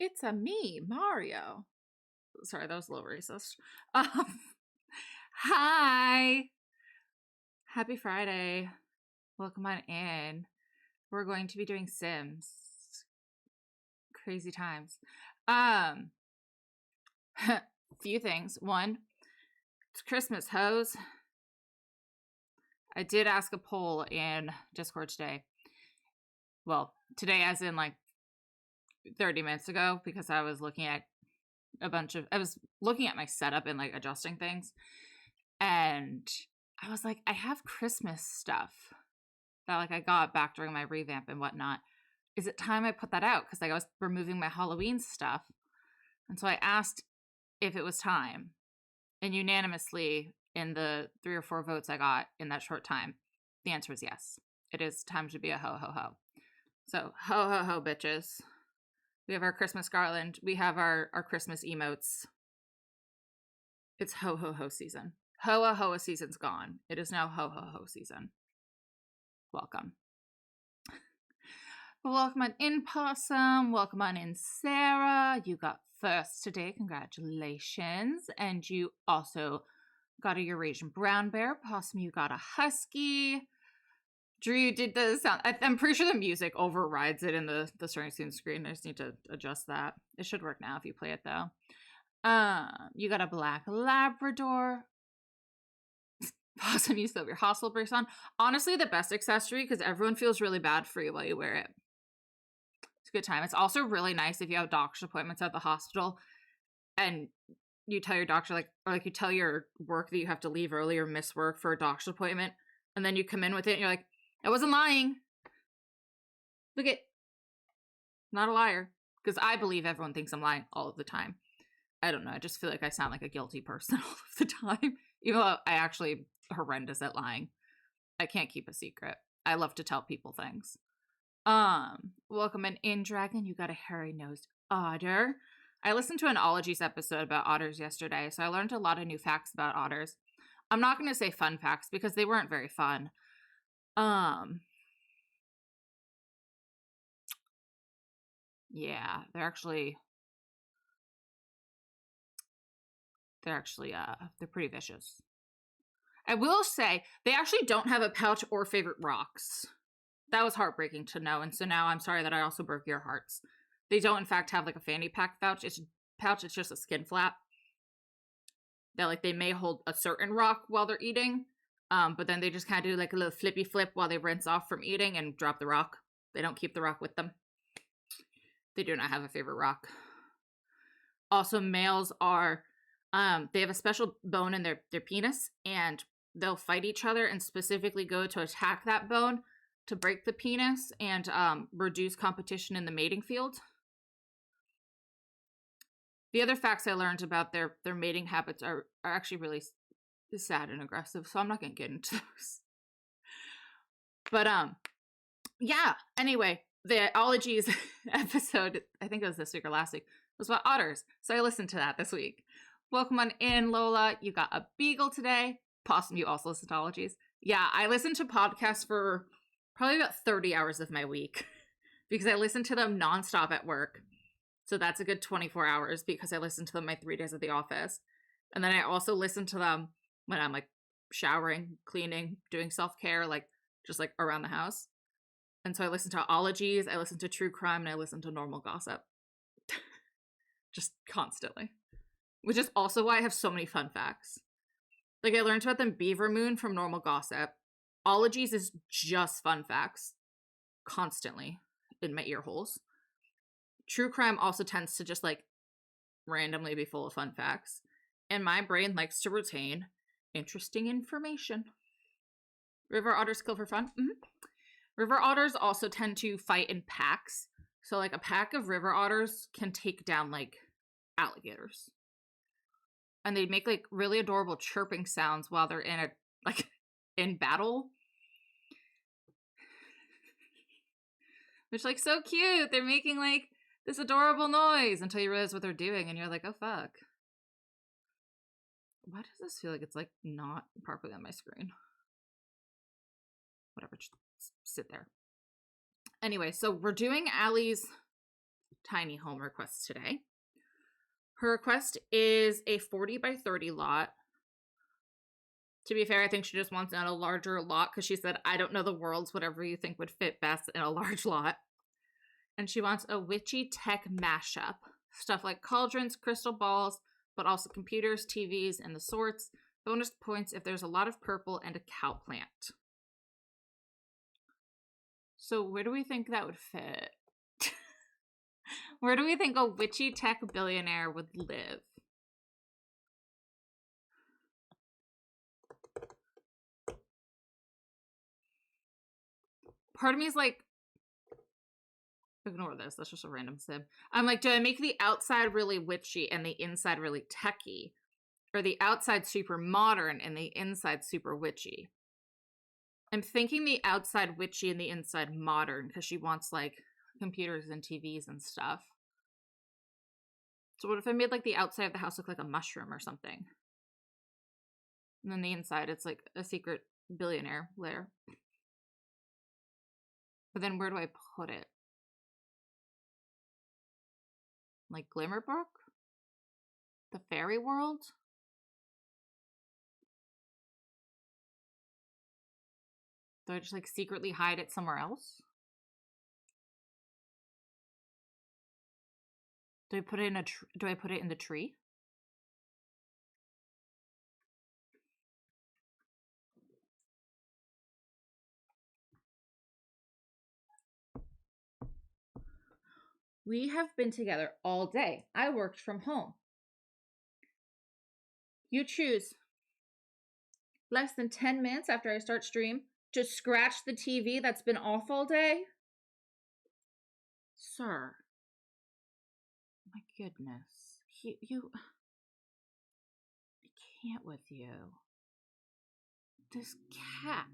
It's a me, Mario. Sorry, that was a little racist. Um, Hi. Happy Friday. Welcome on in. We're going to be doing Sims. Crazy times. Um, few things. One, it's Christmas, hoes. I did ask a poll in Discord today. Well, today as in like 30 minutes ago, because I was looking at I was looking at my setup and like adjusting things. And I was like, I have Christmas stuff that like I got back during my revamp and whatnot. Is it time I put that out? Because like I was removing my Halloween stuff. And so I asked if it was time. And unanimously, in the 3 or 4 votes I got in that short time, the answer is yes. It is time to be a ho ho ho. So ho ho ho, bitches. We have our Christmas garland. We have our Christmas emotes. It's ho ho ho season. Hoa Hoa season's gone. It is now ho ho ho season. Welcome. Welcome on in, Possum. Welcome on in, Sarah. You got first today. Congratulations. And you also got a Eurasian brown bear. Possum, you got a husky. Drew, you did the sound. I'm pretty sure the music overrides it in the starting soon screen. I just need to adjust that. It should work now if you play it, though. You got a black Labrador. Possum, you still have your hostel brace on. Honestly, the best accessory because everyone feels really bad for you while you wear it. It's a good time. It's also really nice if you have doctor's appointments at the hospital and you tell your doctor, like, or like you tell your work that you have to leave early or miss work for a doctor's appointment, and then you come in with it and you're like, I wasn't lying. Look at, not a liar. Because I believe everyone thinks I'm lying all of the time. I don't know. I just feel like I sound like a guilty person all of the time. Even though I actually horrendous at lying. I can't keep a secret. I love to tell people things. Welcome in Dragon. You got a hairy-nosed otter. I listened to an Ologies episode about otters yesterday, so I learned a lot of new facts about otters. I'm not going to say fun facts because they weren't very fun. Yeah, they're pretty vicious. I will say, they actually don't have a pouch or favorite rocks. That was heartbreaking to know, and so now I'm sorry that I also broke your hearts. They don't, in fact, have like a fanny pack pouch. It's just a skin flap. That like they may hold a certain rock while they're eating, but then they just kind of do like a little flippy flip while they rinse off from eating and drop the rock. They don't keep the rock with them. They do not have a favorite rock. Also, males are, they have a special bone in their penis, and they'll fight each other and specifically go to attack that bone to break the penis and reduce competition in the mating field. The other facts I learned about their mating habits are actually really sad and aggressive, so I'm not going to get into those. But, yeah, anyway, the Ologies episode, I think it was this week or last week, was about otters, so I listened to that this week. Welcome on in, Lola. You got a beagle today. Possum, you also listen to Ologies. Yeah, I listen to podcasts for probably about 30 hours of my week because I listen to them nonstop at work. So that's a good 24 hours because I listen to them my 3 days at the office. And then I also listen to them when I'm like showering, cleaning, doing self-care, like just like around the house. And so I listen to Ologies, I listen to true crime, and I listen to normal gossip. Just constantly. Which is also why I have so many fun facts. Like I learned about them Beaver Moon from normal gossip. Ologies is just fun facts. Constantly in my ear holes. True crime also tends to just like randomly be full of fun facts. And my brain likes to retain interesting information. River otters kill for fun? Mm-hmm. River otters also tend to fight in packs. So like a pack of river otters can take down like alligators. And they make like really adorable chirping sounds while they're in battle. Which like so cute. They're making like this adorable noise until you realize what they're doing and you're like, oh fuck. Why does this feel like it's like not properly on my screen? Whatever, just sit there. Anyway, so we're doing Allie's tiny home request today. Her request is a 40 by 30 lot. To be fair, I think she just wants out a larger lot because she said, I don't know the worlds, whatever you think would fit best in a large lot. And she wants a witchy tech mashup. Stuff like cauldrons, crystal balls, but also computers, TVs, and the sorts. Bonus points if there's a lot of purple and a cow plant. So where do we think that would fit? Where do we think a witchy tech billionaire would live? Part of me is like, ignore this, that's just a random sim. I'm like, do I make the outside really witchy and the inside really techy? Or the outside super modern and the inside super witchy? I'm thinking the outside witchy and the inside modern because she wants like computers and TVs and stuff. So what if I made like the outside of the house look like a mushroom or something? And then the inside, it's like a secret billionaire lair. But then where do I put it? Like Glimmerbrook? The fairy world? Do I just like secretly hide it somewhere else? Do I put it in do I put it in the tree? We have been together all day. I worked from home. You choose. Less than 10 minutes after I start stream to scratch the TV that's been off all day? Sir. My goodness. You I can't with you. This cat.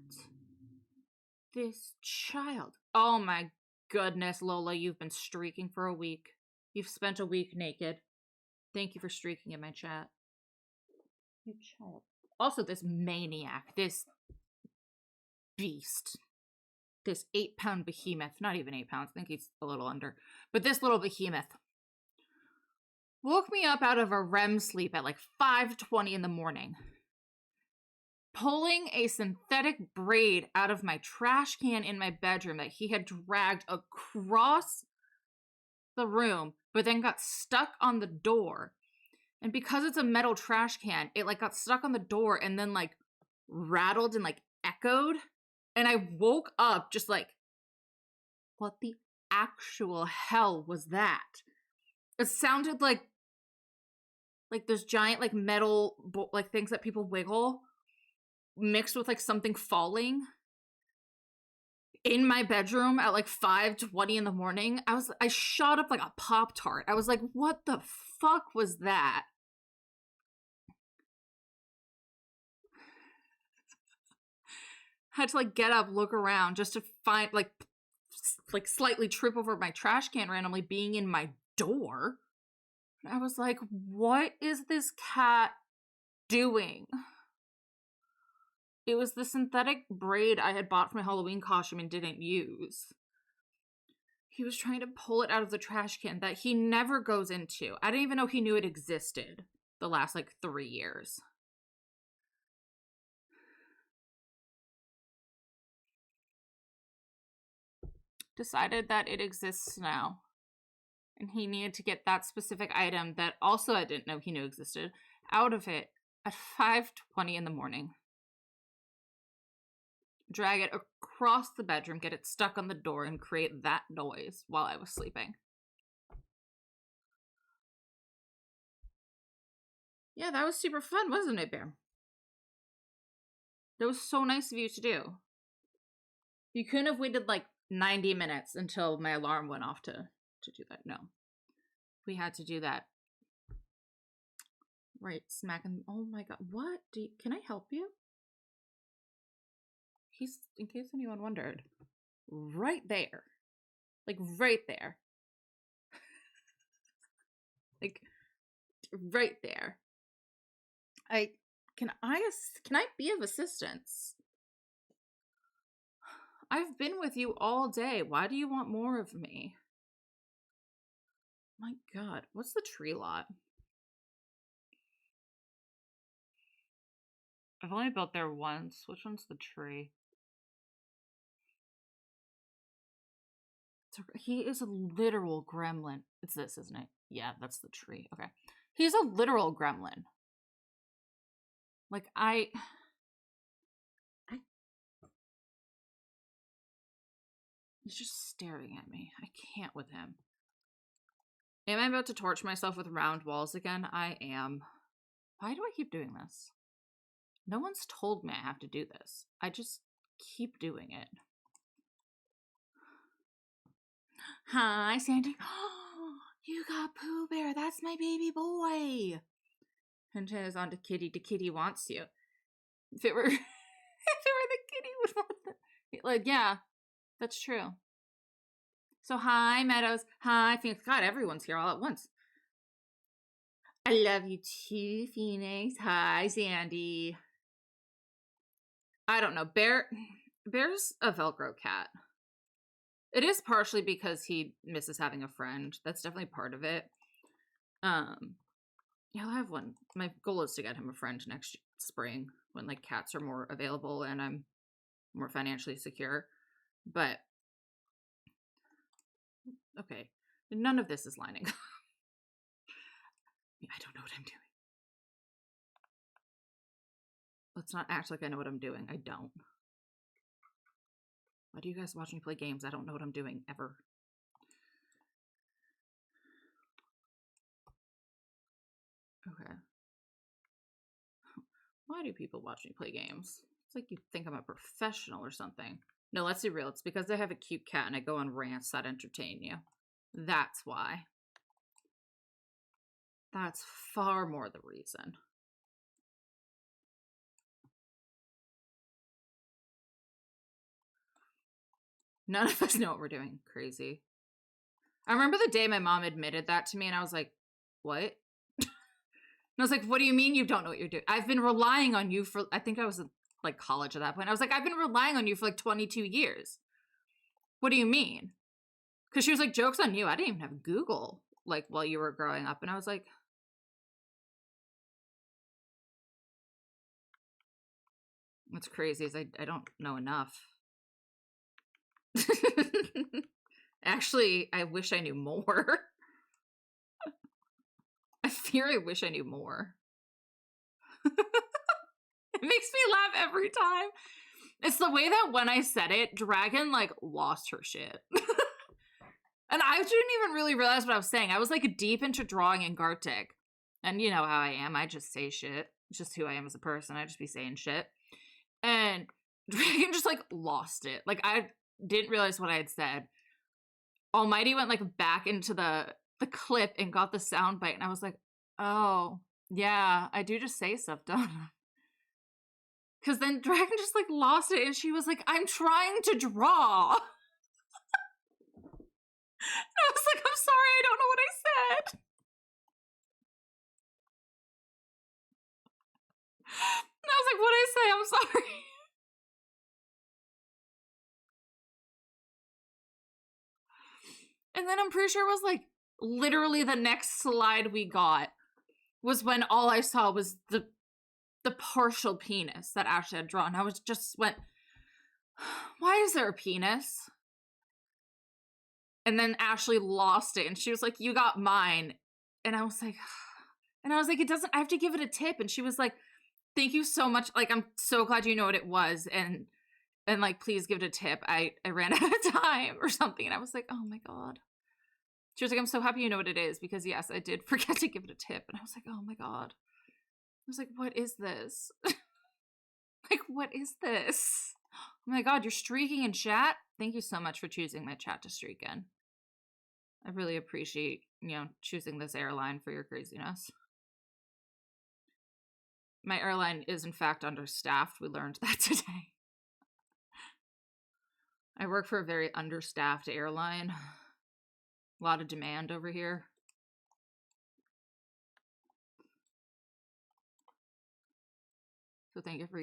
This child. Oh my goodness, Lola, you've been streaking for a week. You've spent a week naked. Thank you for streaking in my chat. You child. Also, this maniac, this beast, this 8-pound behemoth, not even 8 pounds, I think he's a little under, but this little behemoth woke me up out of a REM sleep at like 5:20 in the morning, pulling a synthetic braid out of my trash can in my bedroom that he had dragged across the room, but then got stuck on the door. And because it's a metal trash can, it like got stuck on the door and then like rattled and like echoed. And I woke up just like, what the actual hell was that? It sounded like those giant like metal like things that people wiggle mixed with like something falling in my bedroom at like 5:20 in the morning. I shot up like a Pop-Tart. I was like, what the fuck was that? Had to like get up, look around just to find like slightly trip over my trash can randomly being in my door. And I was like, what is this cat doing? It was the synthetic braid I had bought for my Halloween costume and didn't use. He was trying to pull it out of the trash can that he never goes into. I didn't even know he knew it existed the last like 3 years. Decided that it exists now. And he needed to get that specific item that also I didn't know he knew existed out of it at 5:20 in the morning. Drag it across the bedroom, get it stuck on the door, and create that noise while I was sleeping. Yeah, that was super fun, wasn't it, Bear? That was so nice of you to do. You couldn't have waited like 90 minutes until my alarm went off to do that. No. We had to do that. Right, smack him. Oh my god. What? Can I help you? He's, in case anyone wondered, right there. Like, right there. Like, right there. Can I be of assistance? I've been with you all day. Why do you want more of me? My God, what's the tree lot? I've only built there once. Which one's the tree? He is a literal gremlin. It's this, isn't it? Yeah, that's the tree. Okay. He's a literal gremlin. Like, he's just staring at me. I can't with him. Am I about to torch myself with round walls again? I am. Why do I keep doing this? No one's told me I have to do this. I just keep doing it. Hi, Sandy. Oh, you got Pooh Bear. That's my baby boy. Hint is on to Kitty. The kitty wants you. If it were, if it were the kitty would want the, like, yeah, that's true. So hi, Meadows. Hi, Phoenix. God, everyone's here all at once. I love you too, Phoenix. Hi, Sandy. I don't know. Bear's a Velcro cat. It is partially because he misses having a friend. That's definitely part of it. Yeah, I'll have one. My goal is to get him a friend next spring when like cats are more available and I'm more financially secure. But okay, none of this is lining up. I don't know what I'm doing. Let's not act like I know what I'm doing. I don't. Why do you guys watch me play games? I don't know what I'm doing ever. Okay. Why do people watch me play games? It's like you think I'm a professional or something. No, let's be real. It's because I have a cute cat and I go on rants that entertain you. That's why. That's far more the reason. None of us know what we're doing. Crazy. I remember the day my mom admitted that to me and I was like, what? And I was like, what do you mean you don't know what you're doing? I've been relying on you for, I think I was in like college at that point. I was like, I've been relying on you for like 22 years. What do you mean? Because she was like, joke's on you. I didn't even have Google like while you were growing up. And I was like, what's crazy is I don't know enough. Actually, I wish I knew more. I fear I wish I knew more. It makes me laugh every time. It's the way that when I said it, Dragon like lost her shit. And I didn't even really realize what I was saying. I was like deep into drawing in Gartic. And you know how I am. I just say shit. It's just who I am as a person. I just be saying shit. And Dragon just like lost it. Like I didn't realize what I had said. Almighty went like back into the clip and got the sound bite. And I was like, oh, yeah, I do just say stuff, don't I? Because then Dragon just like lost it and she was like, I'm trying to draw. I was like, I'm sorry, I don't know what I said. And I was like, what'd I say? I'm sorry. And then I'm pretty sure it was like literally the next slide we got was when all I saw was the partial penis that Ashley had drawn. I was just went, why is there a penis? And then Ashley lost it and she was like, you got mine. And I was like, it doesn't, I have to give it a tip. And she was like, thank you so much. Like, I'm so glad you know what it was. And like, please give it a tip. I ran out of time or something. And I was like, oh my God. She was like, I'm so happy you know what it is because yes, I did forget to give it a tip. And I was like, oh my God. I was like, what is this? Like, what is this? Oh my God, you're streaking in chat? Thank you so much for choosing my chat to streak in. I really appreciate, choosing this airline for your craziness. My airline is in fact understaffed. We learned that today. I work for a very understaffed airline. A lot of demand over here. So thank you for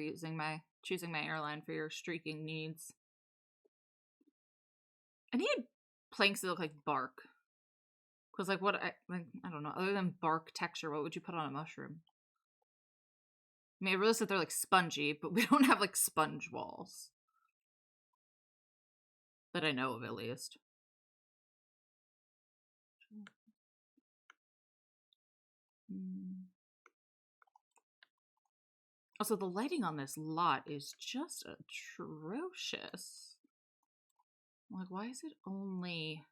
choosing my airline for your streaking needs. I need planks that look like bark. Because like I don't know, other than bark texture, what would you put on a mushroom? I mean, I realize that they're like spongy, but we don't have like sponge walls. That I know of, at least. Also, the lighting on this lot is just atrocious. Like, why is it only...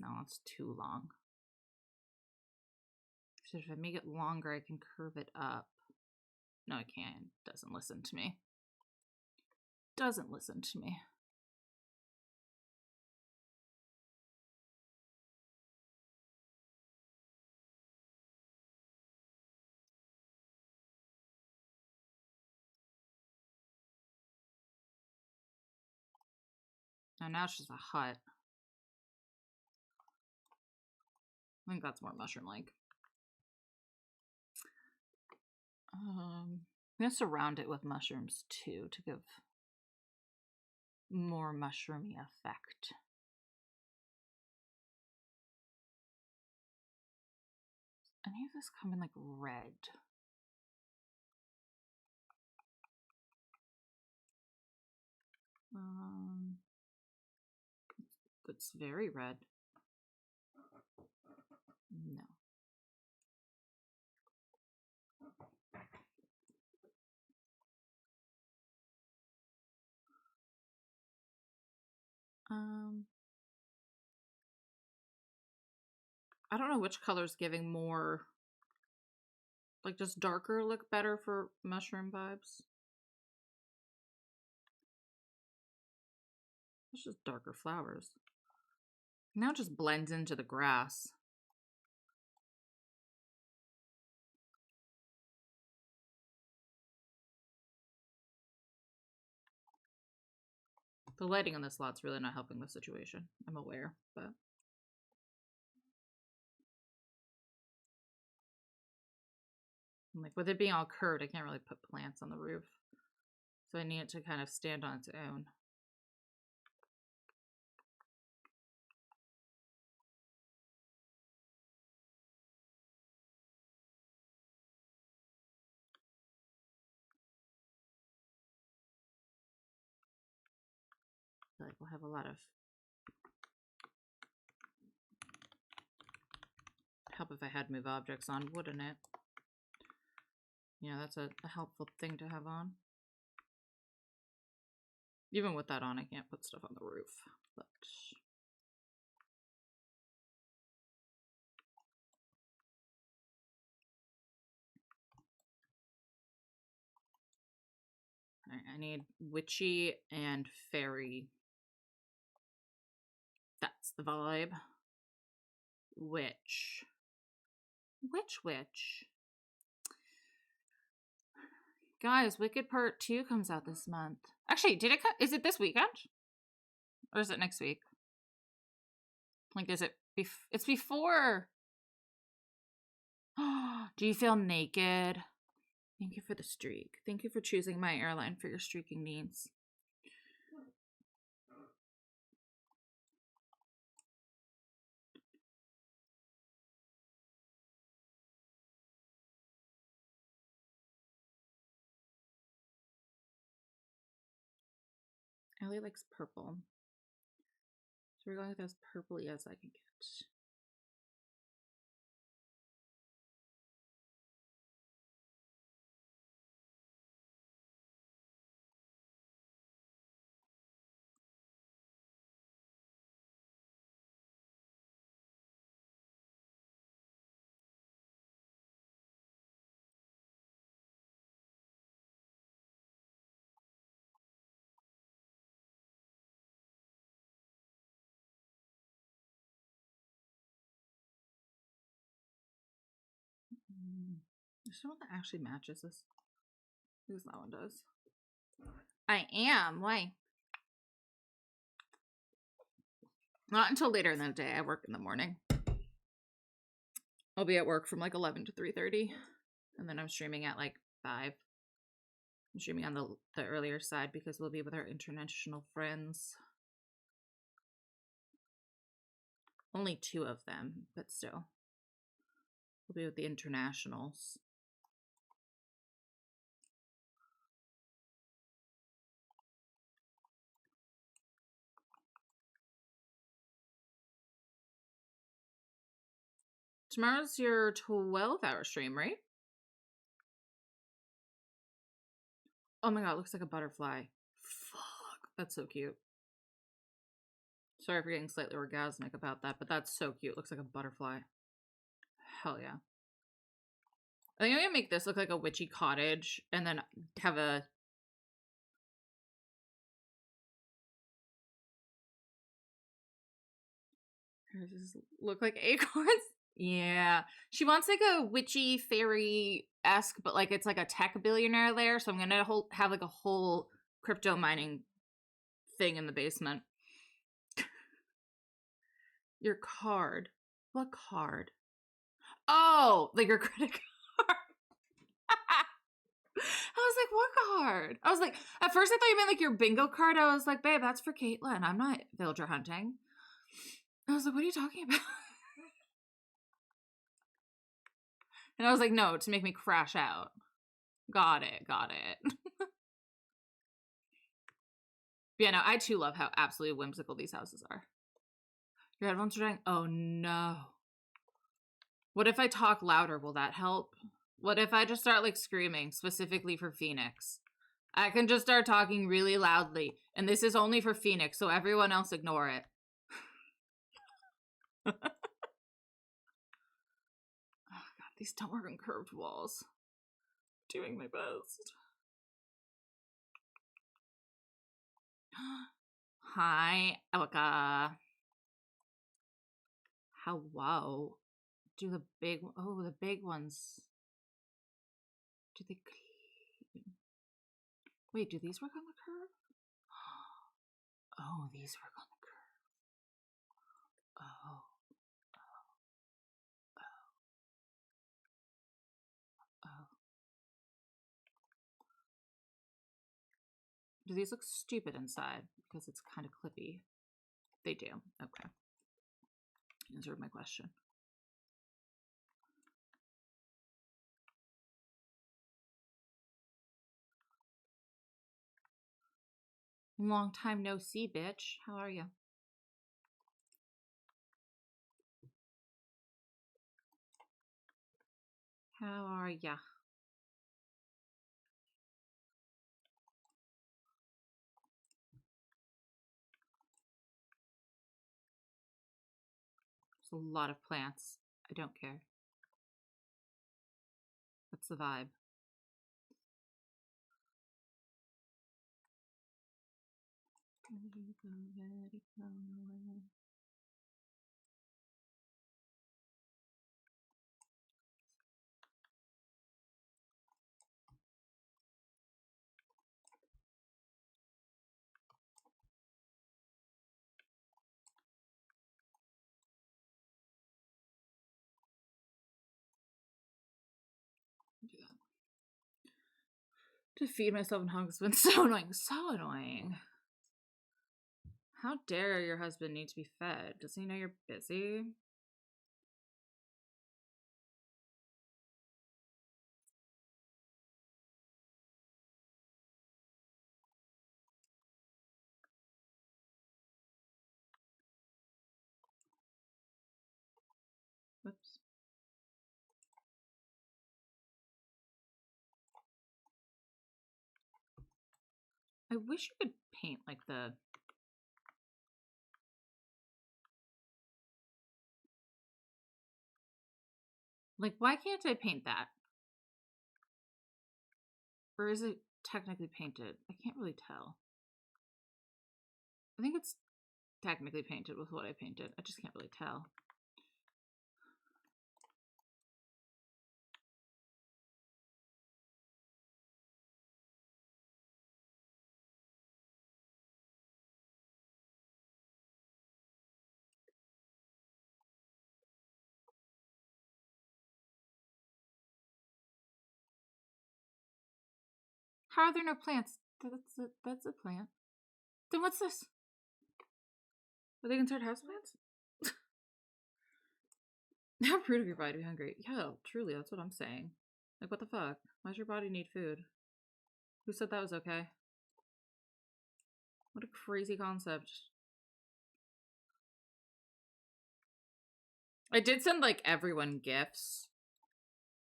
No, it's too long. So if I make it longer, I can curve it up. No, I can't. It doesn't listen to me. Doesn't listen to me. And now it's just a hut. I think that's more mushroom-like. I'm gonna surround it with mushrooms too to give more mushroomy effect. Does any of this come in like red? It's very red. No. I don't know which color's giving more. Like, does darker look better for mushroom vibes? It's just darker flowers. Now it just blends into the grass. The lighting on this lot's really not helping the situation. I'm aware, but... Like, with it being all curved, I can't really put plants on the roof. So I need it to kind of stand on its own. I feel like we'll have a lot of help if I had move objects on, wouldn't it? Yeah, that's a helpful thing to have on. Even with that on, I can't put stuff on the roof, but... Alright, I need witchy and fairy. That's the vibe. Witch. Witch. Guys, Wicked Part 2 comes out this month. Actually, did it come? Is it this weekend? Or is it next week? Like, is it... it's before... Do you feel naked? Thank you for the streak. Thank you for choosing my airline for your streaking needs. Ellie likes purple. So we're going with as purpley as I can get. There's someone that actually matches this. Because that one does. I am. Why? Not until later in the day. I work in the morning. I'll be at work from like 11 to 3:30. And then I'm streaming at like 5. I'm streaming on the earlier side because we'll be with our international friends. Only 2 of them, but still. We'll be with the internationals. Tomorrow's your 12-hour stream, right? Oh my god, it looks like a butterfly. Fuck, that's so cute. Sorry for getting slightly orgasmic about that, but that's so cute. It looks like a butterfly. Hell yeah. I think I'm gonna make this look like a witchy cottage and then have a... Does this look like acorns? Yeah. She wants like a witchy fairy-esque, but like it's like a tech billionaire lair, so I'm gonna have like a whole crypto mining thing in the basement. Your card. What card? Oh, like your credit card. I was like, what card? I was like, at first I thought you meant like your bingo card. I was like, babe, that's for Caitlin. I'm not villager hunting. I was like, what are you talking about? And I was like, no, to make me crash out. Got it, got it. Yeah, no, I too love how absolutely whimsical these houses are. Your headphones are dying? Oh no. What if I talk louder? Will that help? What if I just start like screaming specifically for Phoenix? I can just start talking really loudly, and this is only for Phoenix, so everyone else ignore it. Oh god, these don't work on curved walls. Doing my best. Hi, Elka. Hello. Do the big... Oh, the big ones. Do they... Wait, do these work on the curve? Oh, these work on the curve. Oh. Oh. Do these look stupid inside? Because it's kind of clippy. They do. Okay. Answered my question. Long time no see, bitch. How are you? How are ya? There's a lot of plants. I don't care. What's the vibe? Do that. To feed myself and hug has been so annoying. So annoying. How dare your husband need to be fed? Does he know you're busy? Whoops. I wish you could paint like the... Like, why can't I paint that? Or is it technically painted? I can't really tell. I think it's technically painted with what I painted. I just can't really tell. How are there no plants? That's a plant. Then what's this? Are they considered houseplants? How rude of your body to be hungry. Yeah, truly, that's what I'm saying. Like, what the fuck? Why does your body need food? Who said that was okay? What a crazy concept. I did send, like, everyone gifts.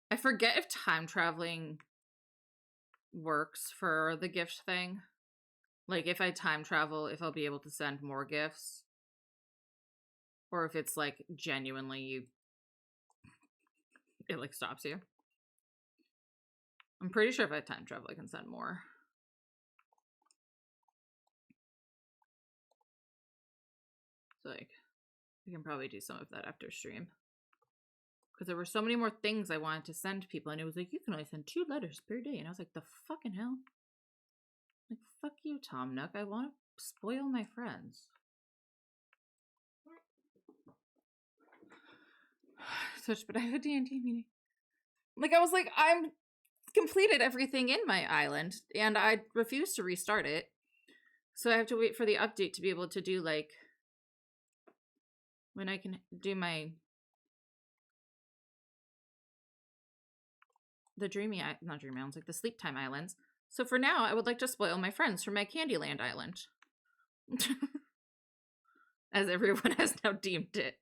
I forget if time traveling works for the gift thing. Like, if I time travel, if I'll be able to send more gifts. Or if it's, like, genuinely it, like, stops you. I'm pretty sure if I time travel, I can send more. So, like, we can probably do some of that after stream. Because there were so many more things I wanted to send people, and it was like, you can only send 2 letters per day. And I was like, the fucking hell? Like, fuck you, Tom Nook. I want to spoil my friends. Such, but I have a D&D meeting. Like, I was like, I'm completed everything in my island, and I refuse to restart it. So I have to wait for the update to be able to do, like, when I can do my... the dreamy, not dreamy islands, like the sleep time islands. So for now, I would like to spoil my friends from my Candyland island. As everyone has now deemed it.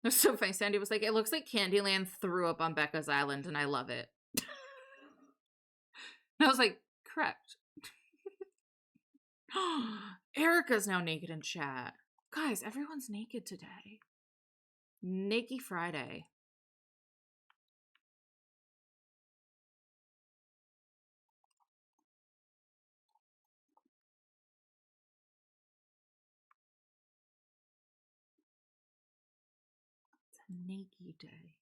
It was so funny. Sandy was like, it looks like Candyland threw up on Becca's island, and I love it. And I was like, correct. Erica's now naked in chat. Guys, everyone's naked today. Naked Friday. It's a naked day.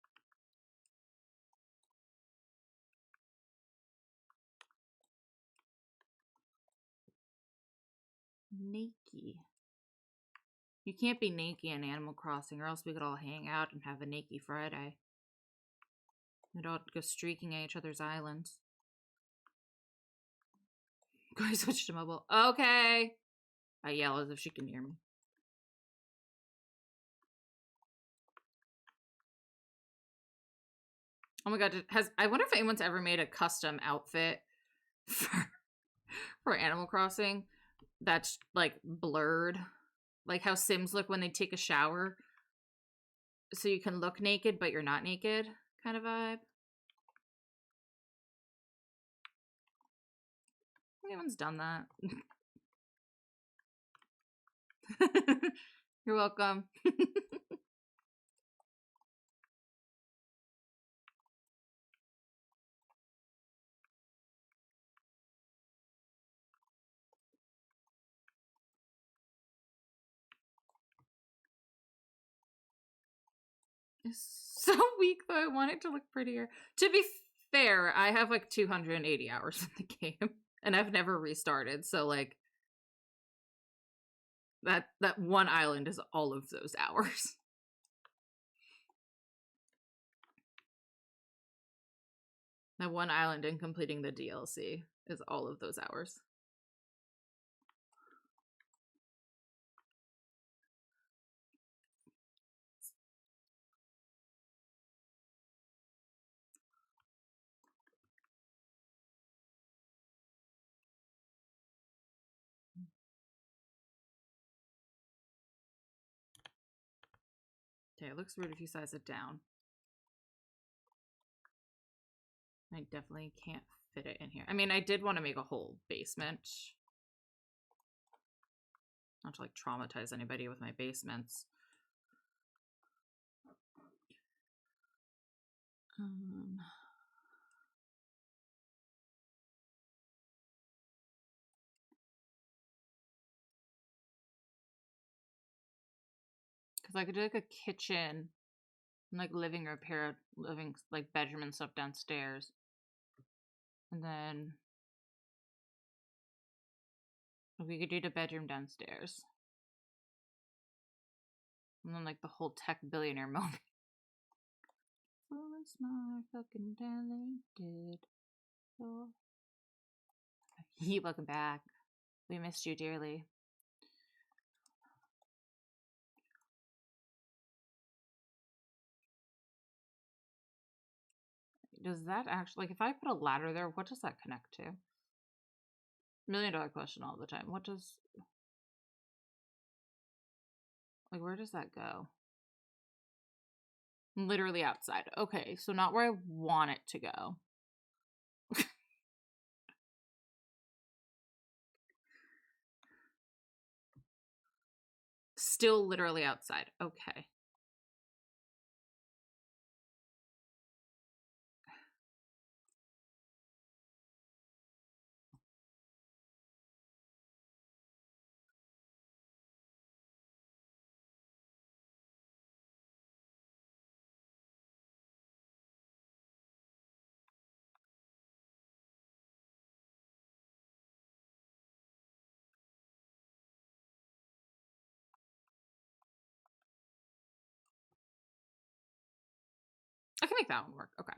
Naked. You can't be naked in Animal Crossing, or else we could all hang out and have a Naked Friday. We'd all go streaking at each other's islands. Go switch to mobile. Okay. I yell as if she can hear me. Oh my god, I wonder if anyone's ever made a custom outfit for Animal Crossing that's, like, blurred. Like how Sims look when they take a shower. So you can look naked, but you're not naked kind of vibe. Anyone's done that? You're welcome. It's so weak, though. I want it to look prettier. To be fair, I have like 280 hours in the game, and I've never restarted. So like that one island is all of those hours. That one island and completing the DLC is all of those hours. Okay, it looks weird if you size it down. I definitely can't fit it in here. I mean, I did want to make a whole basement. Not to like traumatize anybody with my basements. Because I could do like a kitchen and like living like bedroom and stuff downstairs. And then we could do the bedroom downstairs. And then like the whole tech billionaire moment. Full and smart, fucking talented. Oh. Welcome back. We missed you dearly. Does that actually, like, if I put a ladder there, what does that connect to? $1,000,000 question all the time. What does, like, where does that go? Literally outside. Okay, so not where I want it to go. Still literally outside. Okay. I can make that one work. Okay.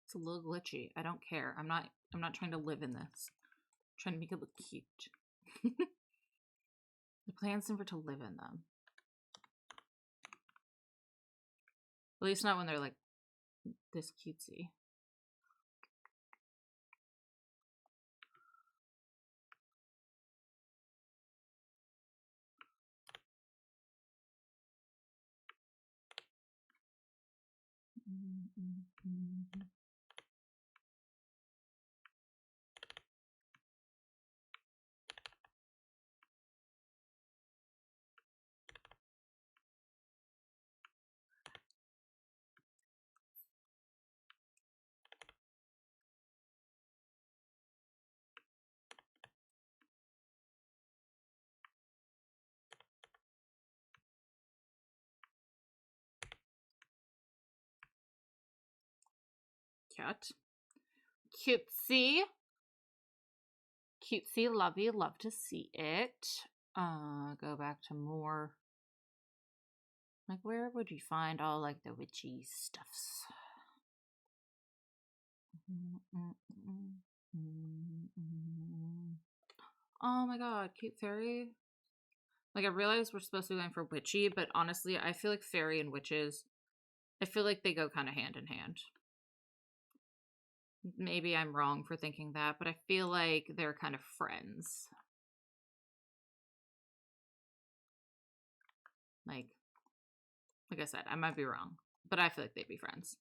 It's a little glitchy. I don't care. I'm not trying to live in this. I'm trying to make it look cute. The plants never to live in them. At least not when they're like this cutesy. Cute. Cutesy. Cutesy, lovey, love to see it. Go back to more. Like, where would you find all, like, the witchy stuffs? Oh my god, cute fairy. Like, I realize we're supposed to be going for witchy, but honestly, I feel like fairy and witches, I feel like they go kind of hand in hand. Maybe I'm wrong for thinking that, but I feel like they're kind of friends. Like I said, I might be wrong, but I feel like they'd be friends.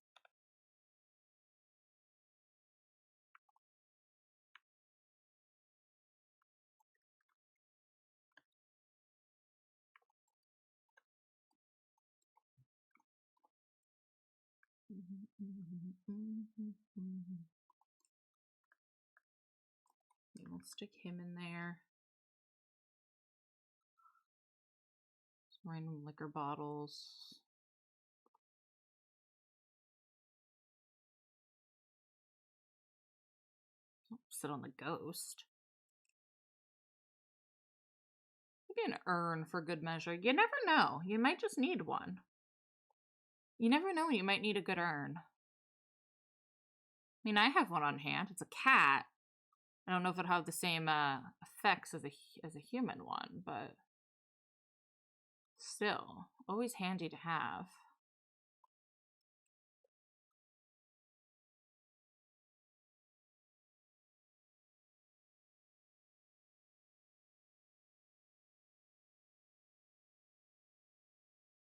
We'll stick him in there. Some random liquor bottles. Don't sit on the ghost. Maybe an urn for good measure. You never know. You might just need one. You never know when you might need a good urn. I mean, I have one on hand. It's a cat. I don't know if it'll have the same effects as a human one, but still, always handy to have.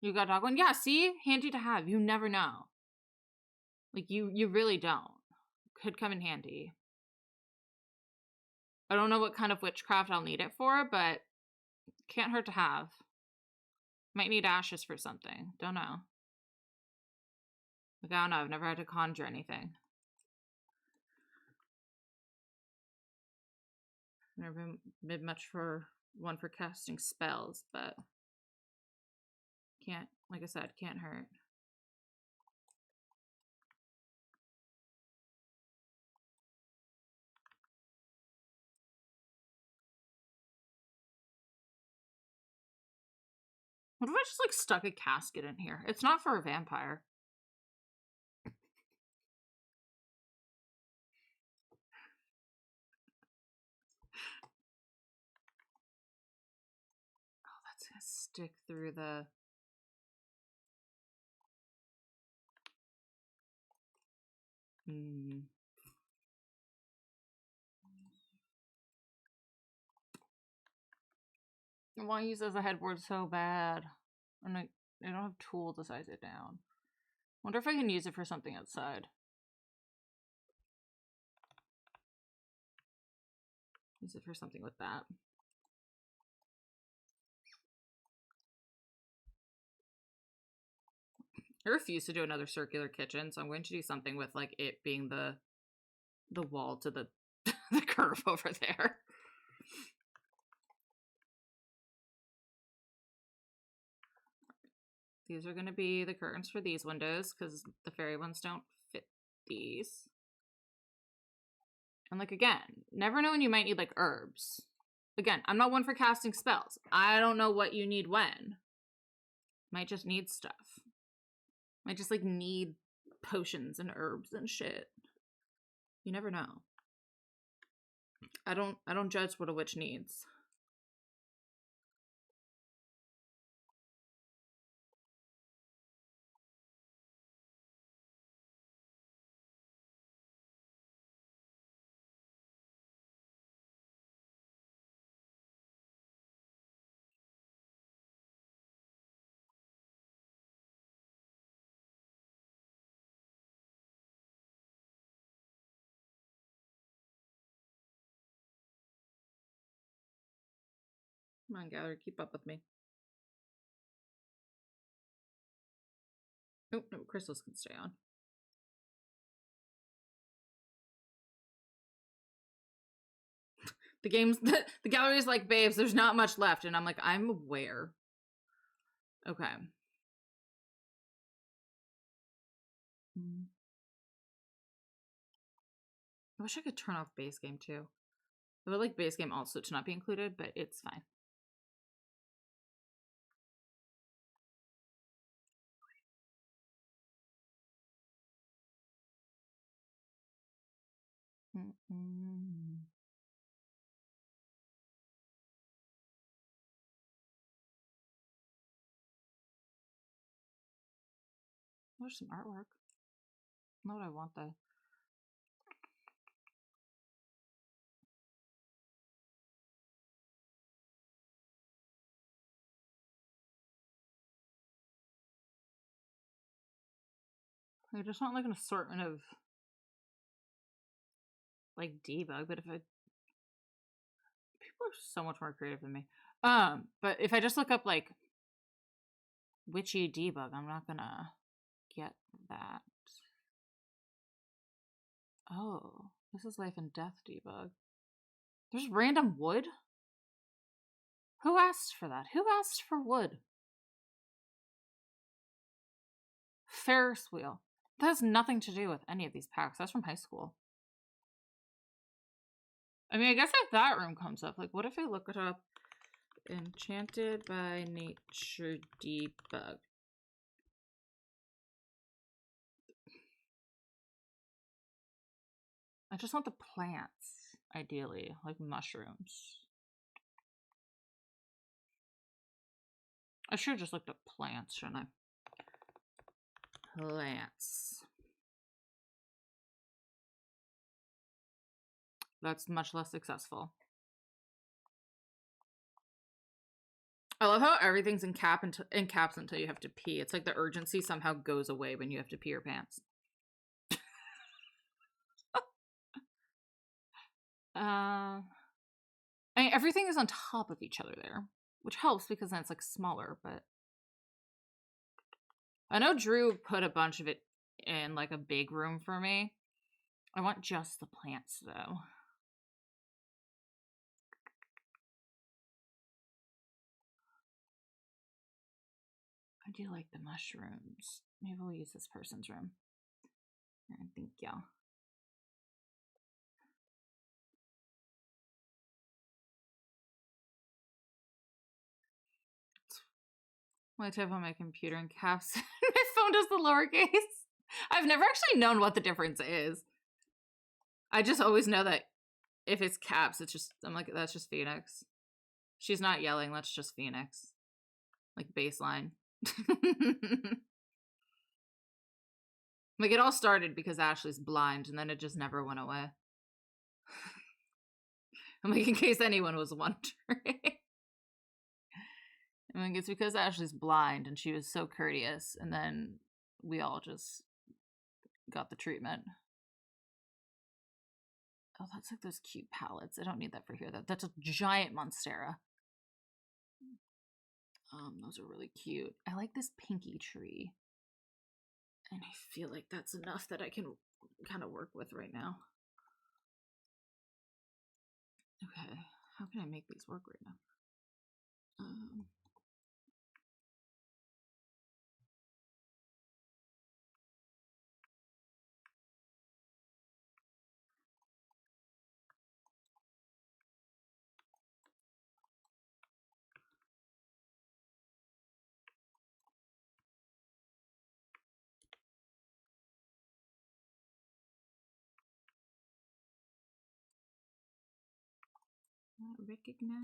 You got a dog one? Yeah, see? Handy to have. You never know. Like, you really don't. Could come in handy. I don't know what kind of witchcraft I'll need it for, but can't hurt to have. Might need ashes for something. Don't know. Like, I don't know. I've never had to conjure anything. Never been much for one for casting spells, but can't, like I said, can't hurt. What if I just, like, stuck a casket in here? It's not for a vampire. It's gonna stick through the... I want to use it as a headboard so bad. And I don't have tool to size it down. Wonder if I can use it for something outside. Use it for something with that. I refuse to do another circular kitchen, so I'm going to do something with like it being the wall to the the curve over there. These are going to be the curtains for these windows because the fairy ones don't fit these. And like, again, never know when you might need like herbs. Again, I'm not one for casting spells. I don't know what you need when. Might just need stuff. Might just like need potions and herbs and shit. You never know. I don't judge what a witch needs. Come on, Gallery, keep up with me. Oh, no, crystals can stay on. The gallery's like, babes, there's not much left. And I'm like, I'm aware. Okay. I wish I could turn off base game too. I would like base game also to not be included, but it's fine. There's some artwork. Not what I want though. I just want like an assortment of like debug, but if I... People are so much more creative than me. But if I just look up like witchy debug, I'm not gonna get that. Oh, this is life and death debug. There's random wood? Who asked for that? Who asked for wood? Ferris wheel. That has nothing to do with any of these packs. That's from high school. I mean, I guess if that room comes up, like, what if I look it up? Enchanted by Nature debug. I just want the plants, ideally, like mushrooms. I should have just looked up plants, shouldn't I? Plants. That's much less successful. I love how everything's in caps until you have to pee. It's like the urgency somehow goes away when you have to pee your pants. I mean, everything is on top of each other there, which helps because then it's like smaller, but I know Drew put a bunch of it in like a big room for me. I want just the plants though. I do like the mushrooms. Maybe we'll use this person's room. I think, yeah. I type on my computer in caps. My phone does the lowercase. I've never actually known what the difference is. I just always know that if it's caps, it's just, I'm like, that's just Phoenix. She's not yelling, that's just Phoenix. like baseline. Like, it all started because Ashley's blind, and then it just never went away. I'm like, in case anyone was wondering. I'm like, it's because Ashley's blind, and she was so courteous, and then we all just got the treatment. Oh, that's like those cute palettes. I don't need that for here. That's a giant Monstera. Those are really cute. I like this pinky tree. And I feel like that's enough that I can kind of work with right now. Okay, how can I make these work right now? Recognize.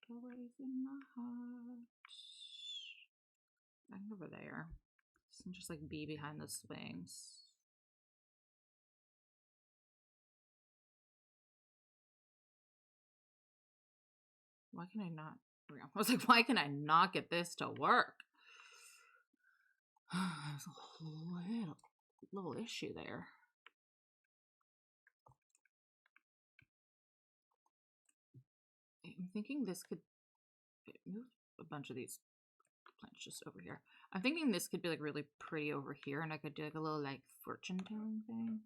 Always in my heart. I can go over there. Just like be behind the swings. Why can I not? I was like, why can I not get this to work? There's a little issue there. I'm thinking this could move a bunch of these plants just over here. I'm thinking this could be like really pretty over here, and I could do like a little like fortune telling thing.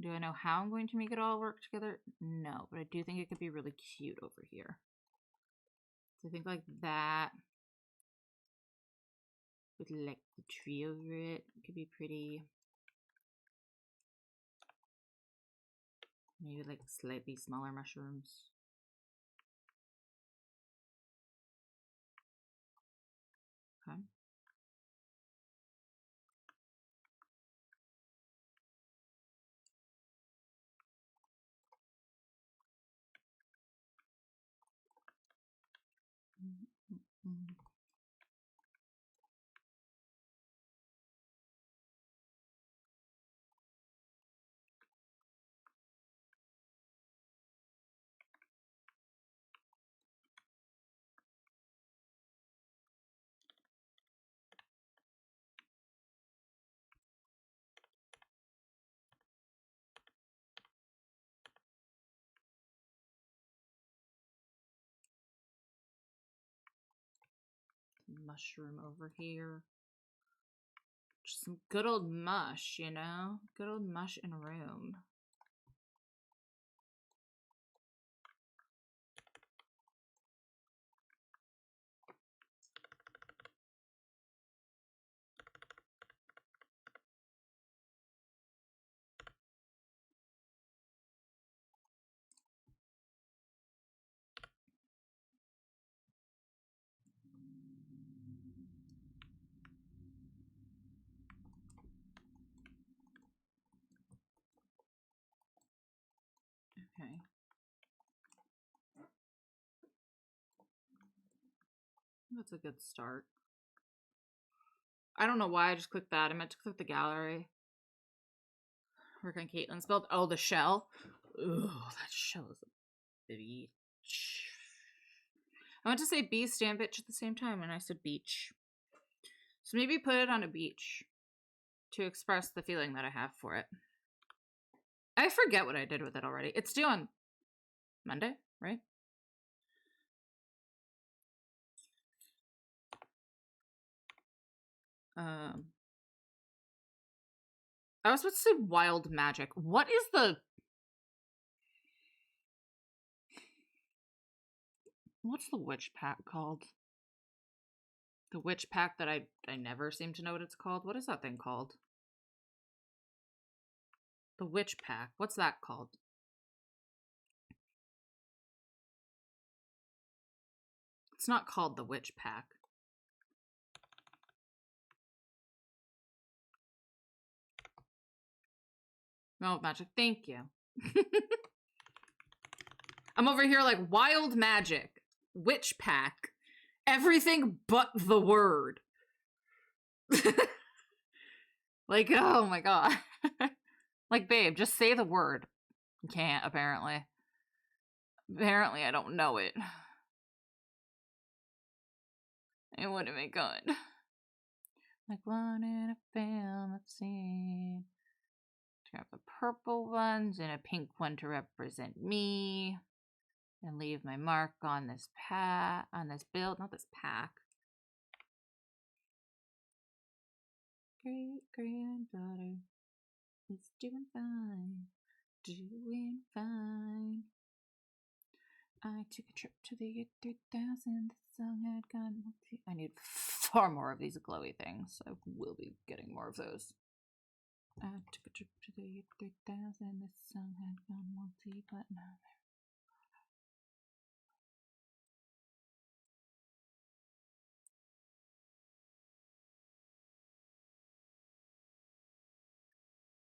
Do I know how I'm going to make it all work together? No, but I do think it could be really cute over here. So I think like that with like the tree over it could be pretty. Maybe like slightly smaller mushrooms. Okay. Mushroom over here. Just some good old mush, you know? Good old mush in a room. Okay. That's a good start. I don't know why I just clicked that. I meant to click the gallery. Work on Caitlin's build. Oh, the shell. Ooh, that shell is a bitch. I want to say beast and bitch at the same time, and I said beach. So maybe put it on a beach to express the feeling that I have for it. I forget what I did with it already. It's due on Monday, right? I was supposed to say wild magic. What is the... What's the witch pack called? The witch pack that I never seem to know what it's called. What is that thing called? The witch pack. What's that called? It's not called the witch pack. Oh, magic. Thank you. I'm over here like wild magic, witch pack, everything but the word. Like, oh my god. Like, babe, just say the word. You can't, apparently. Apparently, I don't know it. It wouldn't be good. Like one in a film, let's see. Grab the purple ones and a pink one to represent me. And leave my mark on this build, not this pack. Great granddaughter is doing fine. Doing fine. I took a trip to the year 3000. The song had gone multi. I need far more of these glowy things. I will be getting more of those. I took a trip to the year 3000. The song had gone multi, but no.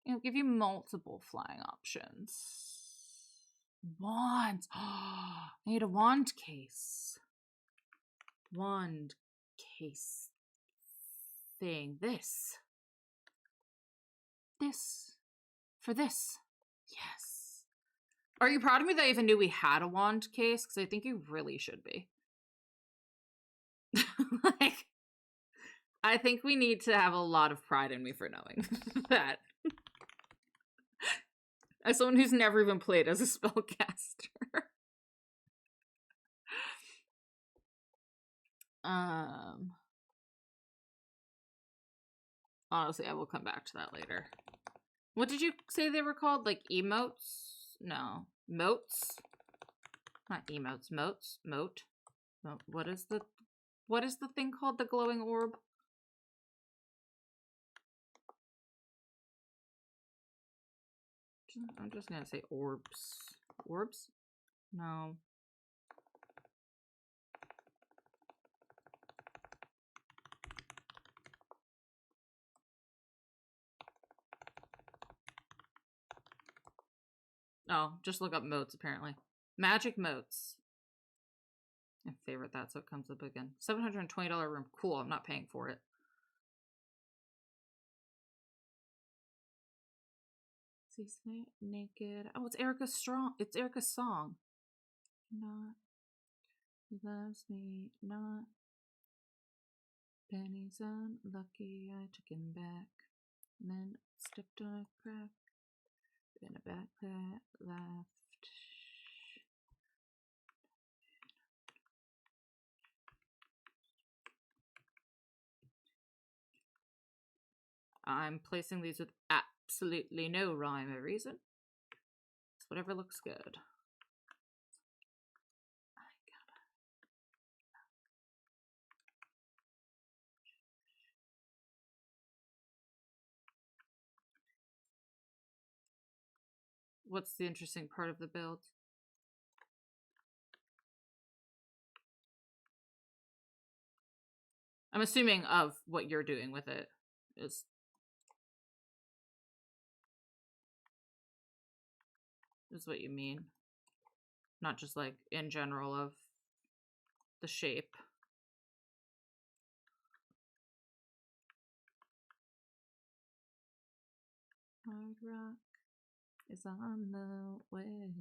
It'll give you multiple flying options. Wands. I need a wand case. Wand case thing. This. For this. Yes. Are you proud of me that I even knew we had a wand case? Because I think you really should be. Like, I think we need to have a lot of pride in me for knowing that. As someone who's never even played as a spellcaster. Honestly, I will come back to that later. What did you say they were called? Like emotes? No. Motes? Not emotes. Motes? Mote? What is the thing called? The glowing orb? I'm just gonna say orbs. Orbs? No. Oh, just look up motes, apparently. Magic motes. I favorite that, so it comes up again. $720 room. Cool, I'm not paying for it. See, naked. Oh, it's Erica's strong. It's Erica's song. Not. He loves me not. Penny's unlucky. I took him back. And then stepped on a crack. In a backpack left. I'm placing these with absolutely no rhyme or reason. It's whatever looks good. What's the interesting part of the build? I'm assuming of what you're doing with it is what you mean. Not just like in general of the shape. Hard rock is on the way.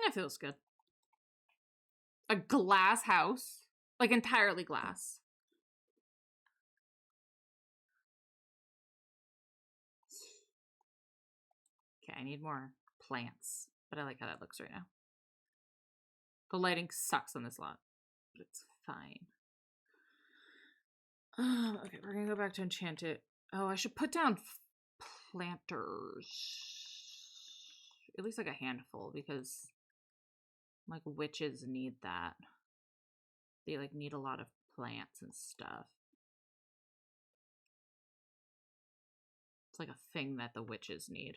That feels good. A glass house. Like entirely glass. Okay, I need more plants. But I like how that looks right now. The lighting sucks on this lot. But it's Fine. Okay, we're gonna go back to Enchanted. Oh, I should put down planters. At least like a handful, because like witches need that. They like need a lot of plants and stuff. It's like a thing that the witches need.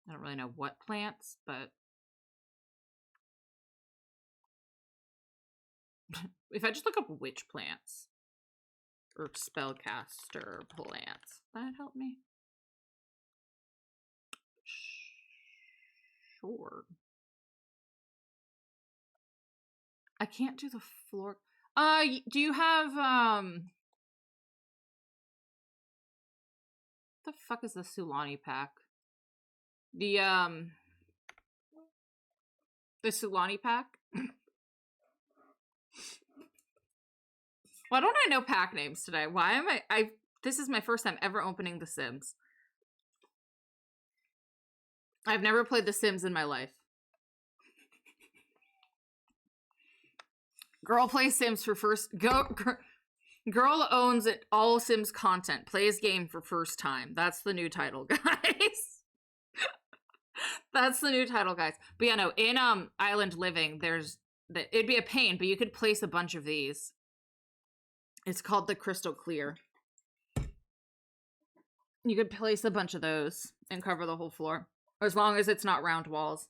I don't really know what plants, but if I just look up witch plants or spellcaster plants, that'd help me. Sure. I can't do the floor. Do you have the fuck is the Sulani pack? The Sulani pack? Why don't I know pack names today? Why am I this is my first time ever opening The Sims. I've never played The Sims in my life. Girl plays Sims for first girl owns it all Sims content. Plays game for first time. That's the new title, guys. That's the new title, guys. But yeah, no, in Island Living, it'd be a pain, but you could place a bunch of these. It's called the Crystal Clear. You could place a bunch of those and cover the whole floor. As long as it's not round walls.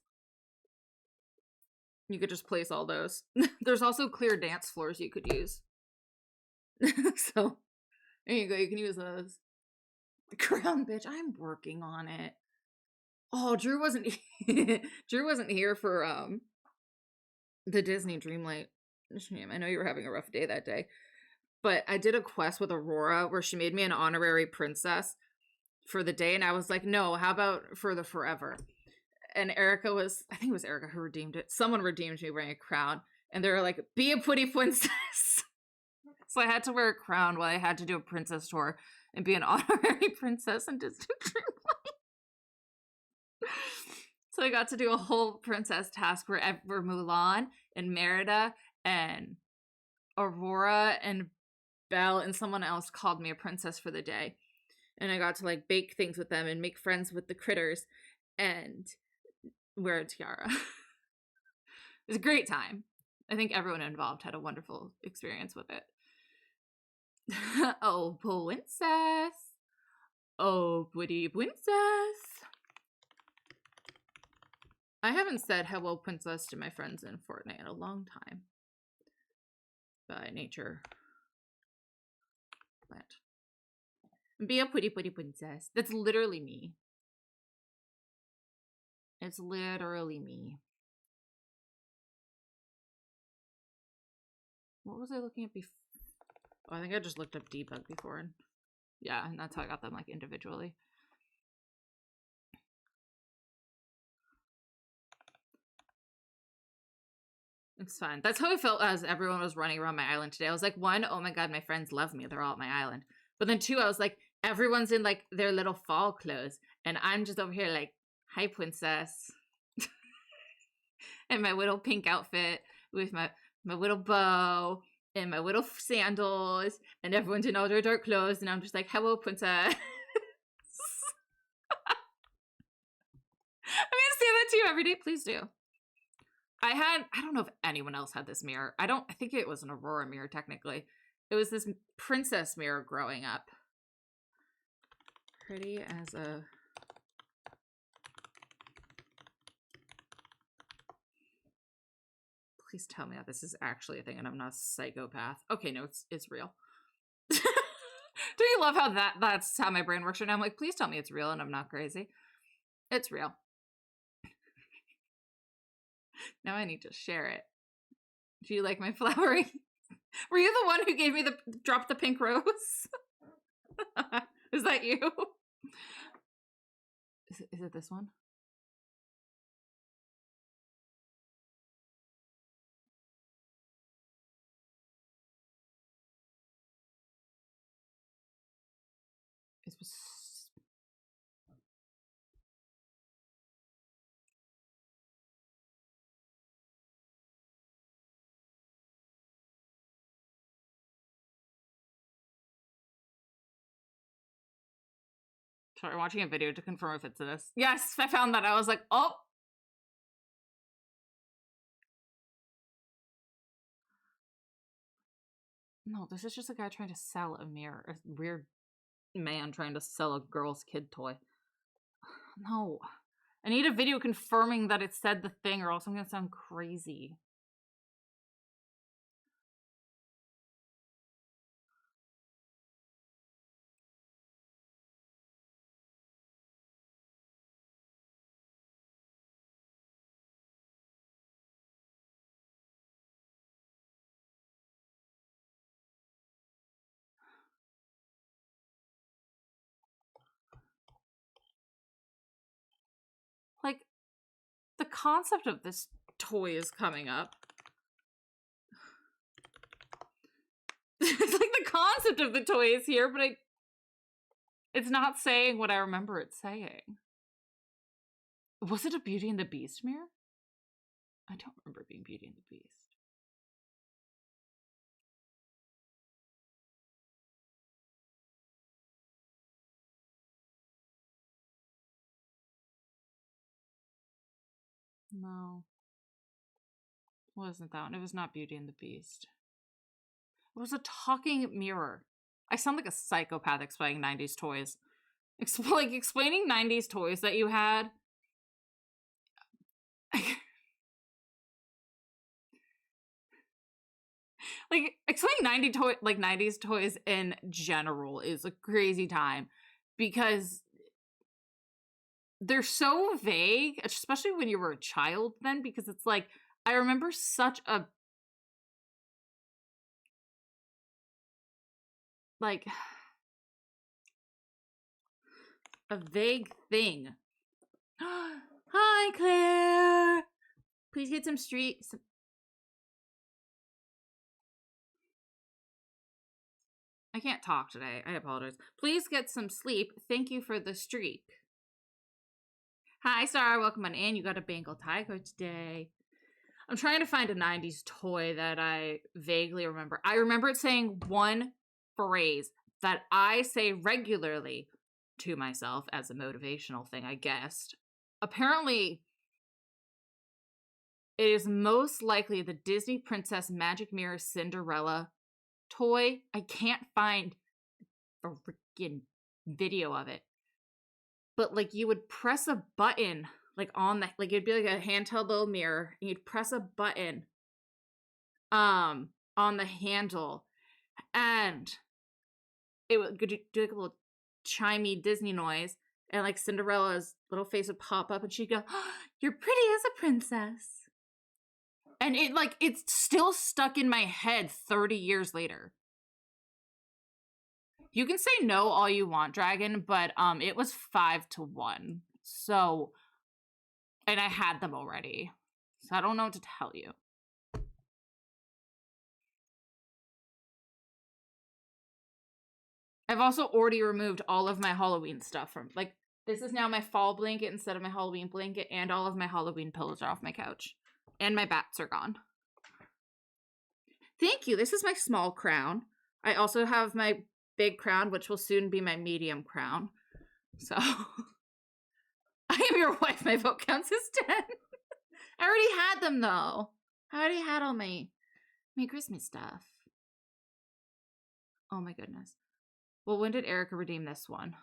You could just place all those. There's also clear dance floors you could use. So, there you go. You can use those. Crown bitch, I'm working on it. Oh, Drew wasn't here for the Disney Dreamlight stream. I know you were having a rough day that day. But I did a quest with Aurora where she made me an honorary princess for the day, and I was like, no, how about for the forever? And Erica I think it was Erica who redeemed it. Someone redeemed me wearing a crown, and they were like, be a pretty princess. So I had to wear a crown while I had to do a princess tour and be an honorary princess in Disney Dreamlight. So I got to do a whole princess task where Mulan and Merida and Aurora and Belle and someone else called me a princess for the day. And I got to like bake things with them and make friends with the critters and wear a tiara. It was a great time. I think everyone involved had a wonderful experience with it. Oh, princess. Oh, pretty princess. I haven't said hello, princess, to my friends in Fortnite in a long time. By nature. But be a pretty princess. That's literally me. It's literally me. What was I looking at before? Oh, I think I just looked up debug before. And yeah, and that's how I got them like individually. It's fine. That's how I felt as everyone was running around my island today. I was like, one, oh my god, my friends love me. They're all at my island. But then two, I was like, everyone's in like their little fall clothes. And I'm just over here like, hi, princess. And my little pink outfit with my little bow and my little sandals. And everyone's in all their dark clothes. And I'm just like, hello, princess. I'm going to say that to you every day. Please do. I don't know if anyone else had this mirror. I think it was an Aurora mirror, technically. It was this princess mirror growing up. Pretty as a... Please tell me that this is actually a thing and I'm not a psychopath. Okay, no, it's real. Do you love how that's how my brain works right now? I'm like, please tell me it's real and I'm not crazy. It's real. Now I need to share it. Do you like my flowering? Were you the one who gave me dropped the pink rose? Is that you? Is it this one? It was... Sorry, watching a video to confirm if it's this. Yes, I found that. I was like, oh. No, this is just a guy trying to sell a mirror. A weird man trying to sell a girl's kid toy. No. I need a video confirming that it said the thing, or else I'm gonna sound crazy. Like, the concept of this toy is coming up. It's like the concept of the toy is here, but it's not saying what I remember it saying. Was it a Beauty and the Beast mirror? I don't remember it being Beauty and the Beast. No. It wasn't that one. It was not Beauty and the Beast. It was a talking mirror. I sound like a psychopath explaining 90s toys. Explaining 90s toys that you had. Like, explaining 90s toys in general is a crazy time because they're so vague, especially when you were a child then, because it's like, I remember such a a vague thing. Hi, Claire. Please get some I can't talk today. I apologize. Please get some sleep. Thank you for the streak. Hi, Sarah. Welcome on in. You got a Bengal tiger today. I'm trying to find a 90s toy that I vaguely remember. I remember it saying one phrase that I say regularly to myself as a motivational thing, I guessed. Apparently, it is most likely the Disney Princess Magic Mirror Cinderella toy. I can't find a freaking video of it. But, like, you would press a button, like, on the, like, it'd be like a handheld little mirror, and you'd press a button, on the handle, and it would do, like, a little chimey Disney noise, and, like, Cinderella's little face would pop up, and she'd go, oh, you're pretty as a princess. And it's still stuck in my head 30 years later. You can say no all you want, Dragon, but it was 5-1. So, and I had them already. So I don't know what to tell you. I've also already removed all of my Halloween stuff from, like, this is now my fall blanket instead of my Halloween blanket, and all of my Halloween pillows are off my couch. And my bats are gone. Thank you. This is my small crown. I also have my big crown, which will soon be my medium crown. So, I am your wife. My vote counts as 10. I already had them, though. I already had all my Christmas stuff. Oh, my goodness. Well, when did Erica redeem this one?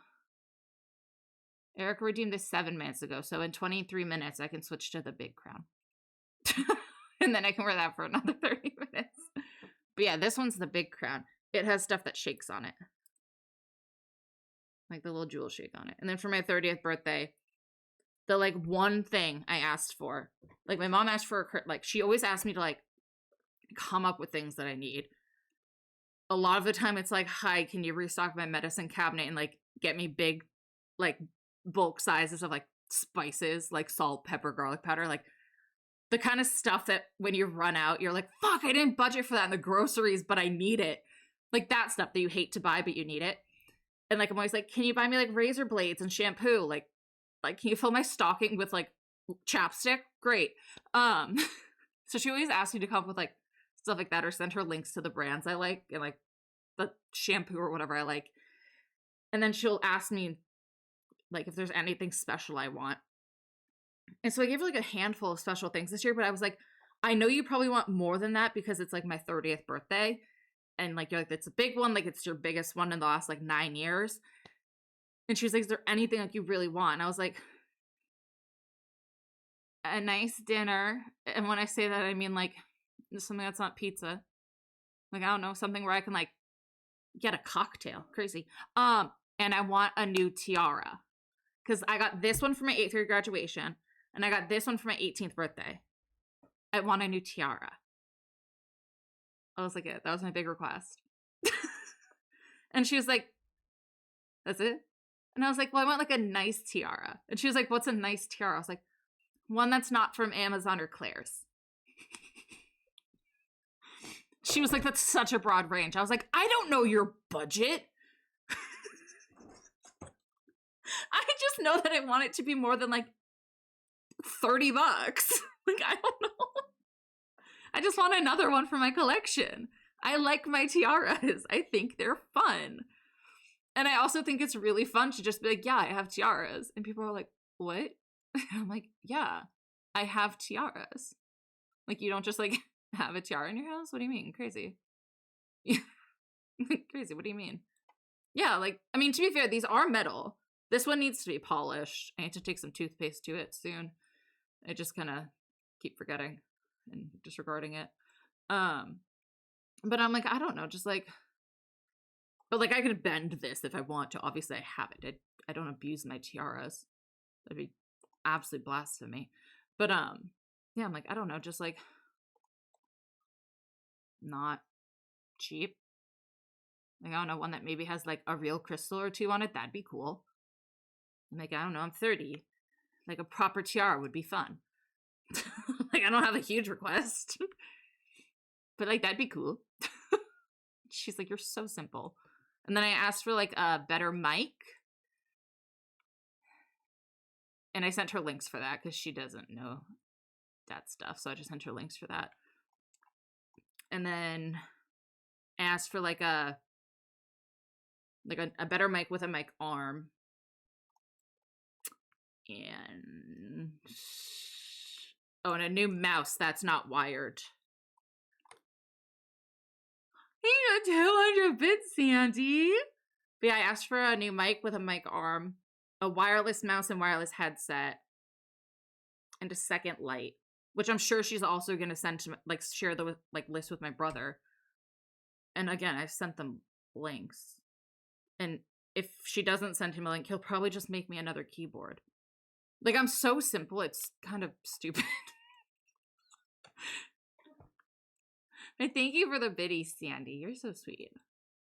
Erica redeemed this 7 minutes ago. So, in 23 minutes, I can switch to the big crown. And then I can wear that for another 30 minutes. But yeah, this one's the big crown. It has stuff that shakes on it. Like the little jewel shake on it. And then for my 30th birthday, the, like, one thing I asked for, like, my mom asked for, like, she always asked me to, like, come up with things that I need. A lot of the time it's like, hi, can you restock my medicine cabinet and, like, get me big, like, bulk sizes of, like, spices, like salt, pepper, garlic powder, like, the kind of stuff that when you run out, you're like, fuck, I didn't budget for that in the groceries, but I need it. Like, that stuff that you hate to buy, but you need it. And, like, I'm always like, can you buy me, like, razor blades and shampoo? Like, can you fill my stocking with, like, chapstick? Great. So she always asks me to come up with, like, stuff like that, or send her links to the brands I like, and, like, the shampoo or whatever I like. And then she'll ask me, like if there's anything special I want. And so I gave her like a handful of special things this year, but I was like, I know you probably want more than that because it's like my 30th birthday. And like, you're like, it's a big one. Like, it's your biggest one in the last like 9 years. And she was like, is there anything like you really want? And I was like, a nice dinner. And when I say that, I mean like something that's not pizza. Like, I don't know, something where I can like get a cocktail. Crazy. And I want a new tiara. Because I got this one for my 8th grade graduation. And I got this one for my 18th birthday. I want a new tiara. I was like, yeah, that was my big request. And she was like, that's it? And I was like, well, I want like a nice tiara. And she was like, what's a nice tiara? I was like, one that's not from Amazon or Claire's. She was like, that's such a broad range. I was like, I don't know your budget. I just know that I want it to be more than like $30. Like, I don't know. I just want another one for my collection. I like my tiaras. I think they're fun. And I also think it's really fun to just be like, yeah, I have tiaras. And people are like, what? And I'm like, yeah, I have tiaras. Like, you don't just like have a tiara in your house? What do you mean? Crazy. Crazy. What do you mean? Yeah, like, I mean, to be fair, these are metal. This one needs to be polished. I need to take some toothpaste to it soon. I just kind of keep forgetting and disregarding it. But I'm like, I don't know, just like, but like I could bend this if I want to. Obviously, I have it. I don't abuse my tiaras. That'd be absolute blasphemy. But yeah, I'm like, I don't know, just like not cheap. Like, I don't know, one that maybe has like a real crystal or two on it. That'd be cool. I'm like, I don't know, I'm 30. Like a proper tiara would be fun. Like, I don't have a huge request. But like, that'd be cool. She's like, you're so simple. And then I asked for like a better mic. And I sent her links for that because she doesn't know that stuff. So I just sent her links for that. And then I asked for like a better mic with a mic arm. And and a new mouse that's not wired. Hey, 200 bits, Sandy. But yeah, I asked for a new mic with a mic arm, a wireless mouse and wireless headset, and a second light, which I'm sure she's also going to send to, like, share the like list with my brother. And again, I've sent them links. And if she doesn't send him a link, he'll probably just make me another keyboard. Like, I'm so simple, it's kind of stupid. But thank you for the biddies, Sandy. You're so sweet.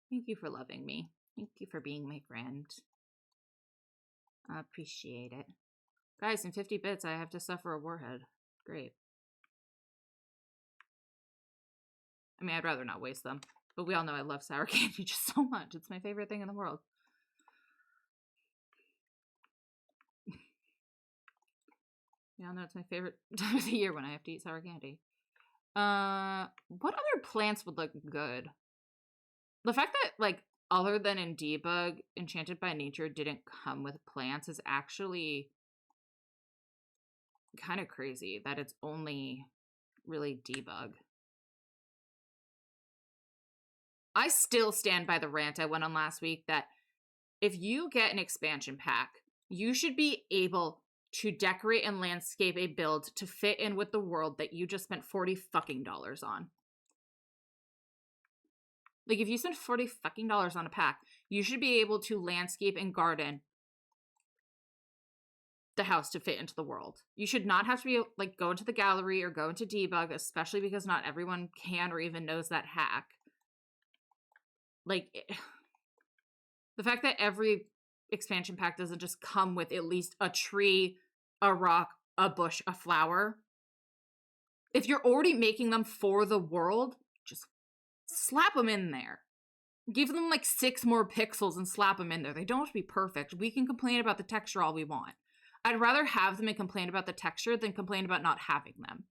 Thank you for loving me. Thank you for being my friend. I appreciate it. Guys, in 50 bits, I have to suffer a warhead. Great. I mean, I'd rather not waste them. But we all know I love sour candy just so much. It's my favorite thing in the world. We all know it's my favorite time of the year when I have to eat sour candy. What other plants would look good? The fact that, like, other than in Debug, Enchanted by Nature didn't come with plants is actually kind of crazy that it's only really Debug. I still stand by the rant I went on last week that if you get an expansion pack, you should be able to decorate and landscape a build to fit in with the world that you just spent $40 fucking on. Like, if you spend $40 fucking on a pack, you should be able to landscape and garden the house to fit into the world. You should not have to be like go into the gallery or go into Debug, especially because not everyone can or even knows that hack. Like, the fact that every expansion pack doesn't just come with at least a tree, a rock, a bush, a flower. If you're already making them for the world, just slap them in there. Give them like 6 more pixels and slap them in there. They don't have to be perfect. We can complain about the texture all we want. I'd rather have them and complain about the texture than complain about not having them.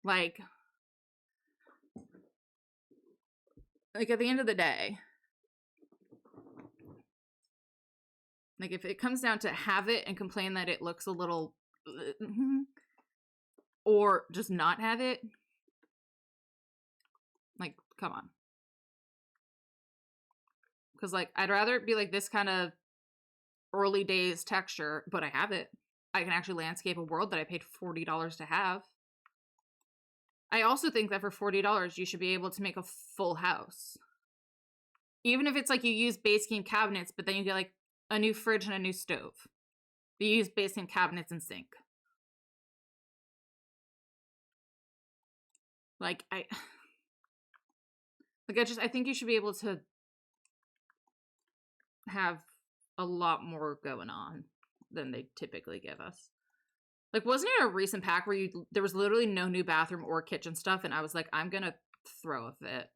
Like at the end of the day, Like, if it comes down to have it and complain that it looks a little... or just not have it, like, come on. Because, like, I'd rather it be, like, this kind of early days texture, but I have it. I can actually landscape a world that I paid $40 to have. I also think that for $40, you should be able to make a full house. Even if it's like you use base game cabinets, but then you get like a new fridge and a new stove. You use base game cabinets and sink. Like, I think you should be able to have a lot more going on than they typically give us. Like, wasn't it a recent pack where there was literally no new bathroom or kitchen stuff, and I was like, I'm gonna throw a fit.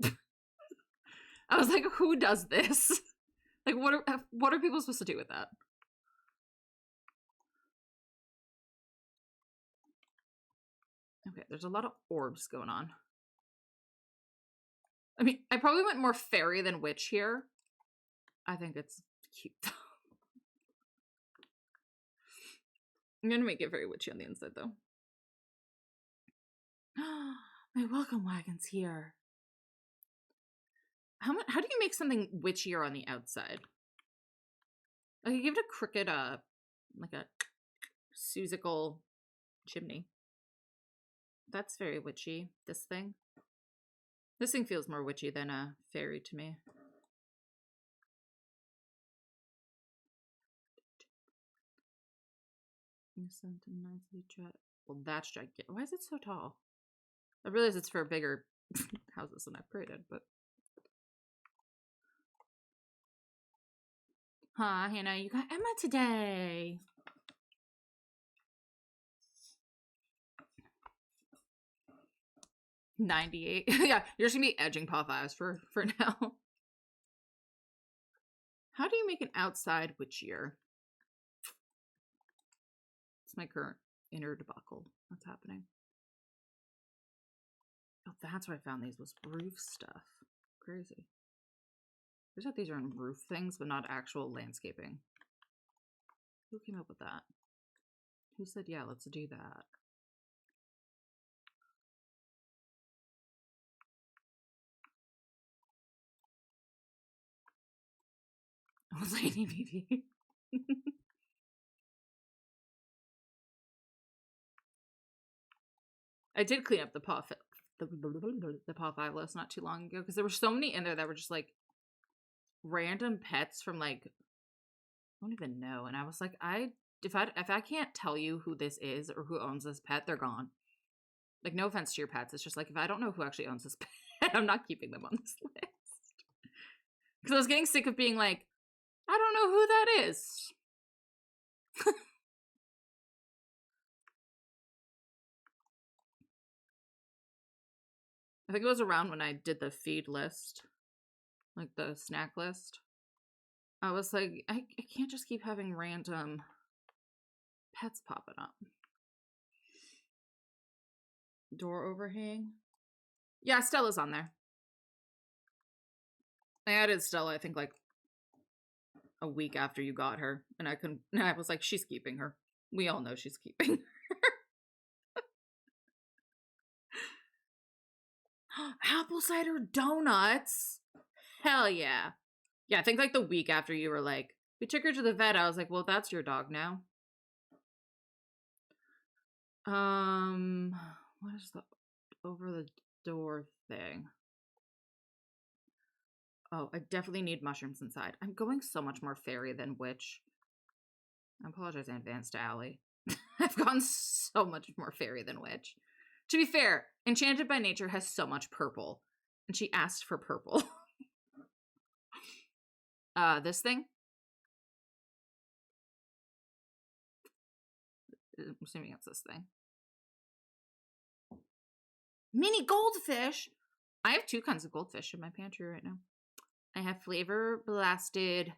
I was like, who does this? Like, what are people supposed to do with that? Okay, there's a lot of orbs going on. I mean, I probably went more fairy than witch here. I think it's cute, though. I'm gonna make it very witchy on the inside, though. My welcome wagon's here. How do you make something witchier on the outside? I could give it a crooked, like a Seussical chimney. That's very witchy, this thing. This thing feels more witchy than a fairy to me. Well, that's gigantic. Why is it so tall? I realize it's for bigger houses than I've created, but... Huh, Hannah, you got Emma today. $98. Yeah, you're just gonna be edging Paw 5s for now. How do you make an outside witchier? It's my current inner debacle. What's happening? Oh, that's where I found these, was roof stuff. Crazy. There's that these are in roof things, but not actual landscaping. Who came up with that? Who said, yeah, let's do that? I was Lady BB. I did clean up the Paw 5 list not too long ago because there were so many in there that were just like random pets from like I don't even know, and I was like, if I can't tell you who this is or who owns this pet, they're gone. Like, no offense to your pets, it's just like if I don't know who actually owns this pet, I'm not keeping them on this list. Because I was getting sick of being like, I don't know who that is. I think it was around when I did the feed list, like the snack list. I was like, I can't just keep having random pets popping up. Door overhang. Yeah, Stella's on there. I added Stella, I think, like a week after you got her, and I was like, she's keeping her. We all know she's keeping her. Apple cider donuts. Hell yeah. Yeah, I think like the week after you were like, we took her to the vet, I was like, well, that's your dog now. What is the over the door thing? Oh, I definitely need mushrooms inside. I'm going so much more fairy than witch. I apologize in advance to Allie. I've gone so much more fairy than witch. To be fair, Enchanted by Nature has so much purple, and she asked for purple. This thing? I'm assuming it's this thing. Mini goldfish! I have 2 kinds of goldfish in my pantry right now. I have flavor blasted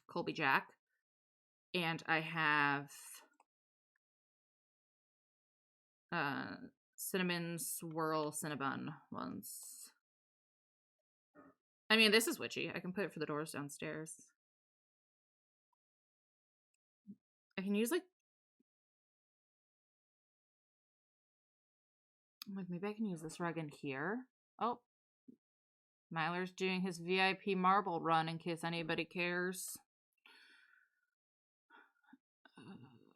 Colby Jack, and I have cinnamon swirl cinnabon ones. I mean, this is witchy. I can put it for the doors downstairs. I can use, like maybe I can use this rug in here. Oh. Myler's doing his VIP marble run in case anybody cares.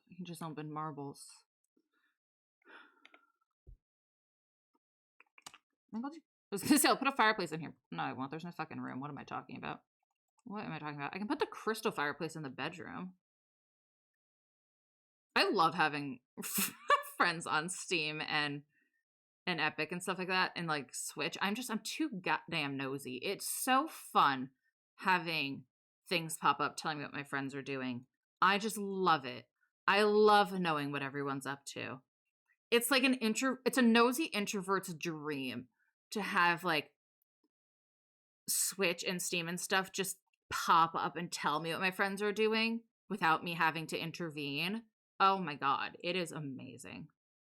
You can just open marbles. I was gonna say I'll put a fireplace in here. No, I won't. There's no fucking room. What am I talking about? What am I talking about? I can put the crystal fireplace in the bedroom. I love having friends on Steam and Epic and stuff like that, and like Switch. I'm too goddamn nosy. It's so fun having things pop up telling me what my friends are doing. I just love it. I love knowing what everyone's up to. It's like it's a nosy introvert's dream to have like Switch and Steam and stuff just pop up and tell me what my friends are doing without me having to intervene. Oh my god, it is amazing.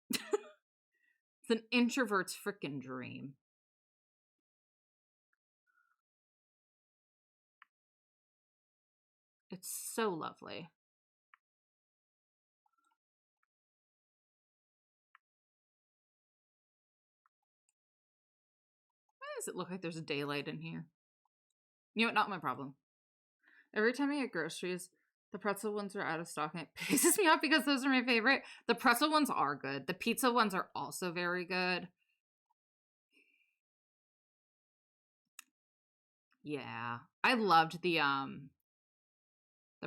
It's an introvert's freaking dream. It's so lovely. Why does it look like there's a daylight in here? You know what? Not my problem. Every time I get groceries, the pretzel ones are out of stock and it pisses me off because those are my favorite. The pretzel ones are good. The pizza ones are also very good. Yeah. I loved the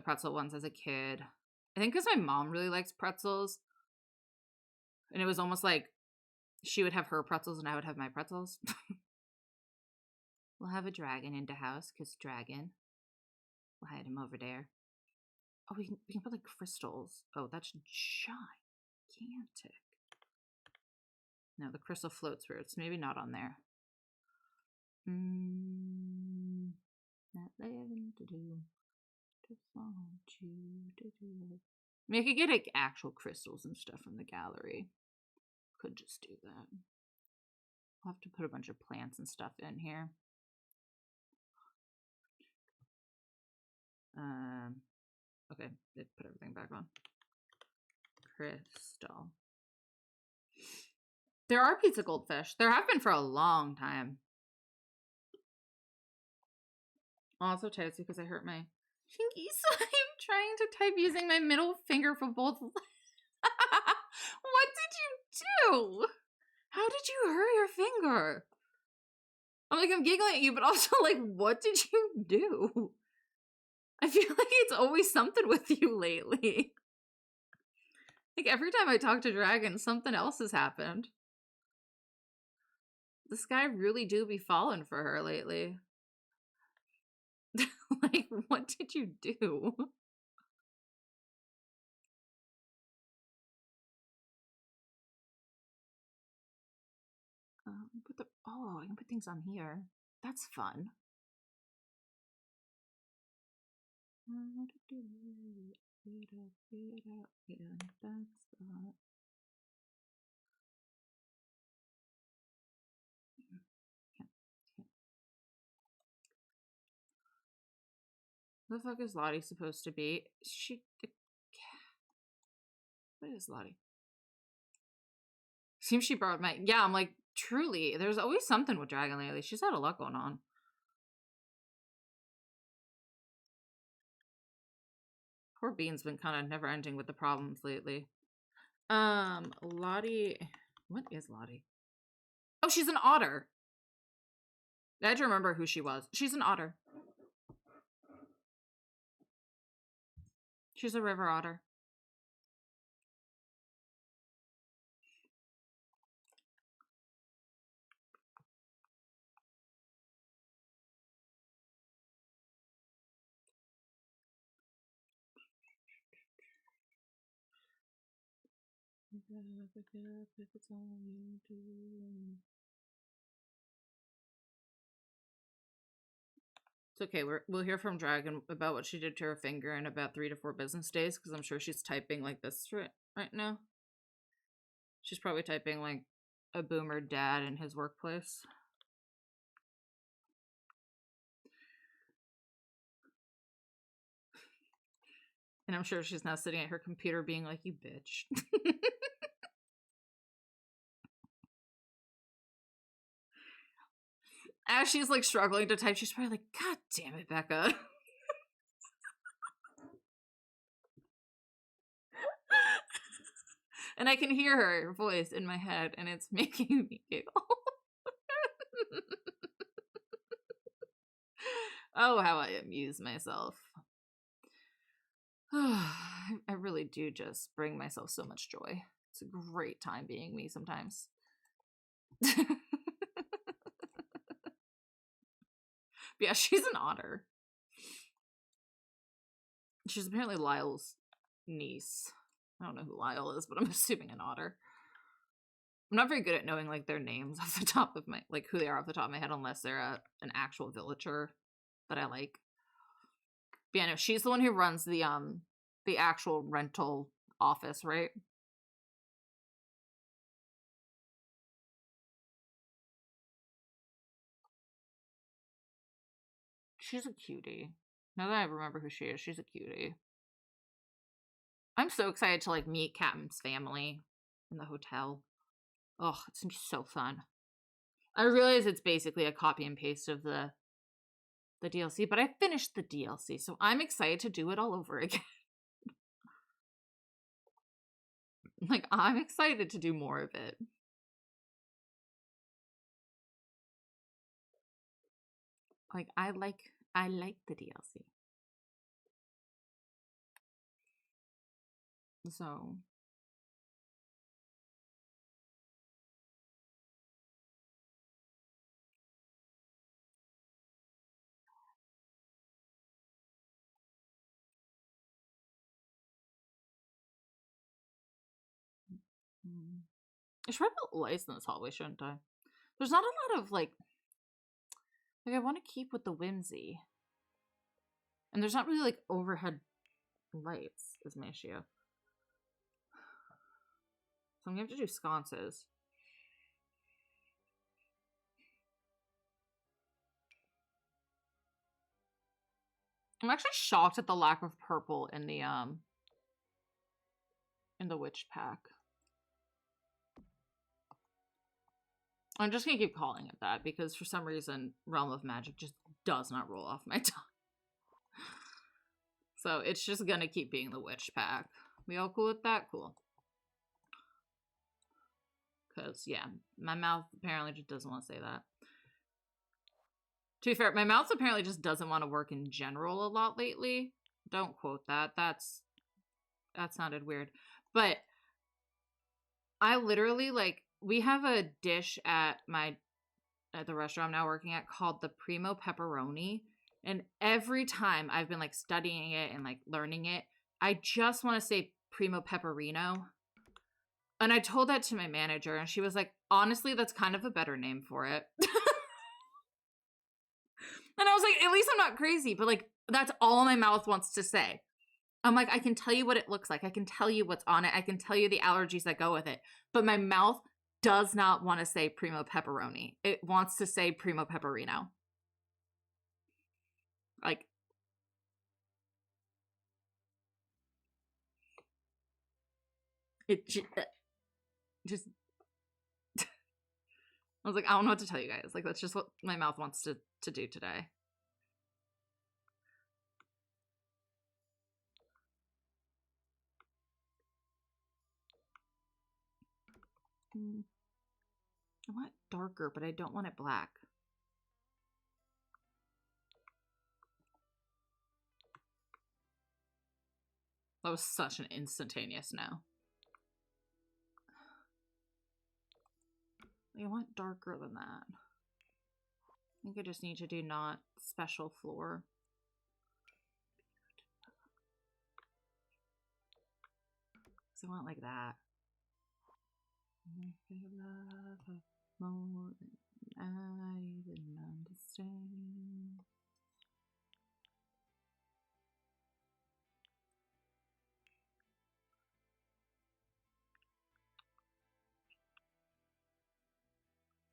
pretzel ones as a kid. I think because my mom really likes pretzels. And it was almost like she would have her pretzels and I would have my pretzels. We'll have a dragon in the house because dragon. We'll hide him over there. Oh, we can put like crystals. Oh, that's gigantic. No, the crystal floats weird. It's maybe not on there. Not living to do. Just want you to do it. I mean, I could get like actual crystals and stuff from the gallery. Could just do that. I'll have to put a bunch of plants and stuff in here. Okay, they put everything back on. Crystal. There are pizza goldfish. There have been for a long time. Also, Titus, because I hurt my pinky, so I'm trying to type using my middle finger for both. What did you do? How did you hurt your finger? I'm giggling at you, but also like, what did you do? I feel like it's always something with you lately. Like every time I talk to Dragon, something else has happened. This guy really do be falling for her lately. Like, what did you do? I can put things on here. That's fun. Who the fuck is Lottie supposed to be? What is Lottie? Seems she borrowed my. Yeah, I'm like, truly, there's always something with Dragon lately. She's had a lot going on. Poor Bean's been kind of never ending with the problems lately. Lottie. What is Lottie? Oh, she's an otter. I had to remember who she was. She's an otter. She's a river otter. If it's all you do. It's okay. We'll hear from Dragon about what she did to her finger in about 3 to 4 business days because I'm sure she's typing like this right now. She's probably typing like a boomer dad in his workplace. And I'm sure she's now sitting at her computer being like, you bitch. As she's like struggling to type, she's probably like, God damn it, Becca. And I can hear her voice in my head, and it's making me giggle. Oh, how I amuse myself. I really do just bring myself so much joy. It's a great time being me sometimes. Yeah, she's an otter. She's apparently Lyle's niece. I don't know who Lyle is, but I'm assuming an otter. I'm not very good at knowing like their names off the top of my, like who they are off the top of my head, unless they're an actual villager that I like. But yeah, no, she's the one who runs the actual rental office, right? She's a cutie. Now that I remember who she is, she's a cutie. I'm so excited to like meet Captain's family in the hotel. Oh, it's so fun. I realize it's basically a copy and paste of the DLC, but I finished the DLC, so I'm excited to do it all over again. Like, I'm excited to do more of it. Like, I like the DLC. So I should probably put lights in this hallway, shouldn't I? There's not a lot of like I want to keep with the whimsy. And there's not really like overhead lights is my issue. So I'm gonna have to do sconces. I'm actually shocked at the lack of purple in the witch pack. I'm just gonna keep calling it that because for some reason Realm of Magic just does not roll off my tongue. So it's just gonna keep being the witch pack. We all cool with that? Cool. Because, yeah, my mouth apparently just doesn't want to say that. To be fair, my mouth apparently just doesn't want to work in general a lot lately. Don't quote that. That sounded weird. But I literally, like, we have a dish at the restaurant I'm now working at called the Primo Pepperoni. And every time I've been, like, studying it and, like, learning it, I just want to say Primo Pepperino. And I told that to my manager, and she was like, honestly, that's kind of a better name for it. And I was like, at least I'm not crazy, but like, that's all my mouth wants to say. I'm like, I can tell you what it looks like. I can tell you what's on it. I can tell you the allergies that go with it. But my mouth does not want to say Primo Pepperoni. It wants to say Primo Pepperino. Like, it just I was like, I don't know what to tell you guys. Like, that's just what my mouth wants to do today. I want it darker, but I don't want it black. That was such an instantaneous no. I want darker than that. I think I just need to do not special floor. So I want like that. More than I even understand.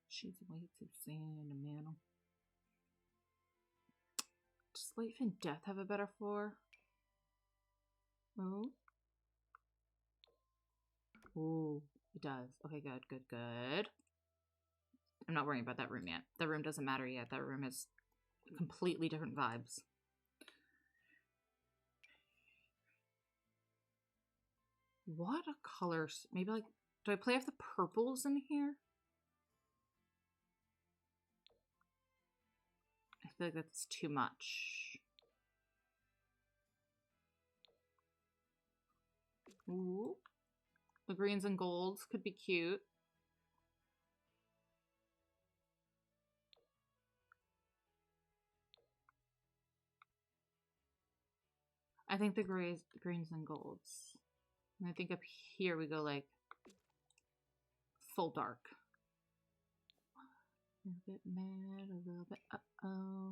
She's way too sand and mantle. Does Life and Death have a better floor? Oh. Ooh, it does. Okay, good, good, good. I'm not worrying about that room yet. That room doesn't matter yet. That room has completely different vibes. What a colors? Maybe like, do I play with the purples in here? I feel like that's too much. Ooh. The greens and golds could be cute. I think the greens and golds. And I think up here we go like full dark. A little bit mad, a little bit uh-oh.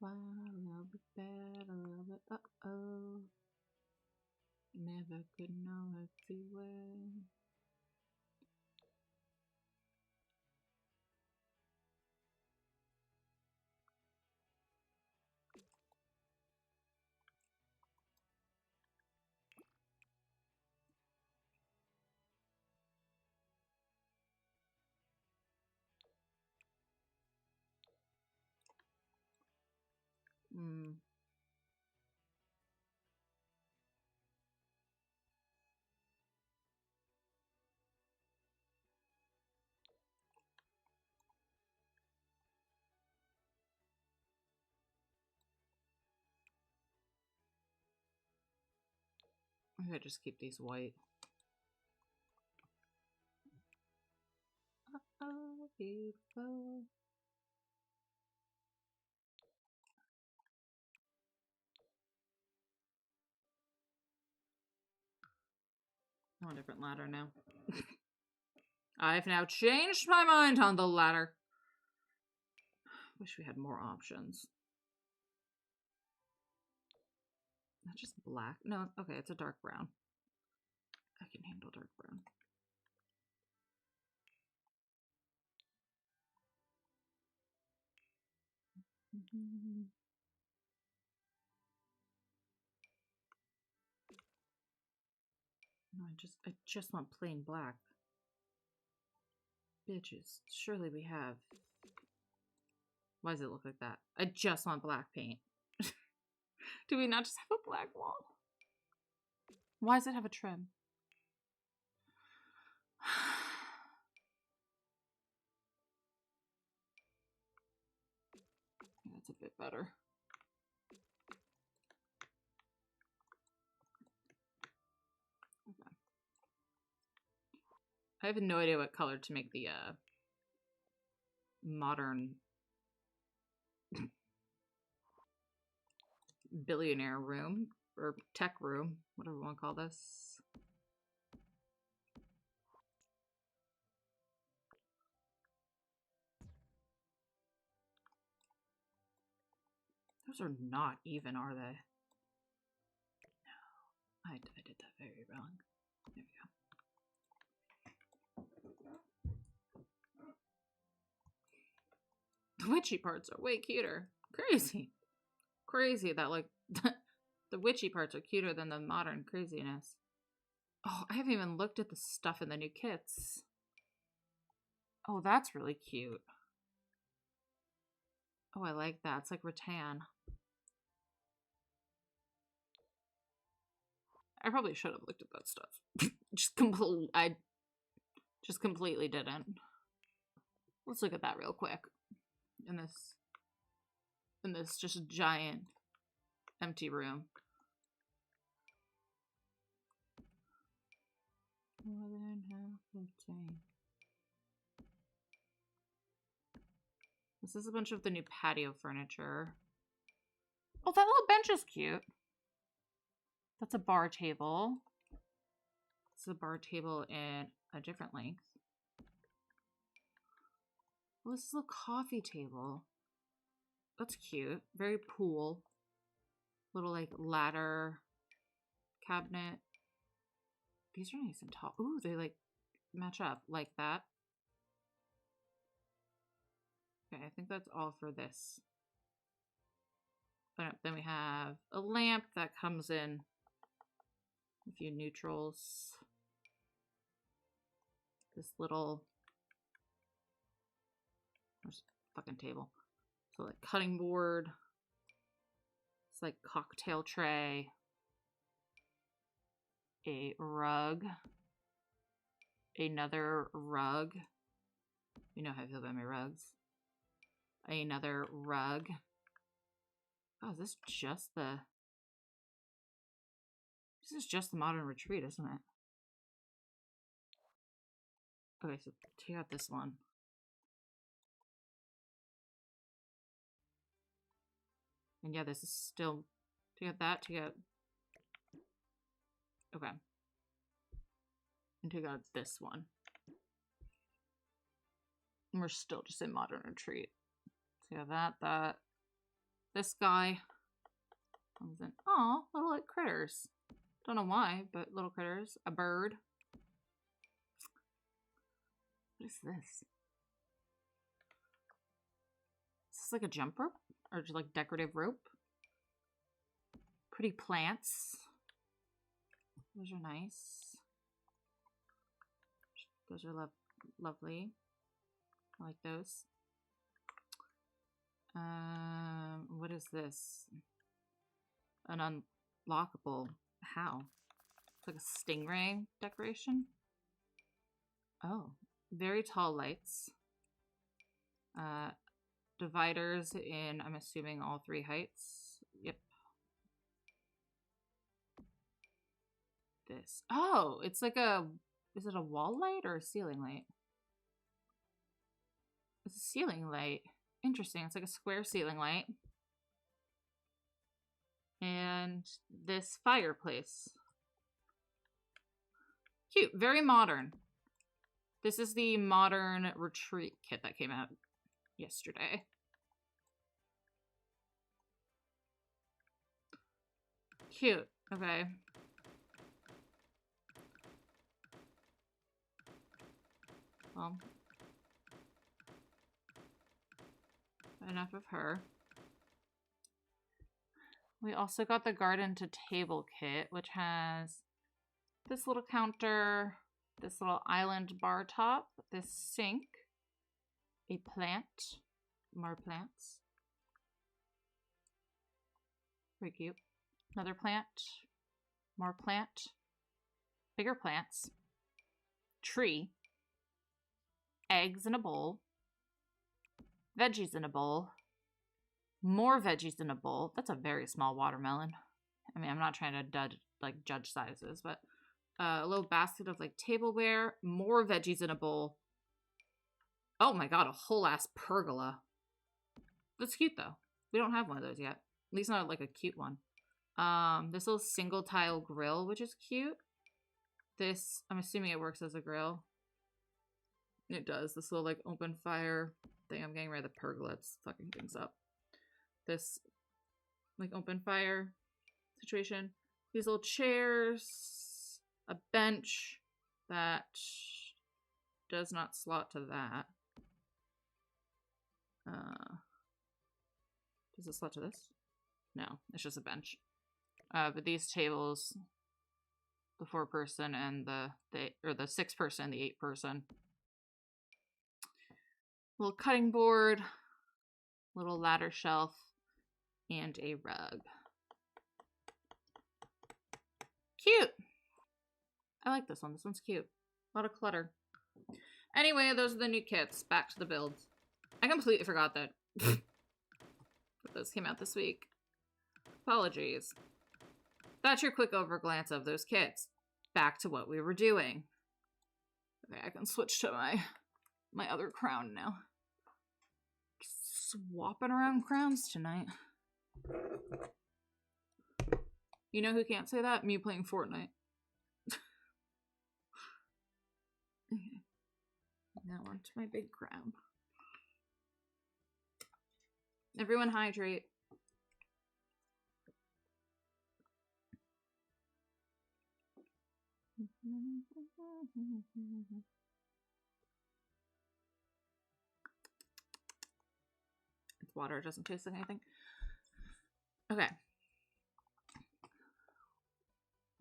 Wow, a little bit bad, a little bit uh-oh. Never could know if you were. Maybe I just keep these white. Uh-oh, beautiful. I want a different ladder now. I've now changed my mind on the ladder. Wish we had more options. Not just black. No, okay, it's a dark brown. I can handle dark brown. No, I just want plain black. Bitches, surely we have. Why does it look like that? I just want black paint. Do we not just have a black wall? Why does it have a trim? That's a bit better. Okay. I have no idea what color to make the modern billionaire room or tech room, whatever we want to call this. Those are not even, are they? No, I did that very wrong. There we go. The witchy parts are way cuter. Crazy. Crazy that, like, the witchy parts are cuter than the modern craziness. Oh, I haven't even looked at the stuff in the new kits. Oh, that's really cute. Oh, I like that. It's like rattan. I probably should have looked at that stuff. I just completely didn't. Let's look at that real quick. In this just giant empty room. More than half of time. This is a bunch of the new patio furniture. Oh, that little bench is cute. That's a bar table. It's a bar table in a different length. Well, this is a coffee table. That's cute. Very pool. Little like ladder cabinet. These are nice and tall. Ooh, they like match up like that. Okay, I think that's all for this. But then we have a lamp that comes in A few neutrals. This little... Where's the fucking table? So like cutting board. It's like cocktail tray. A rug. Another rug. You know how I feel about my rugs. Another rug. Oh, is this just the... This is just the modern retreat, isn't it? Okay, so take out this one. And yeah, this is still... Take out that, take out... Okay. And take out this one. And we're still just in modern retreat. So yeah, that. This guy comes in. Aw, little like critters. Don't know why, but little critters. A bird. What is this? Is this like a jump rope? Or just like decorative rope? Pretty plants. Those are nice. Those are lovely. I like those. What is this? An unlockable. How? It's like a stingray decoration. Oh, very tall lights. Dividers in, I'm assuming, all 3 heights. Yep. This. Oh, it's like a, is it a wall light or a ceiling light? It's a ceiling light. Interesting. It's like a square ceiling light. And this fireplace. Cute. Very modern. This is the modern retreat kit that came out yesterday. Cute. Okay. Well, enough of her. We also got the garden to table kit, which has this little counter, this little island bar top, this sink, a plant, more plants. Very cute. Another plant, more plant, bigger plants, tree, eggs in a bowl, veggies in a bowl, more veggies in a bowl. That's a very small watermelon. I mean, I'm not trying to judge sizes, but a little basket of like tableware, more veggies in a bowl. Oh my god, a whole ass pergola. That's cute though. We don't have one of those yet. At least not like a cute one. This little single tile grill, which is cute. This, I'm assuming it works as a grill. It does. This little like open fire thing. I'm getting rid of the pergola. It's fucking things up. This like open fire situation. These little chairs, a bench that does not slot to that. Does it slot to this? No, it's just a bench. But these tables, the 4-person and the 6-person and the 8-person. Little cutting board, little ladder shelf, and a rug. Cute! I like this one. This one's cute. A lot of clutter. Anyway, those are the new kits. Back to the builds. I completely forgot that those came out this week. Apologies. That's your quick overglance of those kits. Back to what we were doing. Okay, I can switch to my other crown now. Swapping around crowns tonight. You know who can't say that? Me playing Fortnite. Okay. Now on to my big crown. Everyone hydrate. It's water, it doesn't taste like anything. Okay.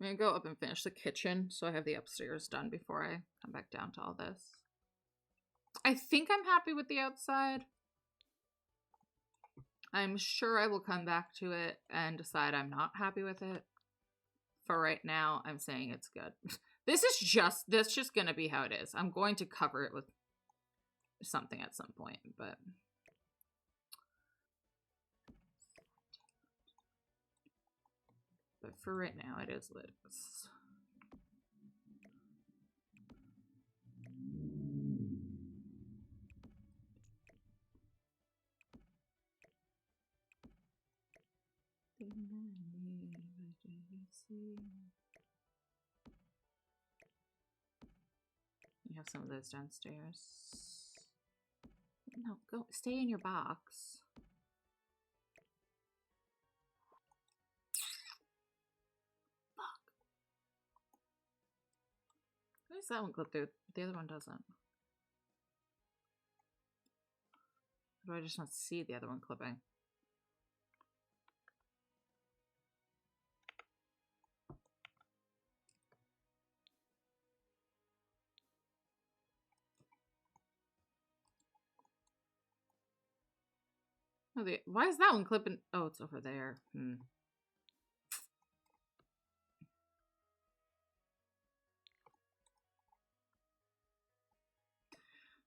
I'm gonna go up and finish the kitchen so I have the upstairs done before I come back down to all this. I think I'm happy with the outside. I'm sure I will come back to it and decide I'm not happy with it. For right now, I'm saying it's good. That's just gonna be how it is. I'm going to cover it with something at some point, but for right now, it is what it is. You have some of those downstairs. No, go stay in your box. Fuck. Why does that one go through? The other one doesn't. Or do I just not see the other one clipping? Oh, why is that one clipping? Oh, it's over there.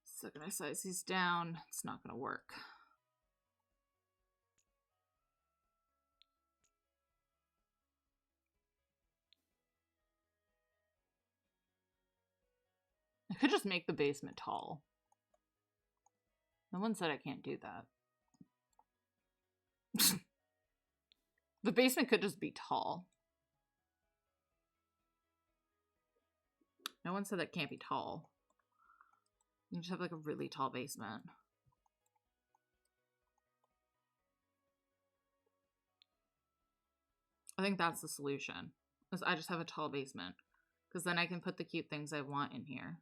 So can I size these down? It's not gonna work. I could just make the basement tall. No one said I can't do that. The basement could just be tall. No one said that can't be tall. You just have like a really tall basement. I think that's the solution. Is I just have a tall basement. Because then I can put the cute things I want in here.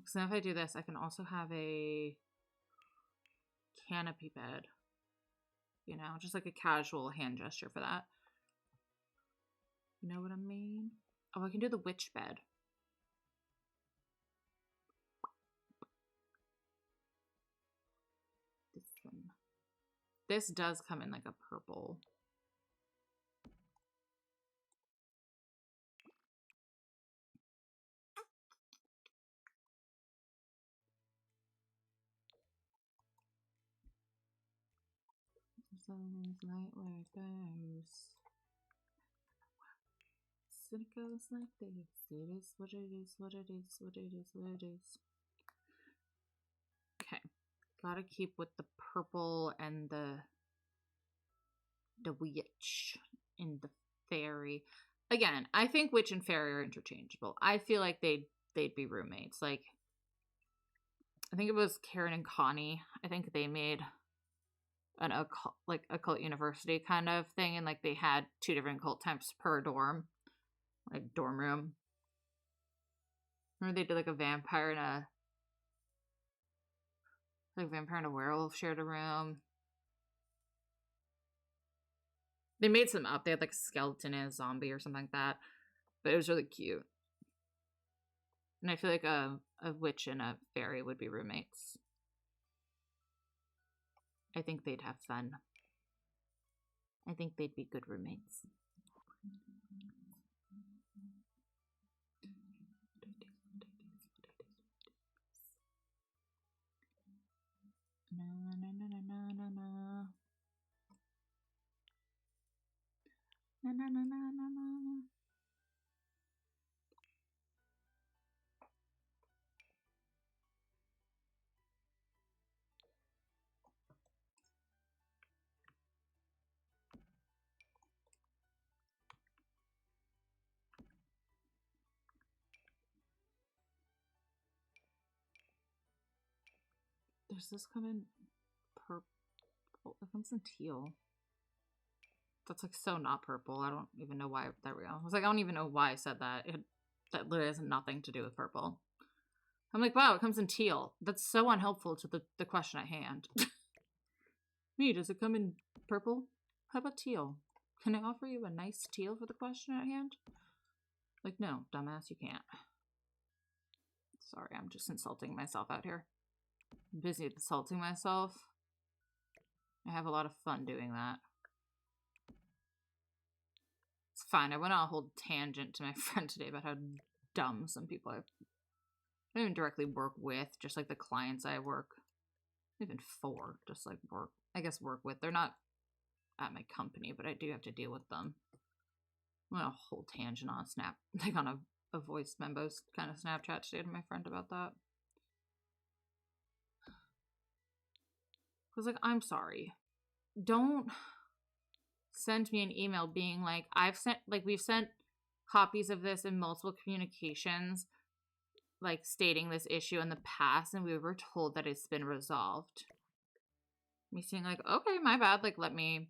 So if I do this, I can also have a canopy bed. You know, just like a casual hand gesture for that. You know what I mean? Oh, I can do the witch bed. This one. This does come in like a purple. It's always light where it goes. So it goes like this. It is what it is, what it is, what it is, what it is. Okay. Gotta keep with the purple and the witch and the fairy. Again, I think witch and fairy are interchangeable. I feel like they'd be roommates. Like, I think it was Karen and Connie. I think they made an occult university kind of thing, and like they had 2 different cult types per dorm, like dorm room. Remember they did like a vampire and a werewolf shared a room. They made some up. They had like a skeleton and a zombie or something like that, but it was really cute. And I feel like a witch and a fairy would be roommates. I think they'd have fun. I think they'd be good roommates. Na na na na na na na. Na na na na na na. Does this come in purple? It comes in teal. That's like so not purple. I don't even know why. There we go. I was like, I don't even know why I said that. That literally has nothing to do with purple. I'm like, wow, it comes in teal. That's so unhelpful to the question at hand. Me, does it come in purple? How about teal? Can I offer you a nice teal for the question at hand? Like, no, dumbass, you can't. Sorry, I'm just insulting myself out here. I'm busy insulting myself. I have a lot of fun doing that. It's fine. I went on a whole tangent to my friend today about how dumb some people are. I don't even directly work with, just like the clients I work. Even for, just like work. I guess work with. They're not at my company, but I do have to deal with them. I went on a whole tangent on Snap, like on a voice memo kind of Snapchat today to my friend about that. I was like, I'm sorry. Don't send me an email being like, we've sent copies of this in multiple communications, like stating this issue in the past, and we were told that it's been resolved. Me saying like, okay, my bad. Like, let me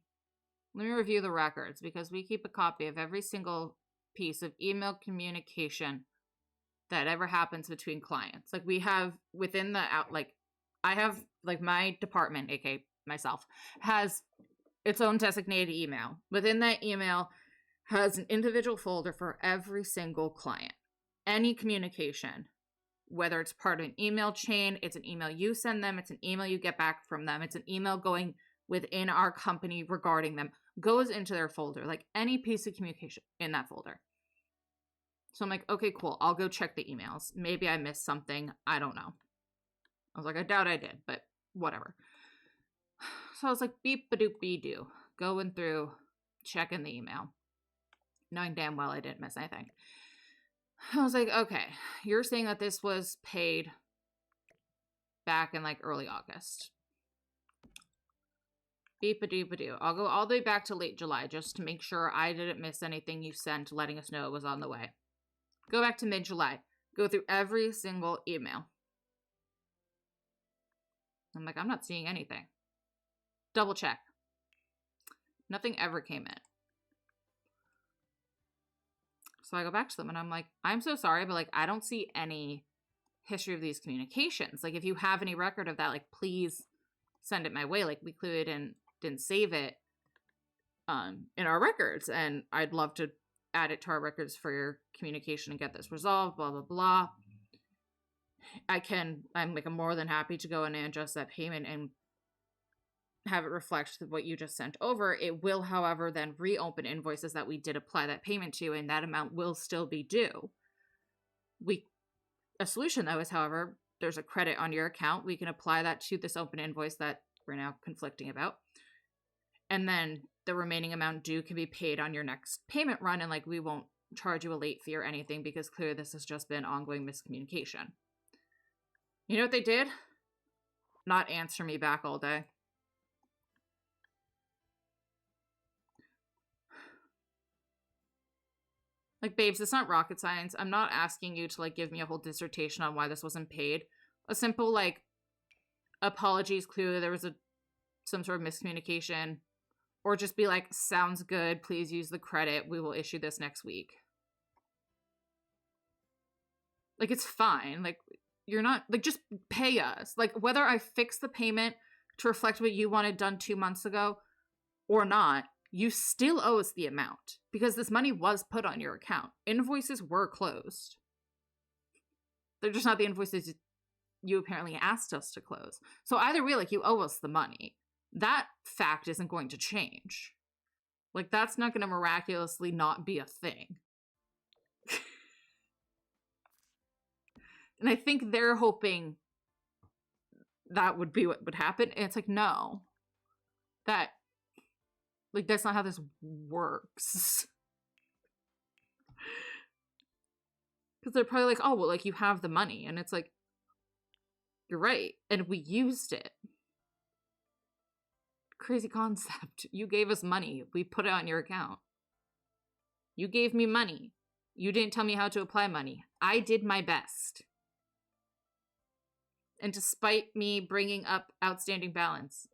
review the records, because we keep a copy of every single piece of email communication that ever happens between clients. Like, we have within the I have like my department, aka myself, has its own designated email. Within that email has an individual folder for every single client. Any communication, whether it's part of an email chain, it's an email you send them, it's an email you get back from them, it's an email going within our company regarding them, goes into their folder. Like, any piece of communication in that folder. So I'm like, okay, cool. I'll go check the emails. Maybe I missed something. I don't know. I was like, I doubt I did, but whatever. So I was like, beep-a-doop-be-doo. Going through, checking the email. Knowing damn well I didn't miss anything. I was like, okay, you're saying that this was paid back in like early August. Beep-a-doop-a-doo. I'll go all the way back to late July just to make sure I didn't miss anything you sent letting us know it was on the way. Go back to mid-July. Go through every single email. I'm like, I'm not seeing anything. Double check. Nothing ever came in. So I go back to them and I'm like, I'm so sorry, but like, I don't see any history of these communications. Like, if you have any record of that, like, please send it my way. Like, we clearly didn't save it in our records, and I'd love to add it to our records for your communication and get this resolved, blah, blah, blah. I'm more than happy to go in and adjust that payment and have it reflect what you just sent over. It will, however, then reopen invoices that we did apply that payment to, and that amount will still be due. A solution, though, is, however, there's a credit on your account. We can apply that to this open invoice that we're now conflicting about. And then the remaining amount due can be paid on your next payment run, and like, we won't charge you a late fee or anything, because clearly this has just been ongoing miscommunication. You know what they did? Not answer me back all day. Like, babes, it's not rocket science. I'm not asking you to like give me a whole dissertation on why this wasn't paid. A simple like, apologies, clearly there was some sort of miscommunication. Or just be like, sounds good, please use the credit, we will issue this next week. Like, it's fine. Like, you're not, like, just pay us. Like, whether I fix the payment to reflect what you wanted done 2 months ago or not, you still owe us the amount, because this money was put on your account. Invoices were closed. They're just not the invoices you apparently asked us to close. So either way, like, you owe us the money. That fact isn't going to change. Like, that's not going to miraculously not be a thing. And I think they're hoping that would be what would happen. And it's like, no. That's not how this works. Because they're probably like, oh, well, like, you have the money. And it's like, you're right. And we used it. Crazy concept. You gave us money. We put it on your account. You gave me money. You didn't tell me how to apply money. I did my best. And despite me bringing up outstanding balance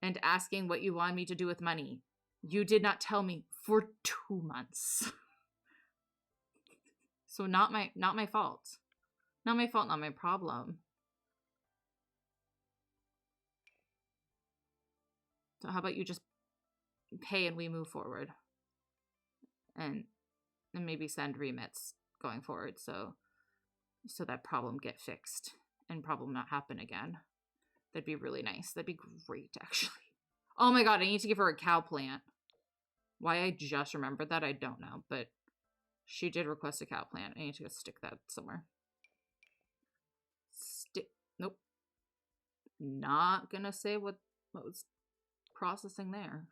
and asking what you want me to do with money, you did not tell me for 2 months. So not my fault. Not my fault, not my problem. So how about you just pay and we move forward? And maybe send remits going forward so that problem get fixed and problem not happen again. That'd be really nice. That'd be great, actually. Oh my god, I need to give her a cow plant. Why I just remembered that, I don't know, but she did request a cow plant. I need to go stick that somewhere. Nope. Not gonna say what was processing there.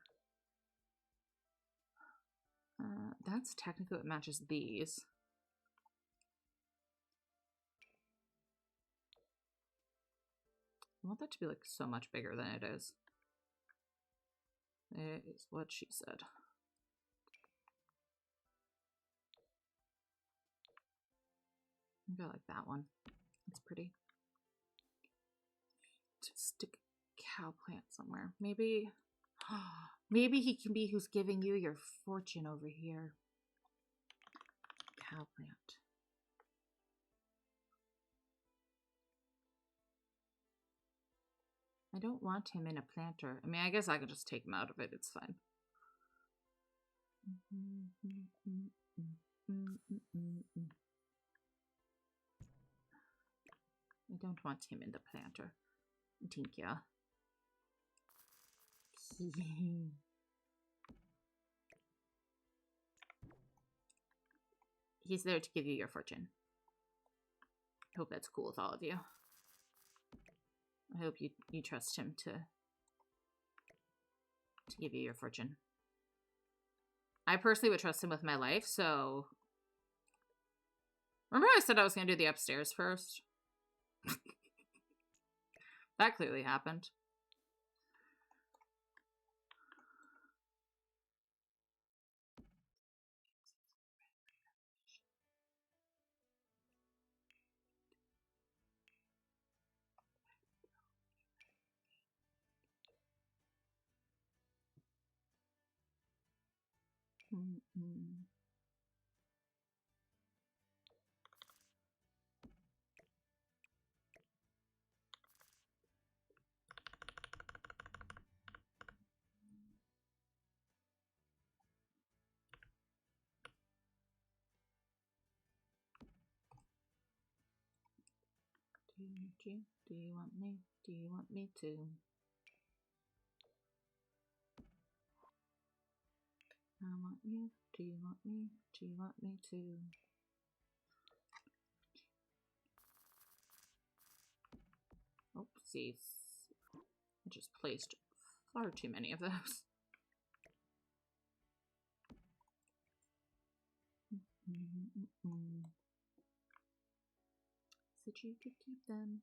That's technically what matches these. I want that to be like so much bigger than it is. It is what she said. Maybe I like that one. It's pretty. To stick a cow plant somewhere. Maybe. Maybe he can be who's giving you your fortune over here. Cow plant. I don't want him in a planter. I mean, I guess I could just take him out of it. It's fine. I don't want him in the planter. Thank you. He's there to give you your fortune. I hope that's cool with all of you. I hope you trust him to give you your fortune. I personally would trust him with my life, so... Remember I said I was going to do the upstairs first? That clearly happened. Do you want me? Do you want me to? I want you. Do you want me? Do you want me to? Oopsies. I just placed far too many of those. So you could keep them.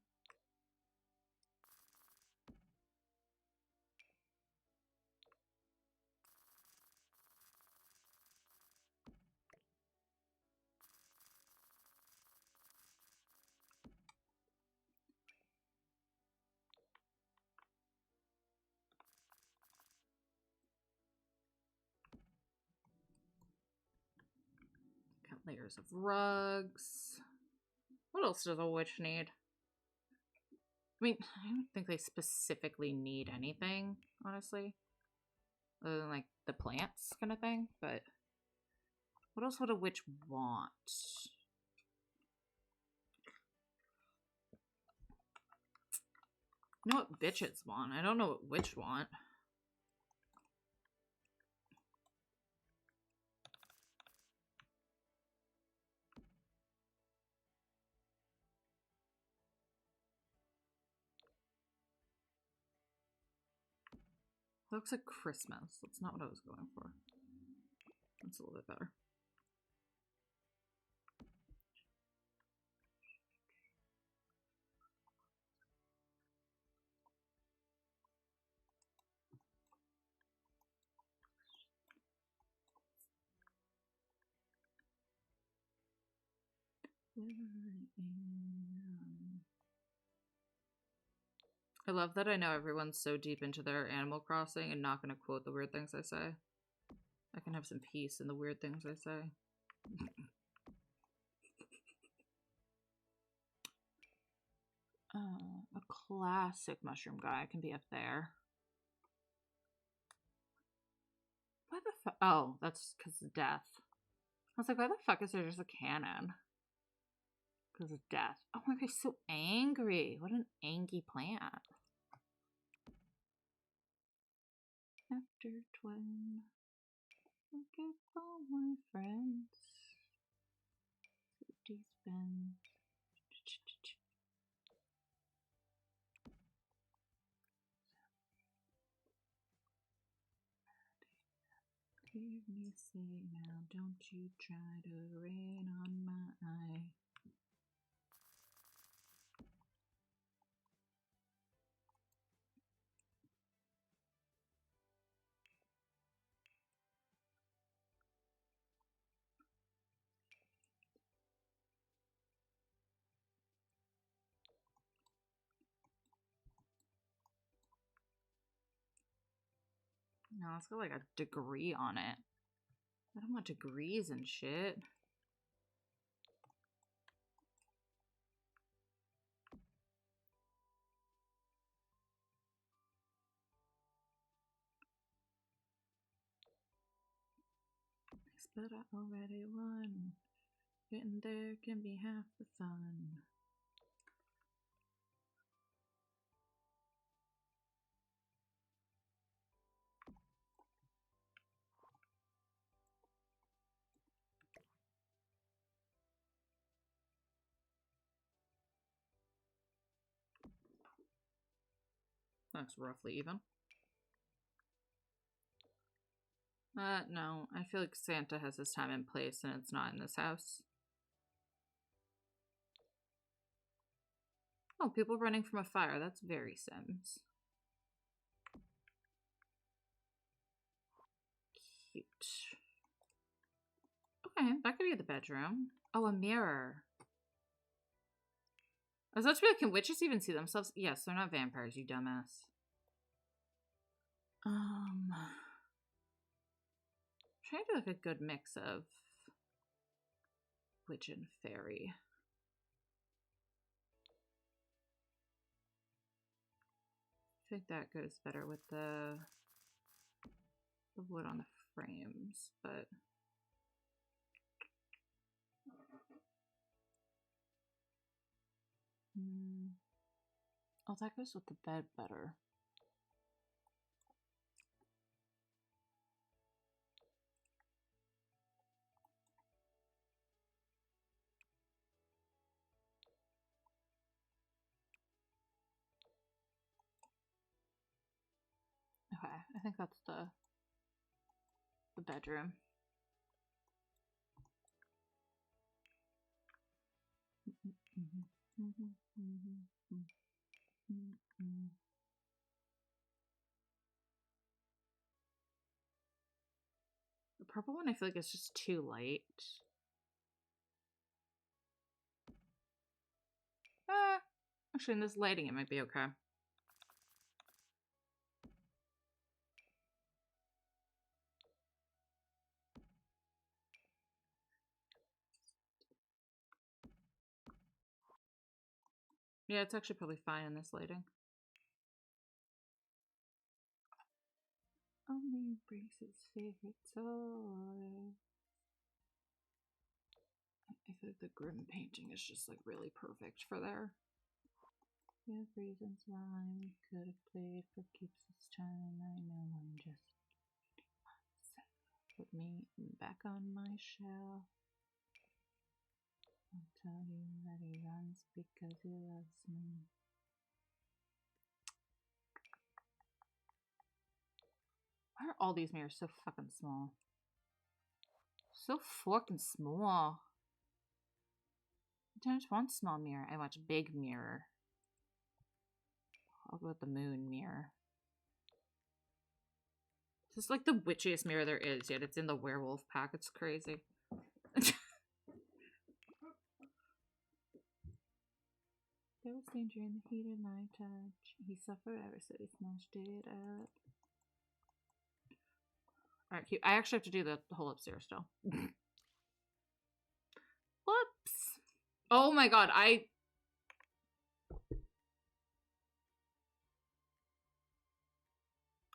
Got layers of rugs. What else does a witch need? I mean, I don't think they specifically need anything, honestly. Other than, like, the plants kind of thing, but... What else would a witch want? I know what bitches want. I don't know what witch want. It looks like Christmas. That's not what I was going for. That's a little bit better. I love that I know everyone's so deep into their Animal Crossing and not going to quote the weird things I say. I can have some peace in the weird things I say. A classic mushroom guy can be up there. Why the fuck? Oh, that's because of death. I was like, why the fuck is there just a cannon? Because of death. Oh my god, he's so angry. What an angry plant. After twin. Look at all my friends. Safety spins. Hear me say now, don't you try to rain on my eye. No, it's got like a degree on it. I don't want degrees and shit. But I already won. Getting there can be half the fun. That's roughly even. No. I feel like Santa has his time and place and it's not in this house. Oh, people running from a fire. That's very Sims. Cute. Okay, that could be the bedroom. Oh, a mirror. I was about to be like, can witches even see themselves? Yes, they're not vampires, you dumbass. Trying to do like a good mix of witch and fairy. I think that goes better with the wood on the frames, but oh, that goes with the bed better. Okay, I think that's the bedroom. The purple one I feel like it's just too light. Actually in this lighting it might be okay. Yeah, it's actually probably fine in this lighting. Only brings his favorite toy. I feel like the grim painting is just like really perfect for there. We have reasons why we could have played for keeps this time. I know I'm just put me back on my shelf. I'll tell you that he runs because he loves me. Why are all these mirrors so fucking small? So fucking small. I don't want small mirror. I want big mirror. I'll go with the moon mirror. This is like the witchiest mirror there is, yet it's in the werewolf pack. It's crazy. There was danger in the heat of my touch. He suffered ever so he smashed it up. Alright, cute. I actually have to do the whole upstairs still. Whoops. Oh my god,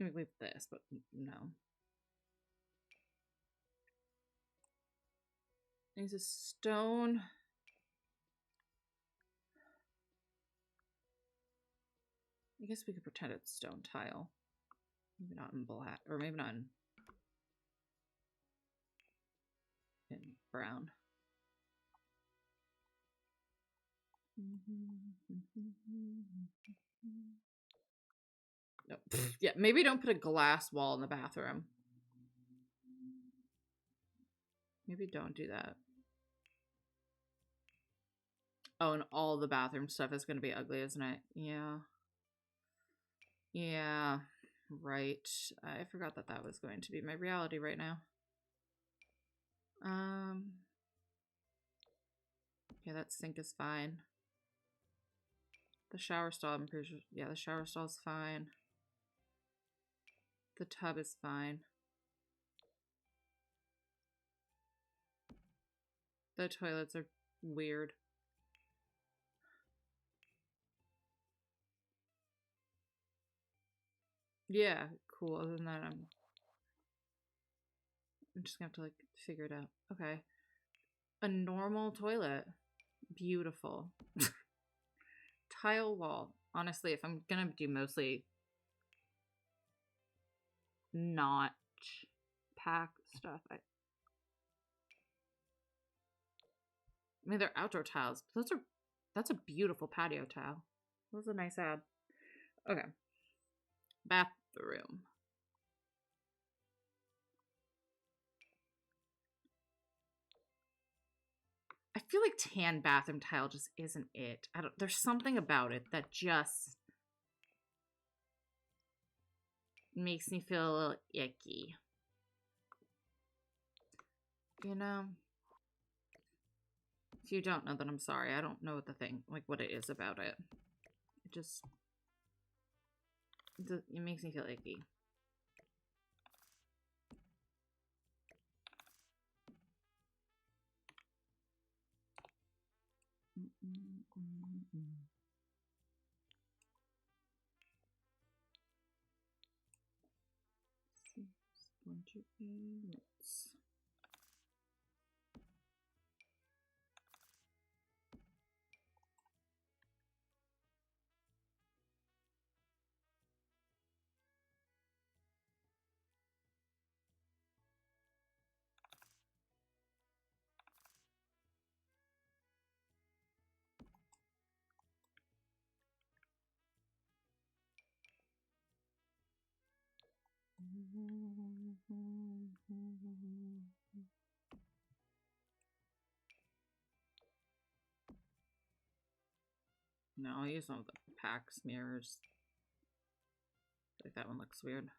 Let me leave this, but no. There's a stone. I guess we could pretend it's stone tile. Maybe not in black, or maybe not in brown. No. Yeah, maybe don't put a glass wall in the bathroom. Maybe don't do that. Oh, and all the bathroom stuff is going to be ugly, isn't it? Yeah. Yeah. Right. I forgot that that was going to be my reality right now. Yeah, that sink is fine. The shower stall, I'm pretty sure. Yeah, the shower stall's fine. The tub is fine. The toilets are weird. Yeah, cool. Other than that, I'm just gonna have to like figure it out. Okay. A normal toilet. Beautiful. Tile wall. Honestly, if I'm gonna do mostly not pack stuff, I mean they're outdoor tiles, but that's a beautiful patio tile. That was a nice ad. Okay. Bathroom. I feel like tan bathroom tile just isn't it. There's something about it that just makes me feel a little icky. You know? If you don't know, then I'm sorry. I don't know what what it is about it. It makes me feel icky. Units. No, I'll use some of the PAX mirrors. I think that one looks weird.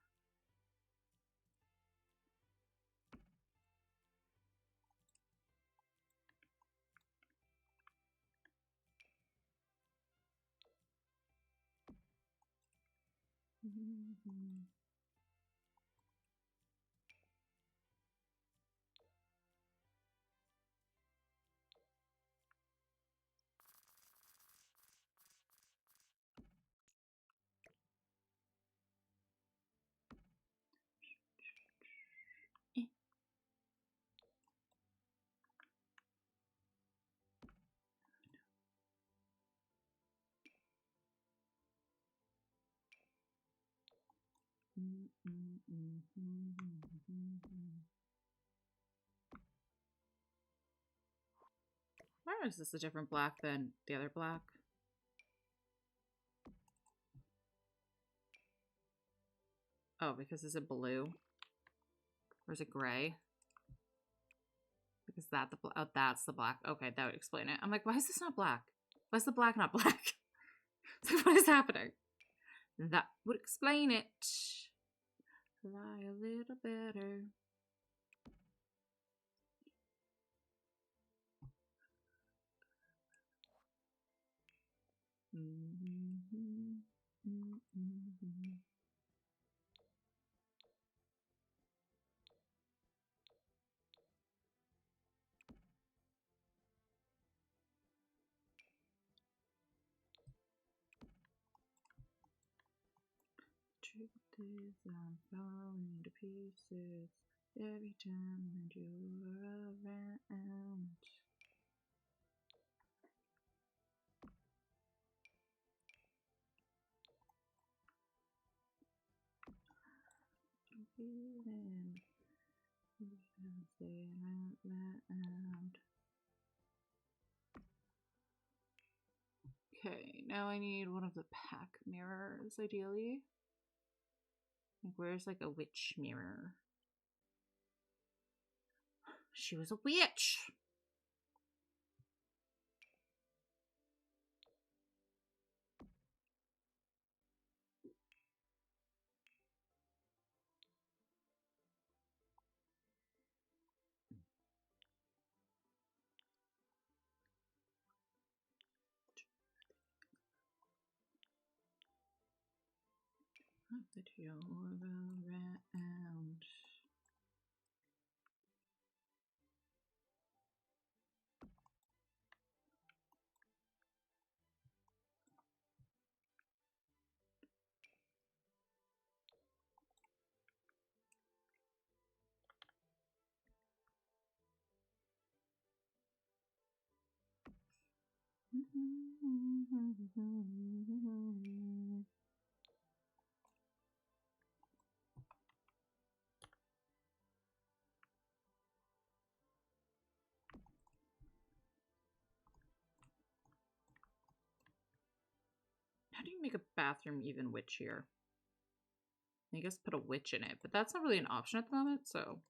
Why is this a different black than the other black? Oh, because is it blue? Or is it gray? Because that's the black. Okay, that would explain it. I'm like, why is this not black? Why is the black not black? It's like, what is happening? That would explain it. Lie a little better. truth is I'm falling to pieces every time that you're around. I'm feeling say out loud. Okay, now I need one of the pack mirrors, ideally. Like, where's like a witch mirror? She was a witch! That you're around. How do you make a bathroom even witchier? I guess put a witch in it, but that's not really an option at the moment, so.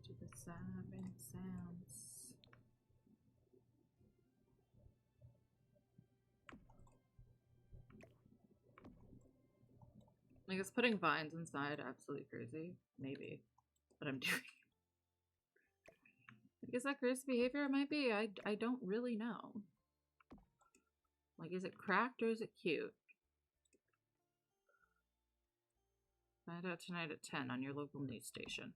To the siren sounds. I guess putting vines inside, absolutely crazy. Maybe. But I'm doing. Is that crazy behavior? It might be. I don't really know. Like, is it cracked or is it cute? Find out tonight at 10 on your local news station.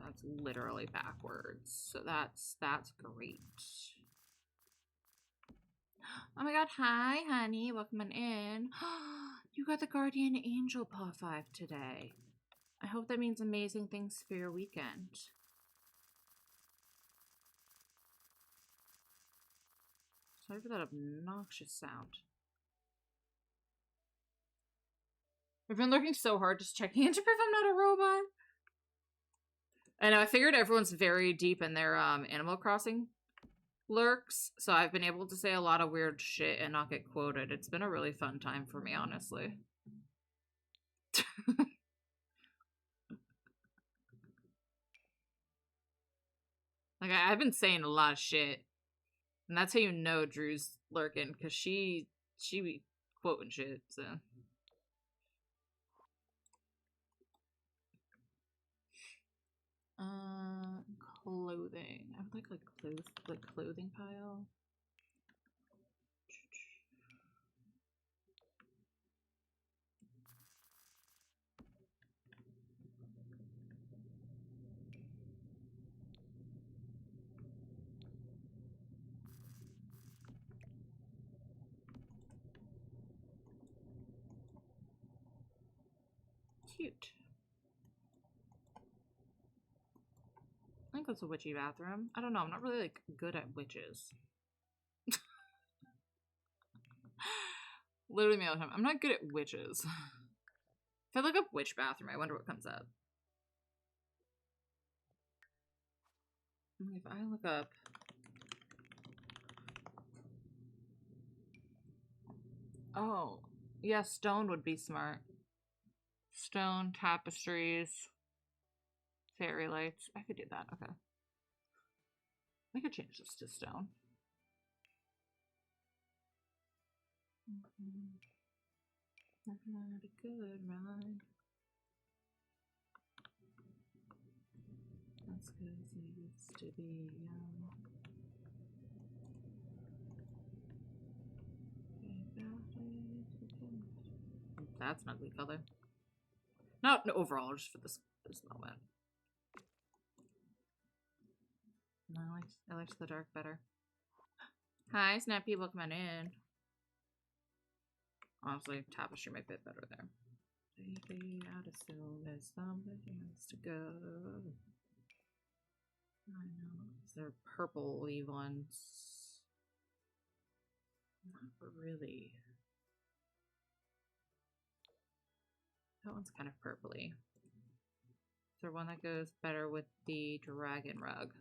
That's literally backwards. So that's great. Oh my god, hi honey, welcome on in. You got the Guardian Angel Paw 5 today. I hope that means amazing things for your weekend. Sorry for that obnoxious sound. I've been lurking so hard just checking in to prove I'm not a robot. I know, I figured everyone's very deep in their Animal Crossing lurks, so I've been able to say a lot of weird shit and not get quoted. It's been a really fun time for me, honestly. Like, I've been saying a lot of shit. And that's how you know Drew's lurking, because she be quoting shit, so. Clothing. I would like the clothing pile. cute. I think that's a witchy bathroom. I don't know. I'm not really like good at witches. Literally me all the time. I'm not good at witches. If I look up witch bathroom, I wonder what comes up. If I look up... Oh, yeah, stone would be smart. Stone, tapestries, fairy lights. I could do that, okay. I could change this to stone. I've had a good ride. That's because I used to be young. That's an ugly color. Not overall, just for this moment. No, I liked the dark better. Hi, Snappy, welcome on in. Honestly, tapestry might fit better there. Baby, I'd assume there's somebody else to go. I know. They're purple-y ones. Not really. That one's kind of purpley. Is there one that goes better with the dragon rug?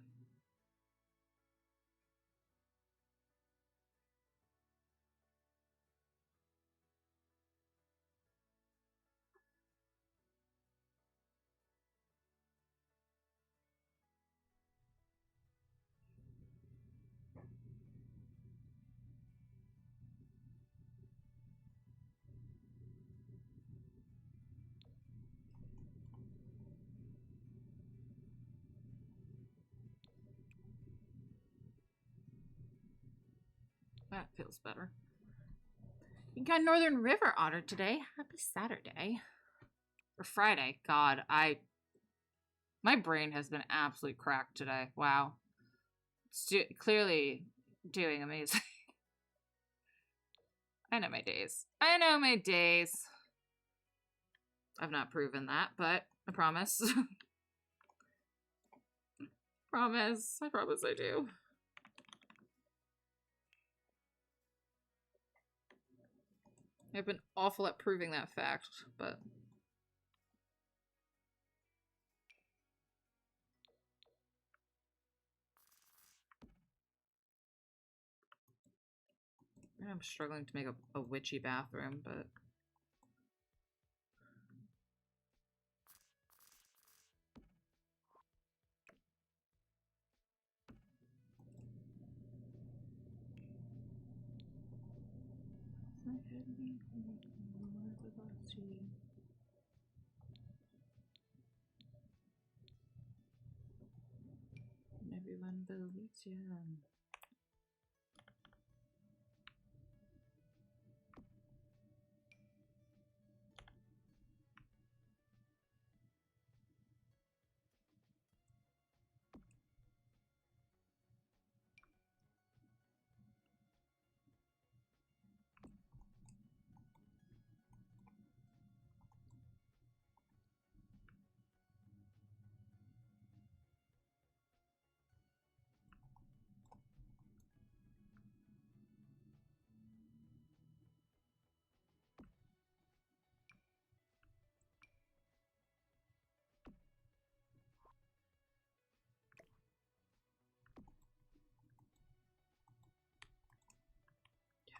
That feels better. You got Northern River Otter today. Happy Saturday. Or Friday. God, my brain has been absolutely cracked today. Wow. It's clearly doing amazing. I know my days. I know my days. I've not proven that, but I promise. Promise. I promise I do. I've been awful at proving that fact, but... I'm struggling to make a witchy bathroom, but... Everyone believes you.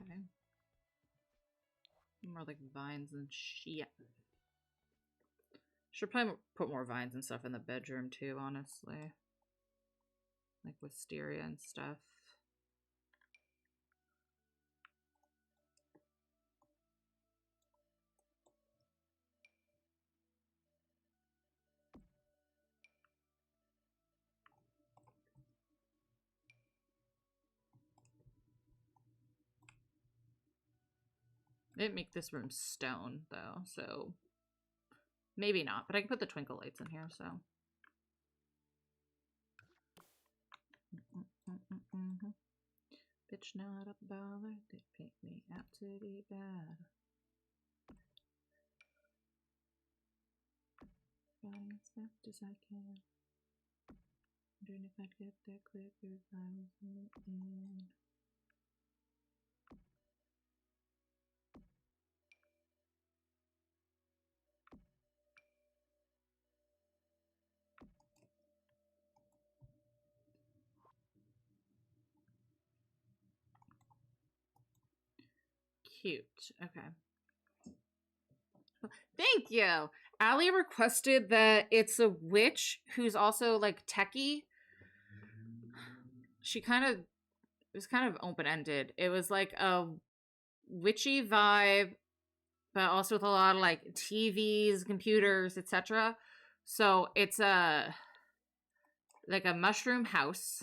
Okay. More like vines and shit. Should probably put more vines and stuff in the bedroom too, honestly. Like wisteria and stuff. I didn't make this room stone, though, so maybe not. But I can put the twinkle lights in here, so. Bitch, not a bother. They paint me out to be bad. body as fast as I can. Wondering if I'd get there quicker if I was in. Cute. Okay. Thank you. Allie requested that it's a witch who's also like techie. It was kind of open-ended. It was like a witchy vibe, but also with a lot of like TVs, computers, etc. So it's like a mushroom house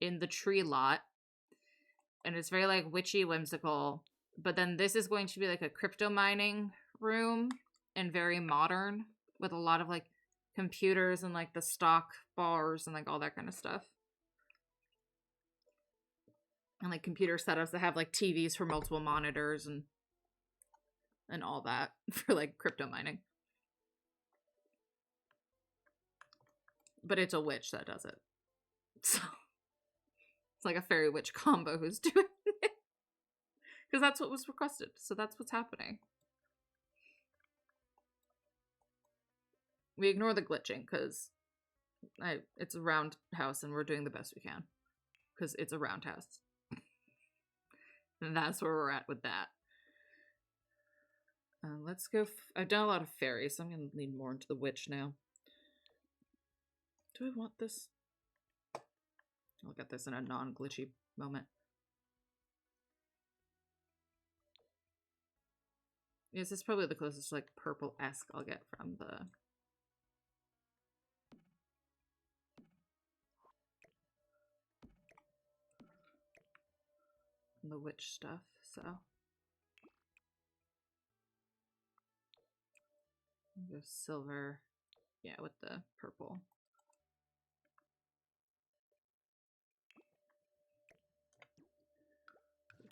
in the tree lot, and it's very like witchy, whimsical. But then this is going to be like a crypto mining room and very modern with a lot of like computers and like the stock bars and like all that kind of stuff. And like computer setups that have like TVs for multiple monitors and all that for like crypto mining. But it's a witch that does it. So it's like a fairy witch combo who's doing it. Because that's what was requested. So that's what's happening. We ignore the glitching because it's a roundhouse and we're doing the best we can. Because it's a roundhouse. And that's where we're at with that. Let's go. I've done a lot of fairies, so I'm going to lean more into the witch now. Do I want this? I'll get this in a non-glitchy moment. Yes, this is probably the closest like purple-esque I'll get from the witch stuff, so. Go silver, yeah, with the purple.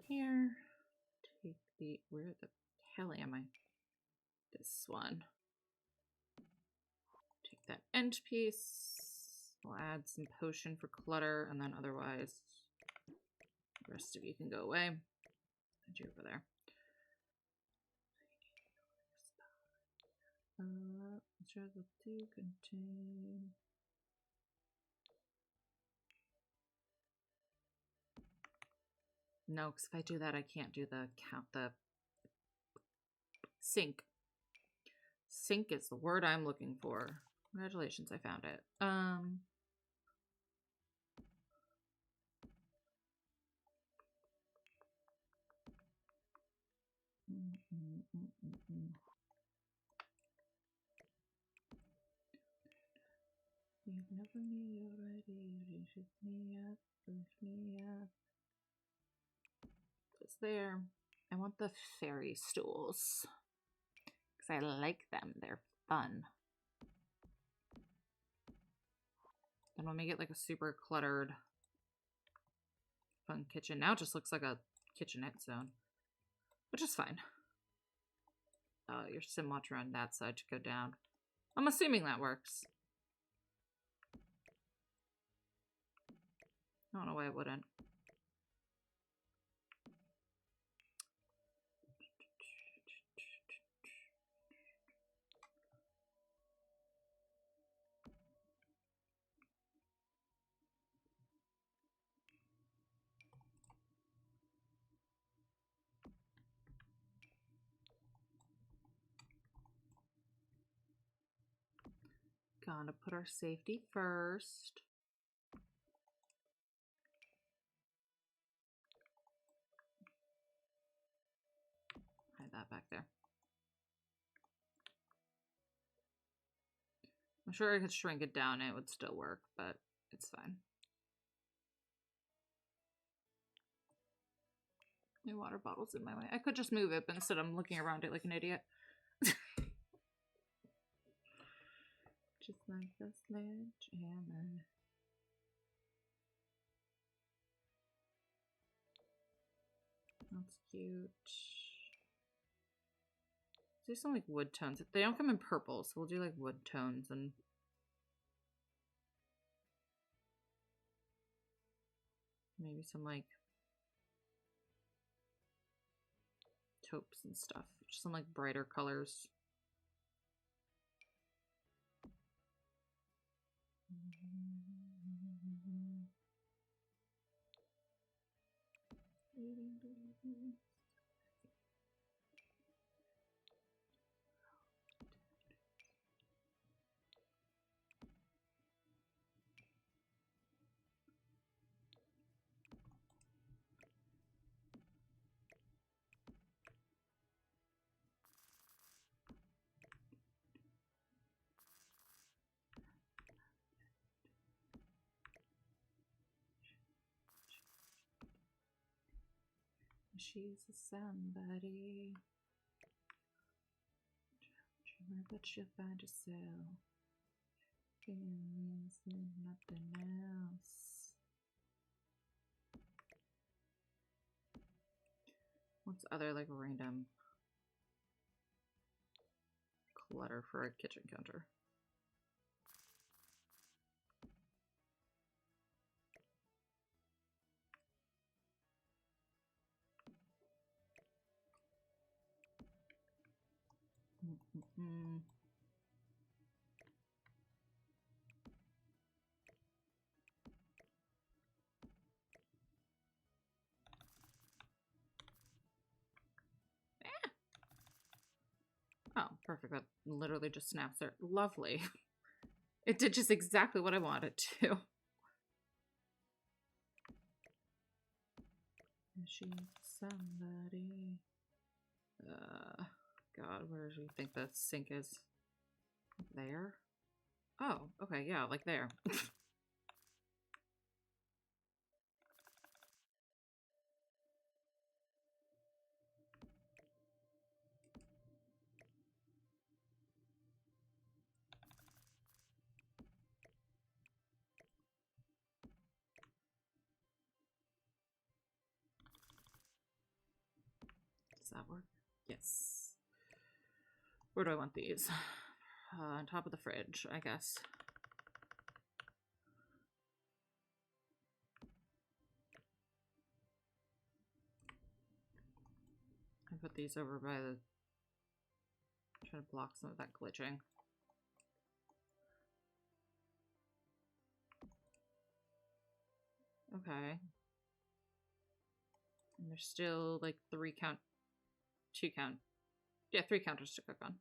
Here, take the, where the hell am I? This one. Take that end piece. We'll add some potion for clutter, and then otherwise, the rest of you can go away. Put you over there. Struggle to contain. No, because if I do that, I can't do the sync. Sync is the word I'm looking for. Congratulations, I found it. You never me already, you should me up, push me up. It's there. I want the fairy stools. Because I like them. They're fun. Then we'll make it like a super cluttered, fun kitchen. Now it just looks like a kitchenette zone. Which is fine. Your sim watcher on that side to go down. I'm assuming that works. I don't know why it wouldn't. Gonna put our safety first. Hide that back there. I'm sure I could shrink it down and it would still work, but it's fine. My water bottle's in my way. I could just move it, but instead I'm looking around it like an idiot. Just like the sledgehammer. That's cute. do some like wood tones. They don't come in purple, so we'll do like wood tones and maybe some like taupes and stuff. Just some like brighter colors. She's a somebody. Dreamer, but she'll find herself. Feelings and nothing else. What's other like random clutter for a kitchen counter? Oh, perfect. That literally just snaps there. Lovely. It did just exactly what I wanted to. She's somebody. God, where do you think the sink is? There? Oh, okay, yeah, like there. Does that work? Yes. Where do I want these? On top of the fridge, I guess. I put these over by the... Try to block some of that glitching. Okay. And there's still like 2 count. Yeah, 3 counters to cook on.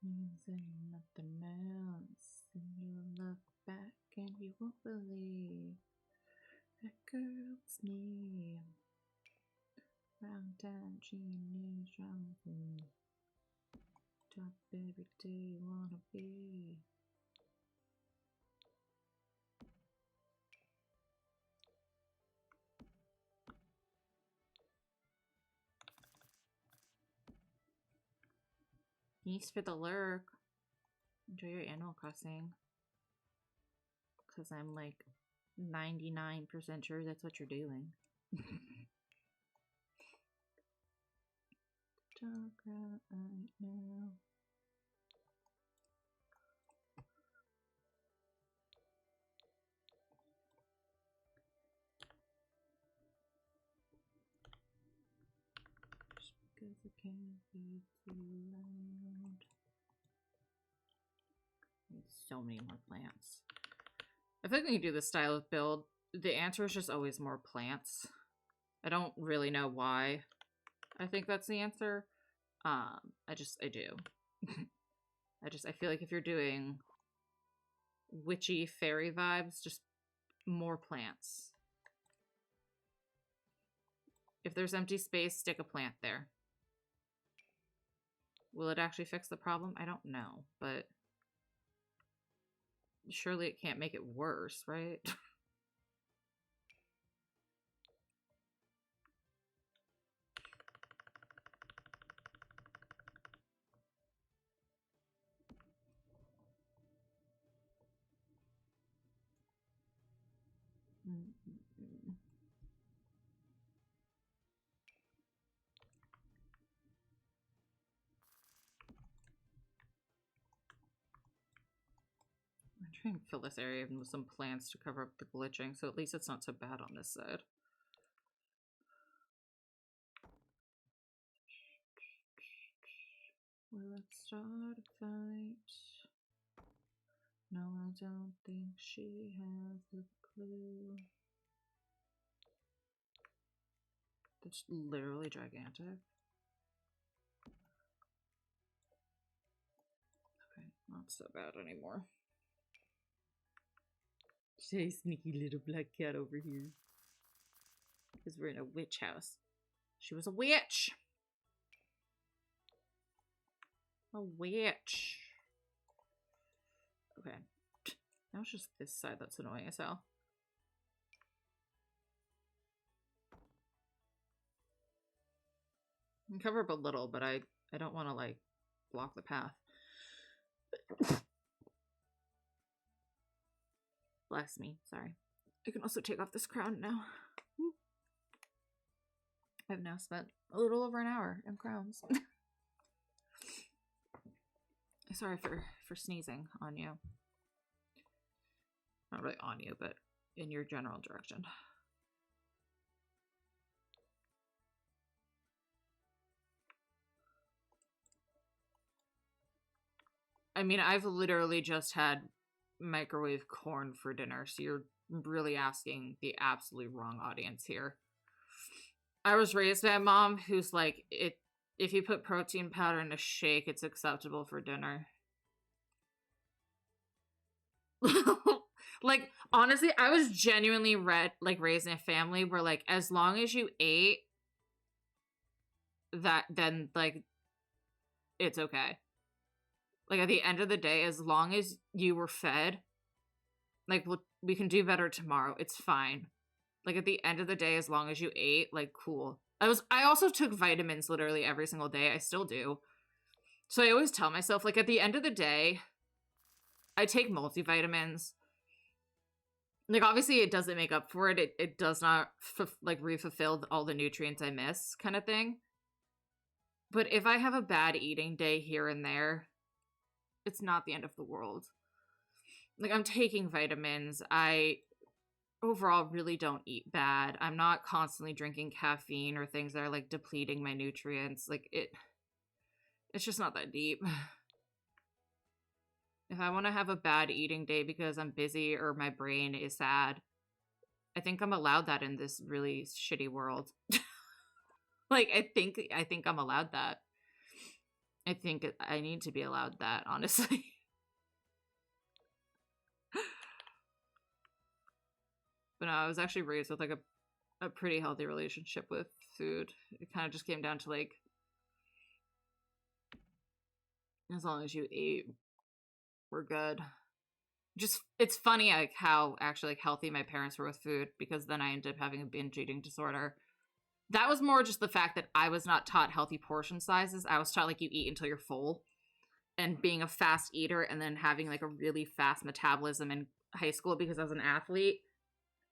Nothing else. And you'll look back and you won't believe that girl's name. Round down, genius, round food. Top every day you wanna be. Thanks for the lurk. Enjoy your Animal Crossing. Because I'm like 99% sure that's what you're doing. Talk right now. Just because it can't be too loud. Need so many more plants. I think when you do this style of build, the answer is just always more plants. I don't really know why I think that's the answer. I do. I feel like if you're doing witchy fairy vibes, just more plants. If there's empty space, stick a plant there. Will it actually fix the problem? I don't know, but surely it can't make it worse, right? trying to fill this area with some plants to cover up the glitching, so at least it's not so bad on this side. Will it start a fight? No, I don't think she has a clue. That's literally gigantic. Okay, not so bad anymore. Say sneaky little black cat over here. Because we're in a witch house. She was a witch! A witch. Okay. Now it's just this side that's annoying as hell. I can cover up a little, but I don't want to, like, block the path. Bless me. Sorry. I can also take off this crown now. I've now spent a little over an hour in crowns. Sorry for sneezing on you. Not really on you, but in your general direction. I mean, I've literally just had microwave corn for dinner, so you're really asking the absolutely wrong audience here. I was raised by a mom who's like, if you put protein powder in a shake, it's acceptable for dinner. Like, honestly, I was genuinely raised in a family where, like, as long as you ate that, then, like, it's okay. Like, at the end of the day, as long as you were fed, like, we can do better tomorrow. It's fine. Like, at the end of the day, as long as you ate, like, cool. I also took vitamins literally every single day. I still do. So I always tell myself, like, at the end of the day, I take multivitamins. Like, obviously, it doesn't make up for it. It does not, re-fulfill all the nutrients I miss, kind of thing. But if I have a bad eating day here and there, it's not the end of the world. Like, I'm taking vitamins. I overall really don't eat bad. I'm not constantly drinking caffeine or things that are, like, depleting my nutrients. Like, it's just not that deep. If I want to have a bad eating day because I'm busy or my brain is sad, I think I'm allowed that in this really shitty world. Like, I think I'm allowed that. I think I need to be allowed that, honestly. But no, I was actually raised with, like, a pretty healthy relationship with food. It kind of just came down to, like, as long as you eat, we're good. Just, it's funny, like, how actually, like, healthy my parents were with food, because then I ended up having a binge eating disorder. That was more just the fact that I was not taught healthy portion sizes. I was taught, like, you eat until you're full. And being a fast eater and then having, like, a really fast metabolism in high school because I was an athlete,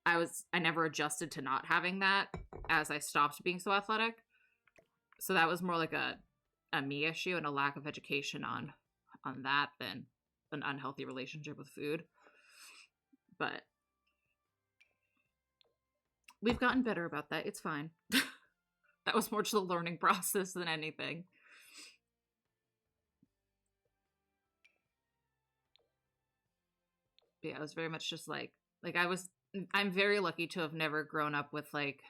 I never adjusted to not having that as I stopped being so athletic. So that was more like a me issue and a lack of education on that than an unhealthy relationship with food. But we've gotten better about that. It's fine. That was more just a learning process than anything. But yeah, it was very much just like I'm very lucky to have never grown up with, like,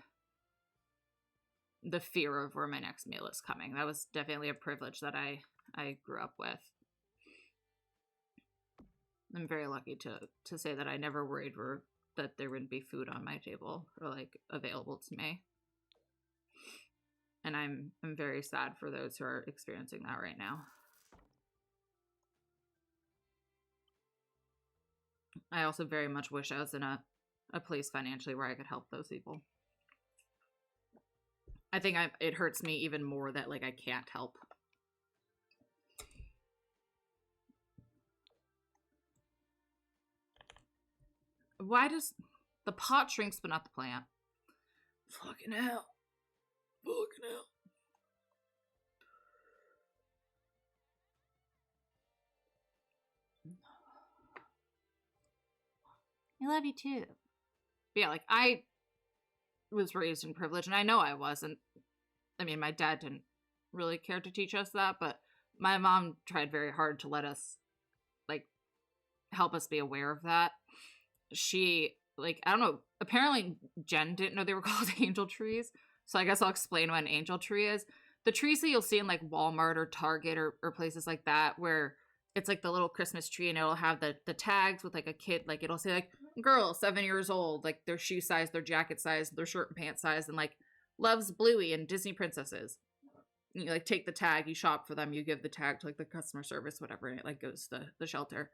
the fear of where my next meal is coming. That was definitely a privilege that I grew up with. I'm very lucky to say that I never worried that there wouldn't be food on my table or, like, available to me. And I'm very sad for those who are experiencing that right now. I also very much wish I was in a place financially where I could help those people. I think it hurts me even more that, like, I can't help. Why does the pot shrinks but not the plant? Fucking hell. Fucking hell. I love you too. But yeah, like I was raised in privilege, and I know I wasn't. I mean, my dad didn't really care to teach us that, but my mom tried very hard to let us, like, help us be aware of that. She, like, I don't know, apparently Jen didn't know they were called angel trees. So I guess I'll explain what an angel tree is. The trees that you'll see in like Walmart or Target or places like that, where it's like the little Christmas tree and it'll have the tags with like a kid, like it'll say like girl 7 years old, like their shoe size, their jacket size, their shirt and pants size, and like loves Bluey and Disney princesses. And you like take the tag, you shop for them, you give the tag to like the customer service, whatever, and it like goes to the shelter.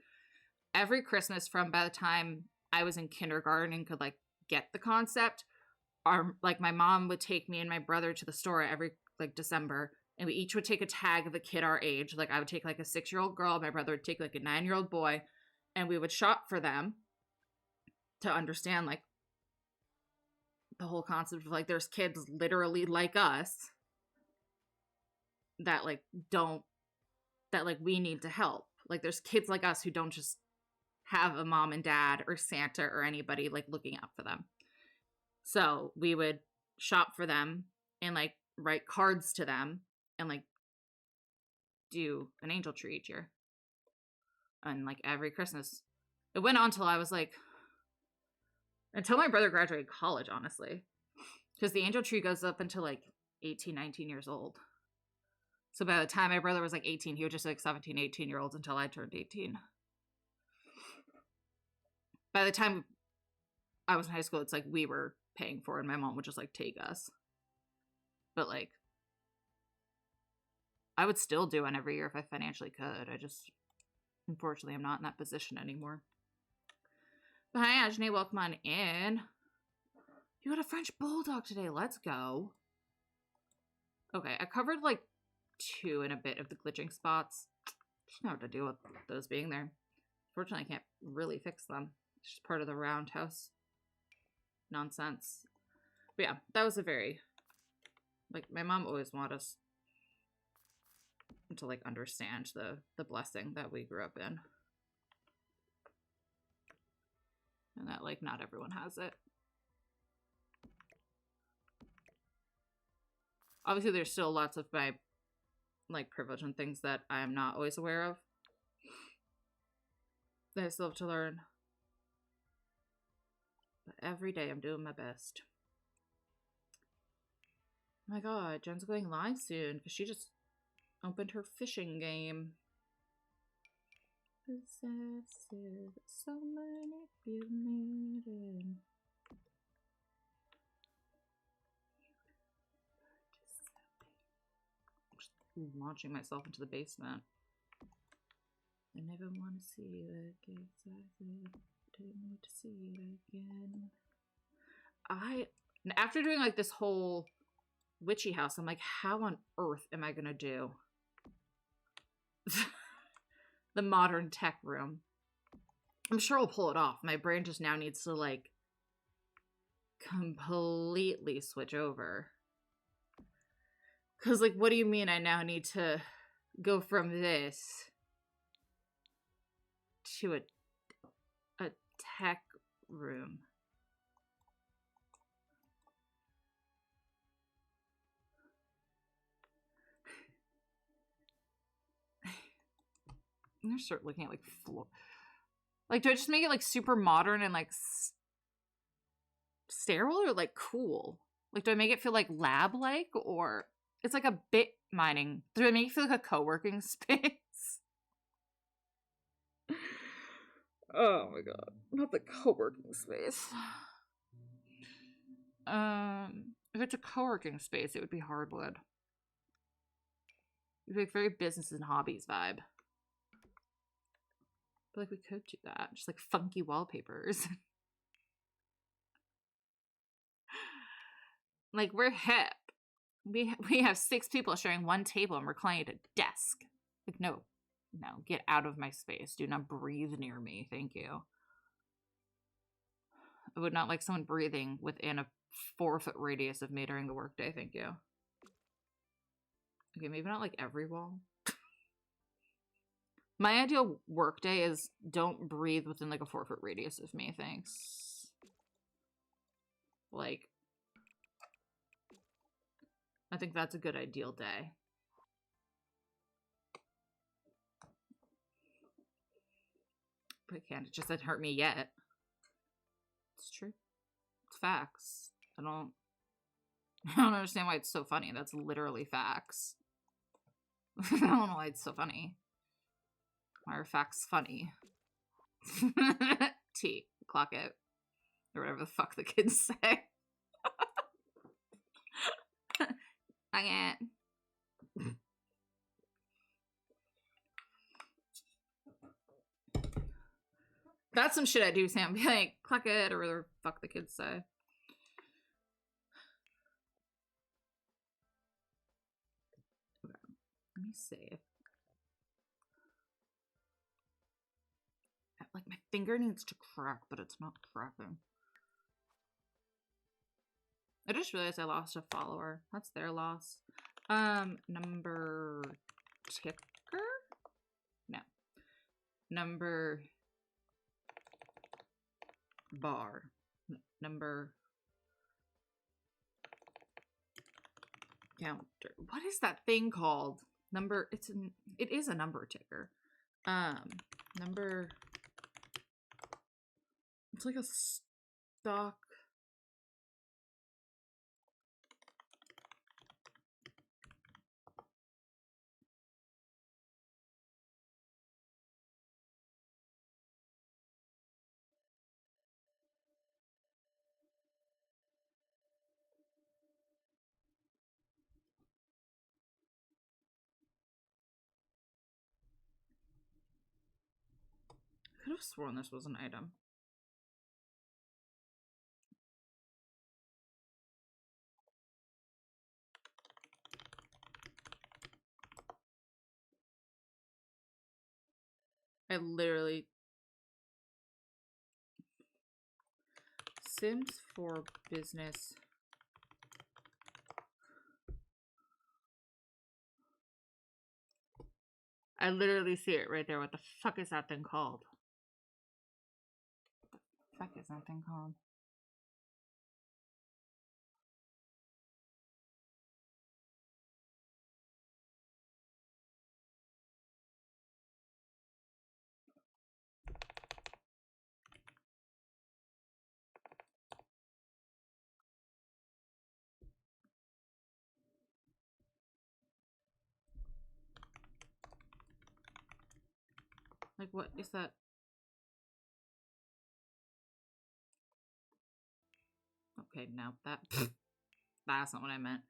Every Christmas from by the time I was in kindergarten and could like get the concept, our like my mom would take me and my brother to the store every like December, and we each would take a tag of a kid our age. Like I would take like a 6-year-old girl, my brother would take like a 9-year-old boy, and we would shop for them to understand like the whole concept of like there's kids literally like us that like don't that like we need to help. Like there's kids like us who don't just have a mom and dad or Santa or anybody like looking out for them. So we would shop for them and like write cards to them and like do an angel tree each year. And like every Christmas. It went on till I was like until my brother graduated college, honestly. Because the angel tree goes up until like 18, 19 years old. So by the time my brother was like 18, he was just like 17, 18-year-olds until I turned 18. By the time I was in high school, it's like we were paying for it and my mom would just like take us. But like I would still do one every year if I financially could. I just unfortunately I'm not in that position anymore. But hi Ajane, welcome on in. You got a French bulldog today. Let's go. Okay, I covered like 2 and a bit of the glitching spots. Just know what to do with those being there. Fortunately, I can't really fix them. It's just part of the roundhouse nonsense. But yeah, that was a very, like, my mom always wanted us to, like, understand the blessing that we grew up in. And that, like, not everyone has it. Obviously, there's still lots of my, like, privilege and things that I'm not always aware of. That I still have to learn. But every day I'm doing my best. Oh my god, Jen's going live soon because she just opened her fishing game. Possessive, so manipulating. I'm just launching myself into the basement. I never want to see you again. Didn't need to see you again. After doing like this whole witchy house, I'm like, how on earth am I gonna do the modern tech room? I'm sure I'll pull it off. My brain just now needs to like completely switch over. Cause like, what do you mean I now need to go from this to a tech room? I'm gonna start looking at like floor. Like, do I just make it like super modern and like sterile or like cool? Like, do I make it feel like lab like, or it's like a bit mining? Do I make it feel like a co-working space? Oh my god, not the co-working space. If it's a co-working space, it would be hardwood. It'd be like very business and hobbies vibe. But like we could do that, just like funky wallpapers. Like we're hip. We have 6 people sharing one table and reclining at a desk. Like no, get out of my space. Do not breathe near me. Thank you. I would not like someone breathing within a 4-foot radius of me during the workday. Thank you. Okay, maybe not like every wall. My ideal work day is don't breathe within like a 4-foot radius of me, thanks. Like, I think that's a good ideal day. But it can't, it just hasn't hurt me yet. It's true. It's facts. I don't understand why it's so funny. That's literally facts. I don't know why it's so funny. Why are facts funny? T, clock it. Or whatever the fuck the kids say. I can't. That's some shit I do, Sam. Be like, clock it, or whatever the fuck the kids say. Okay. Let me see. Like, my finger needs to crack, but it's not cracking. I just realized I lost a follower. That's their loss. Number ticker? No. Number bar. Number counter. What is that thing called? Number, it is a number ticker. Number, it's like a stock. I could have sworn this was an item. I literally... Sims for business. I literally see it right there. What the fuck is that thing called? What the fuck is that thing called? Like, what is that? Okay, no, that's not what I meant.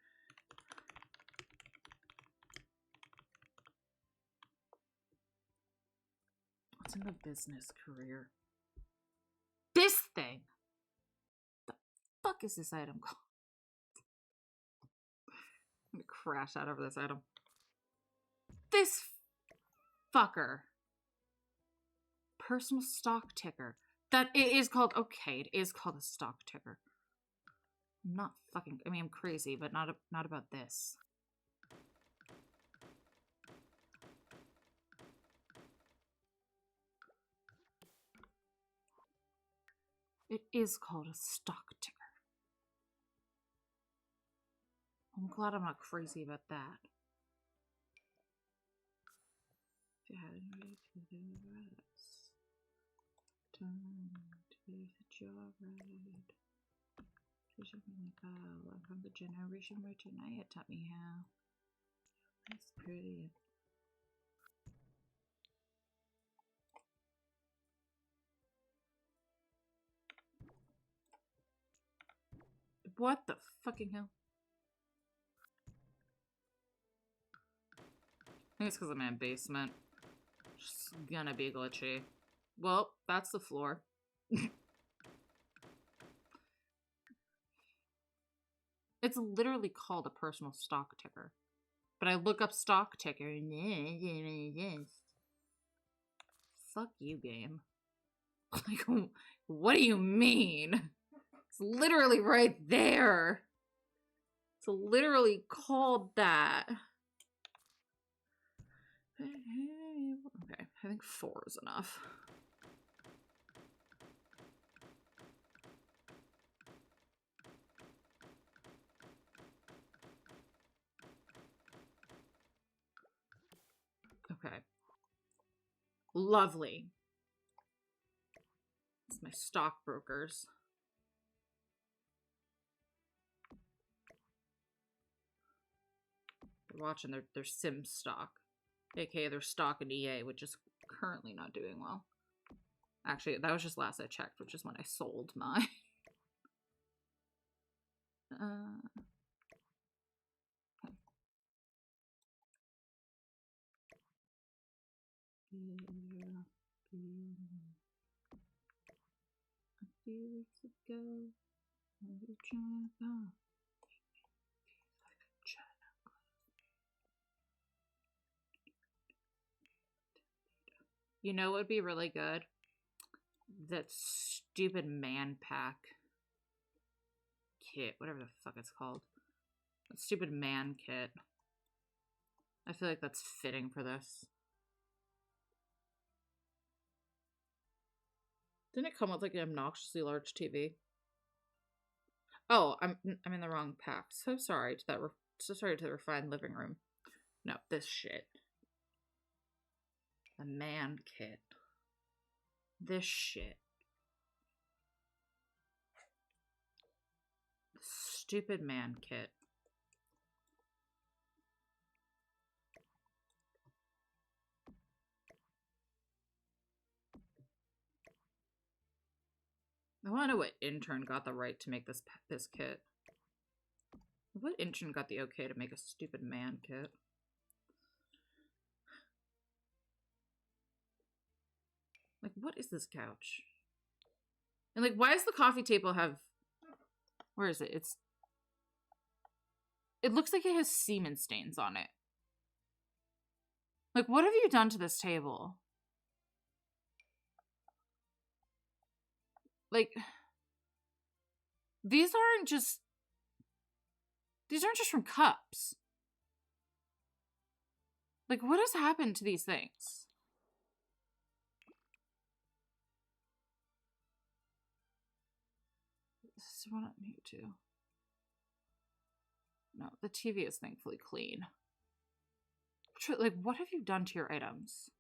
What's in the business career? This thing! The fuck is this item called? I'm gonna crash out over this item. This fucker. Personal stock ticker. That it is called, okay, it is called a stock ticker. I'm not fucking, I mean, I'm crazy, but not about this. It is called a stock ticker. I'm glad I'm not crazy about that. If you hadn't ready to do this, time to be the job right. I'm from the generation where tonight taught me how. That's pretty. What the fucking hell? I think it's because I'm in a basement. Just gonna be glitchy. Well, that's the floor. It's literally called a personal stock ticker. But I look up stock ticker and fuck you, game. Like, what do you mean? It's literally right there. It's literally called that. Okay. I think 4 is enough. Okay. Lovely. It's my stockbrokers. They're watching their Sim stock. AKA their stock in EA, which is currently not doing well. Actually, that was just last I checked, which is when I sold mine. A few weeks ago, you know what would be really good? That stupid man pack kit, whatever the fuck it's called. That stupid man kit. I feel like that's fitting for this. Didn't it come with like an obnoxiously large TV? Oh, I'm in the wrong pack. So sorry to that. So sorry to the refined living room. No, this shit. The man kit. This shit. Stupid man kit. I want to know what intern got the right to make this kit. What intern got the okay to make a stupid man kit? Like, what is this couch? And like, why does the coffee table have... Where is it? It looks like it has semen stains on it. Like, what have you done to this table? Like, these aren't just from cups. Like, what has happened to these things? This is what I'm new to. No, the TV is thankfully clean. Like, what have you done to your items?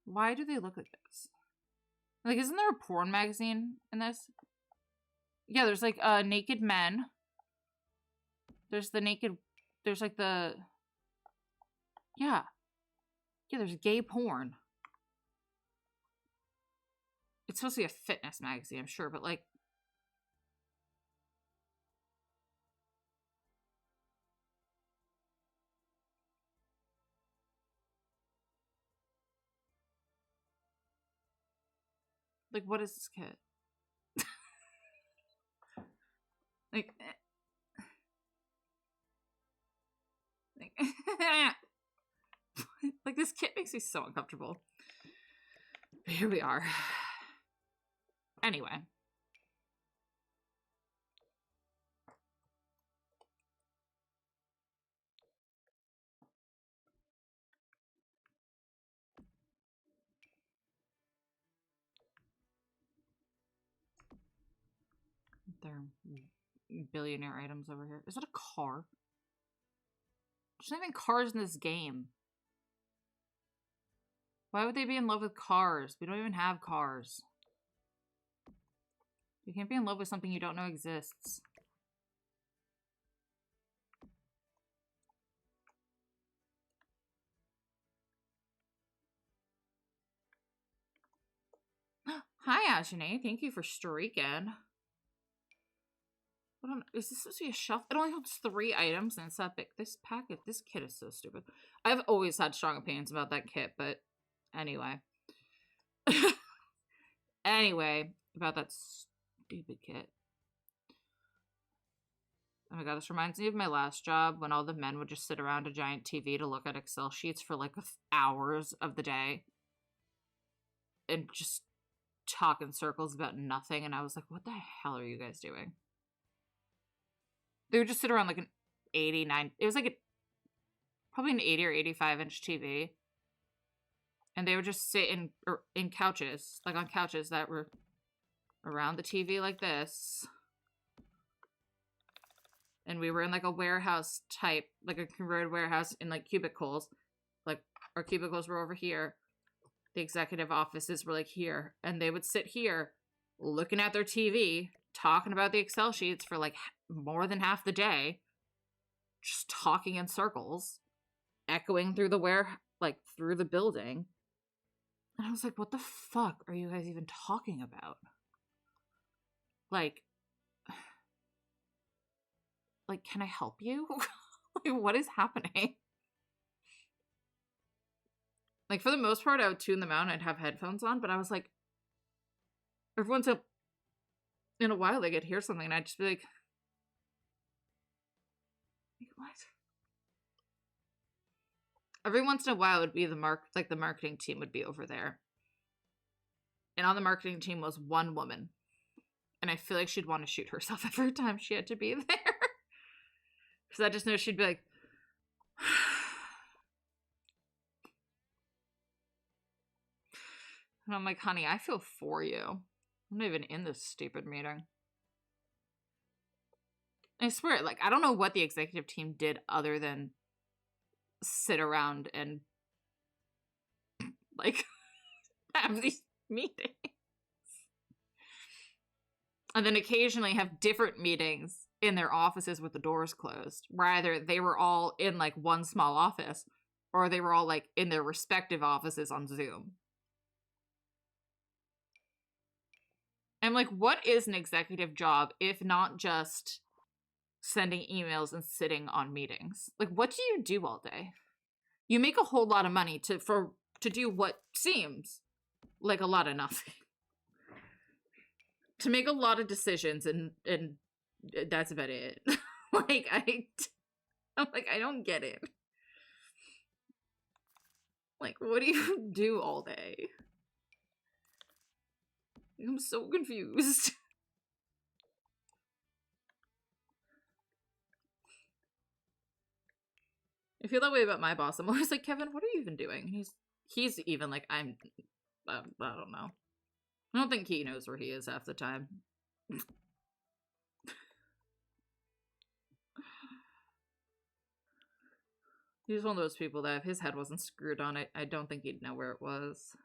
Why do they look like this? Like, isn't there a porn magazine in this? Yeah, there's like naked men. There's the naked... There's like the... Yeah. Yeah, there's gay porn. It's supposed to be a fitness magazine, I'm sure, but like... Like, what is this kit? Like... Like, this kit makes me so uncomfortable. But here we are. Anyway. There are billionaire items over here. Is that a car? There's not even cars in this game. Why would they be in love with cars? We don't even have cars. You can't be in love with something you don't know exists. Hi, Ajane. Thank you for streaking. Is this supposed to be a shelf? It only holds 3 items and it's that big. This packet, this kit is so stupid. I've always had strong opinions about that kit, but anyway. Anyway, about that stupid kit. Oh my god, this reminds me of my last job when all the men would just sit around a giant TV to look at Excel sheets for like hours of the day. And just talk in circles about nothing. And I was like, what the hell are you guys doing? They would just sit around like an 89... It was like probably an 80 or 85 inch TV. And they would just sit in couches, like on couches that were around the TV like this. And we were in like a warehouse type, like a converted warehouse in like cubicles. Like our cubicles were over here. The executive offices were like here. And they would sit here looking at their TV, talking about the Excel sheets for like more than half the day. Just talking in circles, echoing through through the building. And I was like, what the fuck are you guys even talking about? Like, can I help you? Like, what is happening? Like, for the most part, I would tune them out and I'd have headphones on, but I was like, every once in a while, they could hear something and I'd just be like, what? Every once in a while, it would be the marketing team would be over there. And on the marketing team was one woman. And I feel like she'd want to shoot herself every time she had to be there. Because I just know she'd be like, and I'm like, honey, I feel for you. I'm not even in this stupid meeting. I swear, like, I don't know what the executive team did other than sit around and, like, have these meetings. And then occasionally have different meetings in their offices with the doors closed. Where either they were all in, like, one small office, or they were all, like, in their respective offices on Zoom. I'm like, what is an executive job if not just sending emails and sitting on meetings? Like, what do you do all day? You make a whole lot of money to do what seems like a lot of nothing. To make a lot of decisions and that's about it. Like, I'm like, I don't get it. Like, what do you do all day? I'm so confused. I feel that way about my boss. I'm always like, Kevin, what are you even doing? He's even like, I don't know. I don't think he knows where he is half the time. He's one of those people that if his head wasn't screwed on, I don't think he'd know where it was.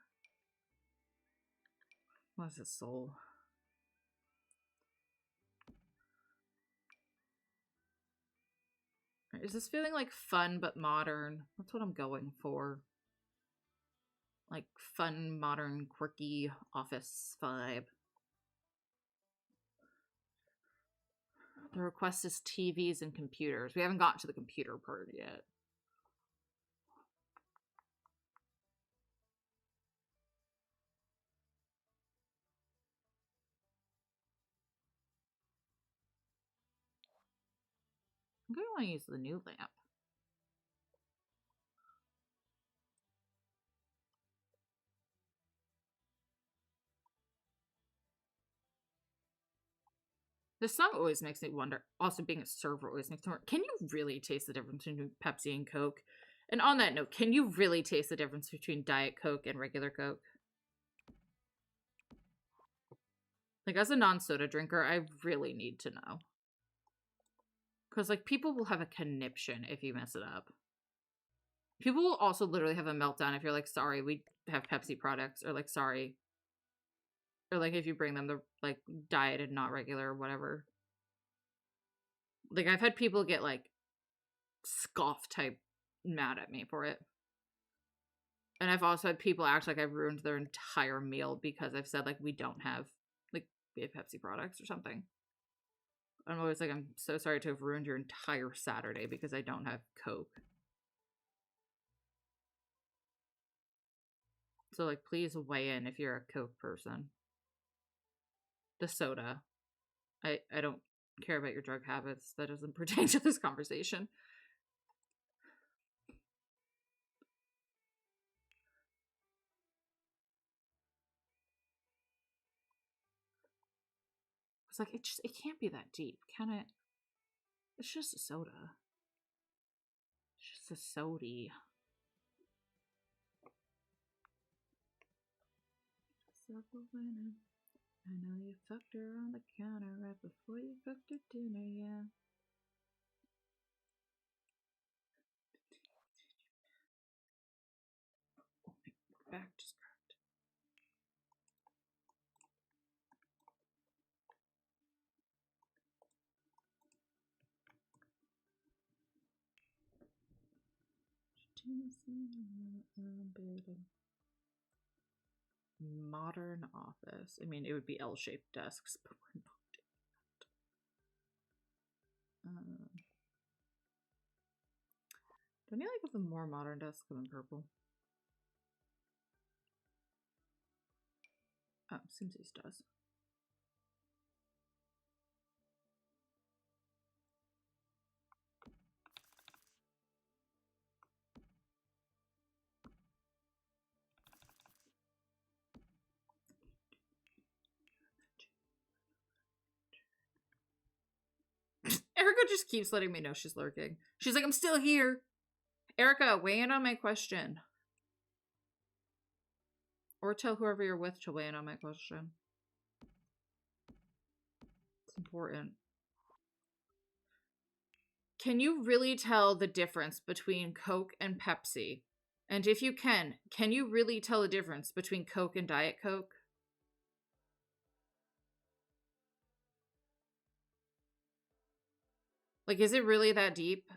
What's his soul? Is this feeling like fun but modern? That's what I'm going for. Like fun, modern, quirky office vibe. The request is TVs and computers. We haven't gotten to the computer part yet. I'm going to want to use the new lamp. This song always makes me wonder. Also, being a server always makes me wonder. Can you really taste the difference between Pepsi and Coke? And on that note, can you really taste the difference between Diet Coke and regular Coke? Like, as a non-soda drinker, I really need to know. Because, like, people will have a conniption if you mess it up. People will also literally have a meltdown if you're like, sorry, we have Pepsi products, or like, sorry. Or like, if you bring them the, like, diet and not regular or whatever. Like, I've had people get, like, scoff type mad at me for it. And I've also had people act like I've ruined their entire meal because I've said, like, we don't have, like, we have Pepsi products or something. I'm always like, I'm so sorry to have ruined your entire Saturday because I don't have Coke. So, like, please weigh in if you're a Coke person. The soda. I don't care about your drug habits. That doesn't pertain to this conversation. It's like, it can't be that deep, can it? It's just a soda. It's just a sody. yourself a winner. I know you fucked her on the counter right before you cooked her dinner, yeah. Oh, my back just cracked. Modern office. I mean, it would be L-shaped desks, but we're not doing that. Don't you like have the more modern desk than purple? Oh, Simsies does. Erica just keeps letting me know she's lurking. She's like, I'm still here. Erica, weigh in on my question. Or tell whoever you're with to weigh in on my question. It's important. Can you really tell the difference between Coke and Pepsi? And if you can you really tell the difference between Coke and Diet Coke? Like, is it really that deep?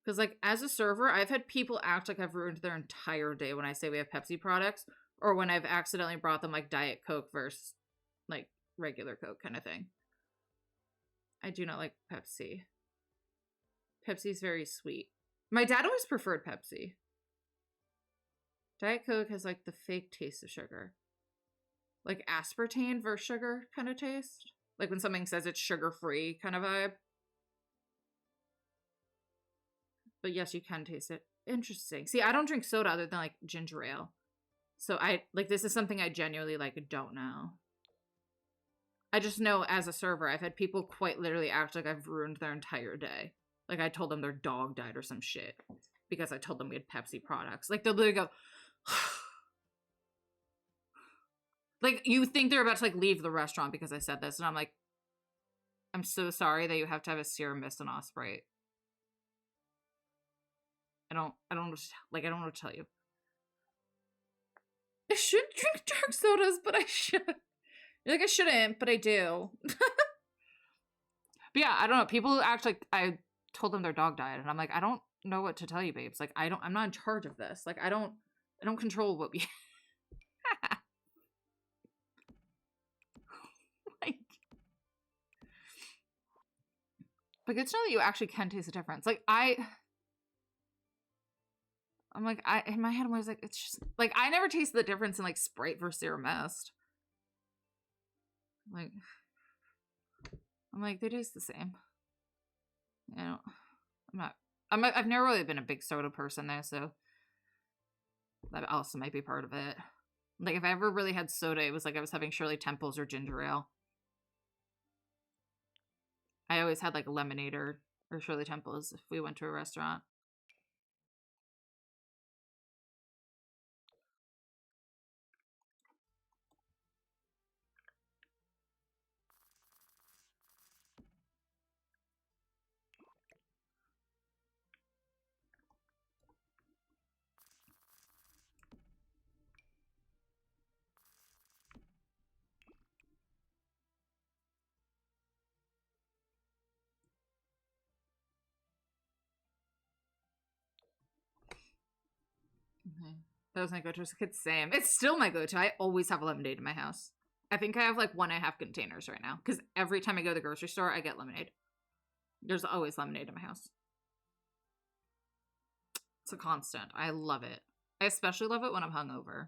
Because, like, as a server, I've had people act like I've ruined their entire day when I say we have Pepsi products, or when I've accidentally brought them, like, Diet Coke versus, like, regular Coke kind of thing. I do not like Pepsi. Pepsi's very sweet. My dad always preferred Pepsi. Diet Coke has, like, the fake taste of sugar. Like, aspartame versus sugar kind of taste. Like, when something says it's sugar-free kind of vibe. But yes, you can taste it. Interesting. See, I don't drink soda other than, like, ginger ale. So this is something I genuinely, like, don't know. I just know as a server, I've had people quite literally act like I've ruined their entire day. Like, I told them their dog died or some shit. Because I told them we had Pepsi products. Like, they'll literally go... Like, you think they're about to, like, leave the restaurant because I said this. And I'm like, I'm so sorry that you have to have a Serum Mist and Osprey. I don't know what to tell you. I should drink dark sodas, but I should. You're like, I shouldn't, but I do. But yeah, I don't know. People act like I told them their dog died, and I'm like, I don't know what to tell you, babes. Like, I'm not in charge of this. Like, I don't control what we... But good to know that you actually can taste the difference. Like, I'm like, in my head, I was like, it's just, like, I never tasted the difference in, like, Sprite versus Serum Mist. Like, I'm like, they taste the same. You know, I've never really been a big soda person though, so that also might be part of it. Like, if I ever really had soda, it was like I was having Shirley Temples or ginger ale. I always had, like, lemonade or Shirley Temples if we went to a restaurant. Okay. That was my go-to. It's same. It's still my go-to. I always have lemonade in my house. I think I have like 1.5 containers right now because every time I go to the grocery store, I get lemonade. There's always lemonade in my house. It's a constant. I love it. I especially love it when I'm hungover.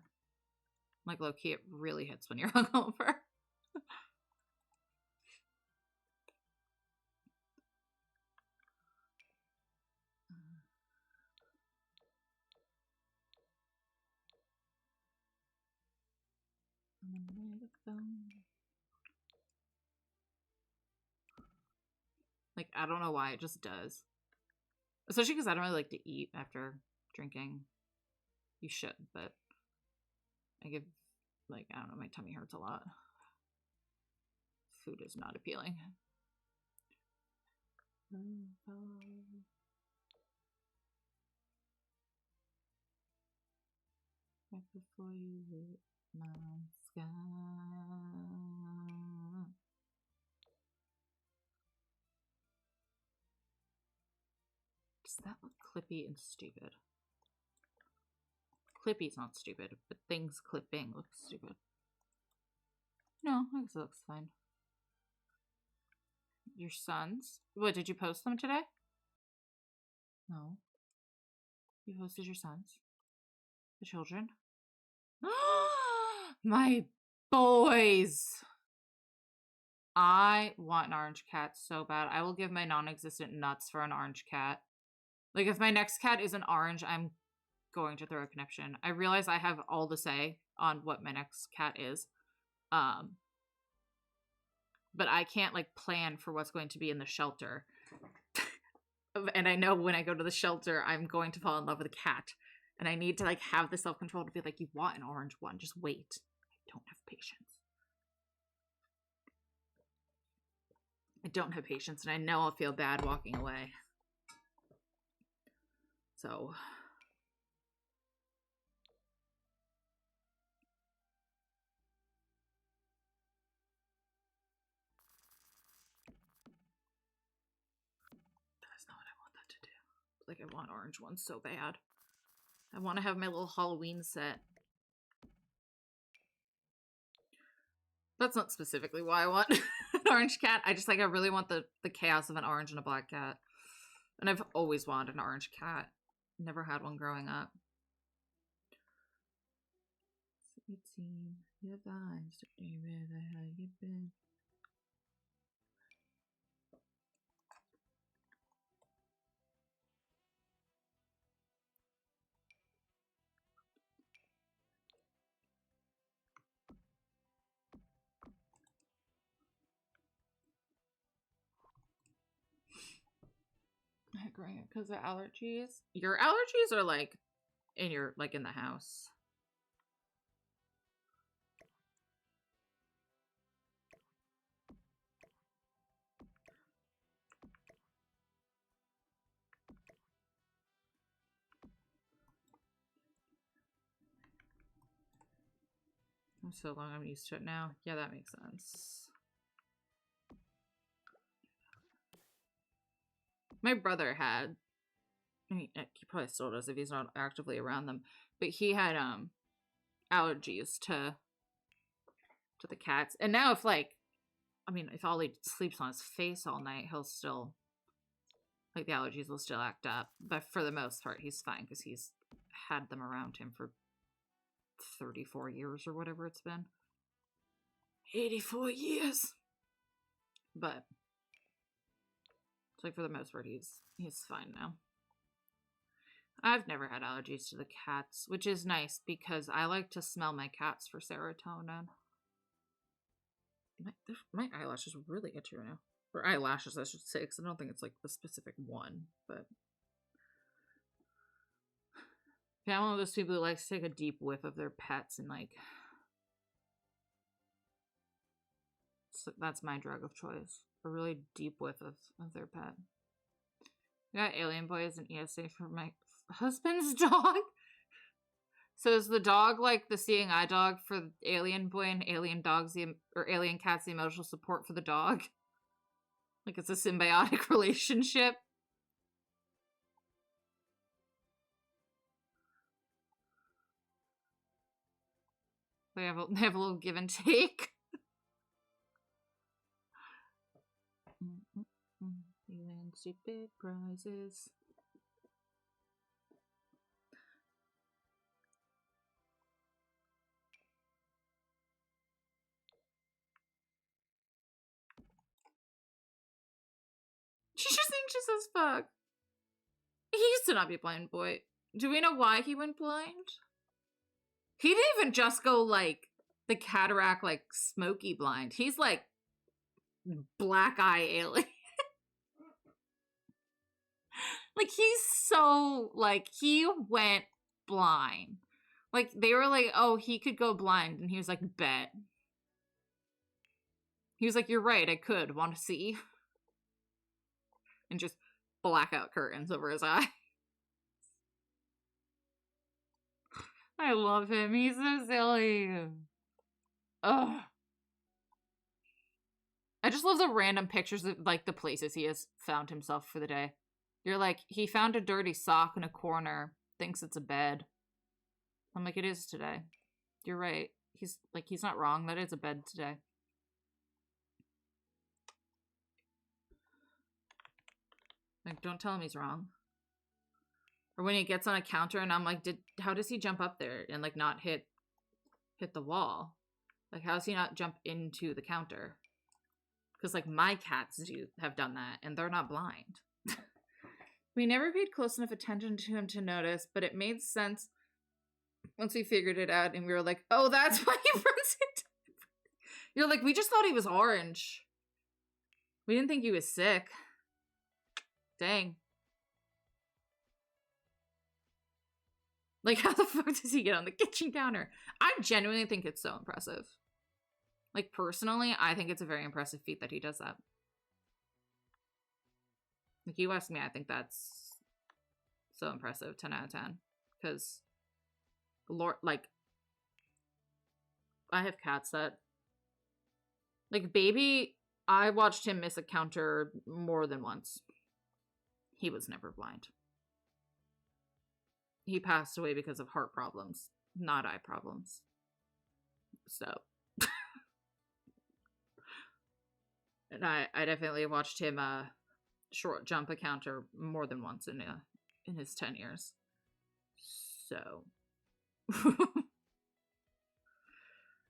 Like, low-key, it really hits when you're hungover. Like, I don't know why, it just does. Especially because I don't really like to eat after drinking. You should, but I give, like, I don't know, my tummy hurts a lot. Food is not appealing. Right before you hit my sky. Does that look clippy and stupid? Clippy's not stupid, but things clipping looks stupid. No, I guess it looks fine. Your sons? What, did you post them today? No. You posted your sons? The children? My boys! I want an orange cat so bad. I will give my non-existent nuts for an orange cat. Like, if my next cat is an orange, I'm going to throw a conniption. I realize I have all the say on what my next cat is. But I can't, like, plan for what's going to be in the shelter. And I know when I go to the shelter, I'm going to fall in love with a cat. And I need to, like, have the self-control to be like, you want an orange one, just wait. I don't have patience. I don't have patience, and I know I'll feel bad walking away. So... that's not what I want that to do. Like, I want orange ones so bad. I want to have my little Halloween set. That's not specifically why I want an orange cat. I just, like, I really want the chaos of an orange and a black cat. And I've always wanted an orange cat. Never had one growing up. 18, your eyes, how you been? I agree, because of allergies. Your allergies are, like, in your, like, in the house. I'm so long, I'm used to it now. Yeah, that makes sense. My brother had, I mean, he probably still does if he's not actively around them, but he had allergies to the cats. And now if, like, I mean, if Ollie sleeps on his face all night, he'll still, like, the allergies will still act up. But for the most part, he's fine because he's had them around him for 34 years or whatever it's been. 84 years. But it's like, for the most part, he's fine now. I've never had allergies to the cats, which is nice because I like to smell my cats for serotonin. My eyelashes are really itchy right now. Or eyelashes, I should say, because I don't think it's, like, the specific one, but... yeah, I'm one of those people who likes to take a deep whiff of their pets and, like... so that's my drug of choice. A really deep whiff of their pet. I got Alien Boy as an ESA for my husband's dog. So is the dog, like, the seeing eye dog for Alien Boy, and Alien Dogs, or Alien Cat's the emotional support for the dog? Like, it's a symbiotic relationship. They have a little give and take. Alien stupid prizes. She's just anxious as fuck. He used to not be blind, boy. Do we know why he went blind? He didn't even just go, like, the cataract, like, smoky blind. He's, like, black eye alien. Like, he's so, like, he went blind. Like, they were like, oh, he could go blind. And he was like, bet. He was like, you're right, I could. Want to see? And just blackout curtains over his eye. I love him. He's so silly. Ugh. I just love the random pictures of, like, the places he has found himself for the day. You're like, he found a dirty sock in a corner, thinks it's a bed. I'm like, it is today. You're right. He's not wrong. That is a bed today. Like, don't tell him he's wrong. Or when he gets on a counter and I'm like, how does he jump up there and, like, not hit the wall? Like, how does he not jump into the counter? Because, like, my cats have done that, and they're not blind. We never paid close enough attention to him to notice, but it made sense once we figured it out, and we were like, oh, that's why he runs it. You're like, we just thought he was orange. We didn't think he was sick. Dang. Like, how the fuck does he get on the kitchen counter? I genuinely think it's so impressive. Like, personally, I think it's a very impressive feat that he does that. Like, you ask me, I think that's so impressive. 10 out of 10. Because, Lord, like, I have cats that, like, Baby, I watched him miss a counter more than once. He was never blind. He passed away because of heart problems, not eye problems. So. And I definitely watched him short jump a counter more than once in his 10 years. So.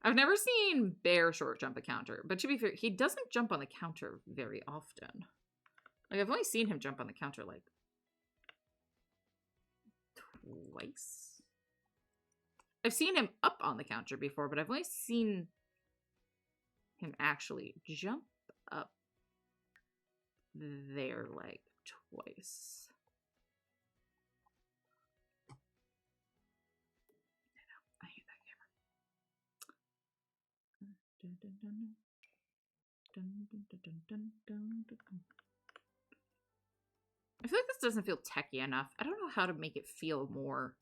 I've never seen Bear short jump a counter, but to be fair, he doesn't jump on the counter very often. Like, I've only seen him jump on the counter, like, twice. I've seen him up on the counter before, but I've only seen him actually jump up there, like, twice. I hate that camera. I feel like this doesn't feel techy enough. I don't know how to make it feel more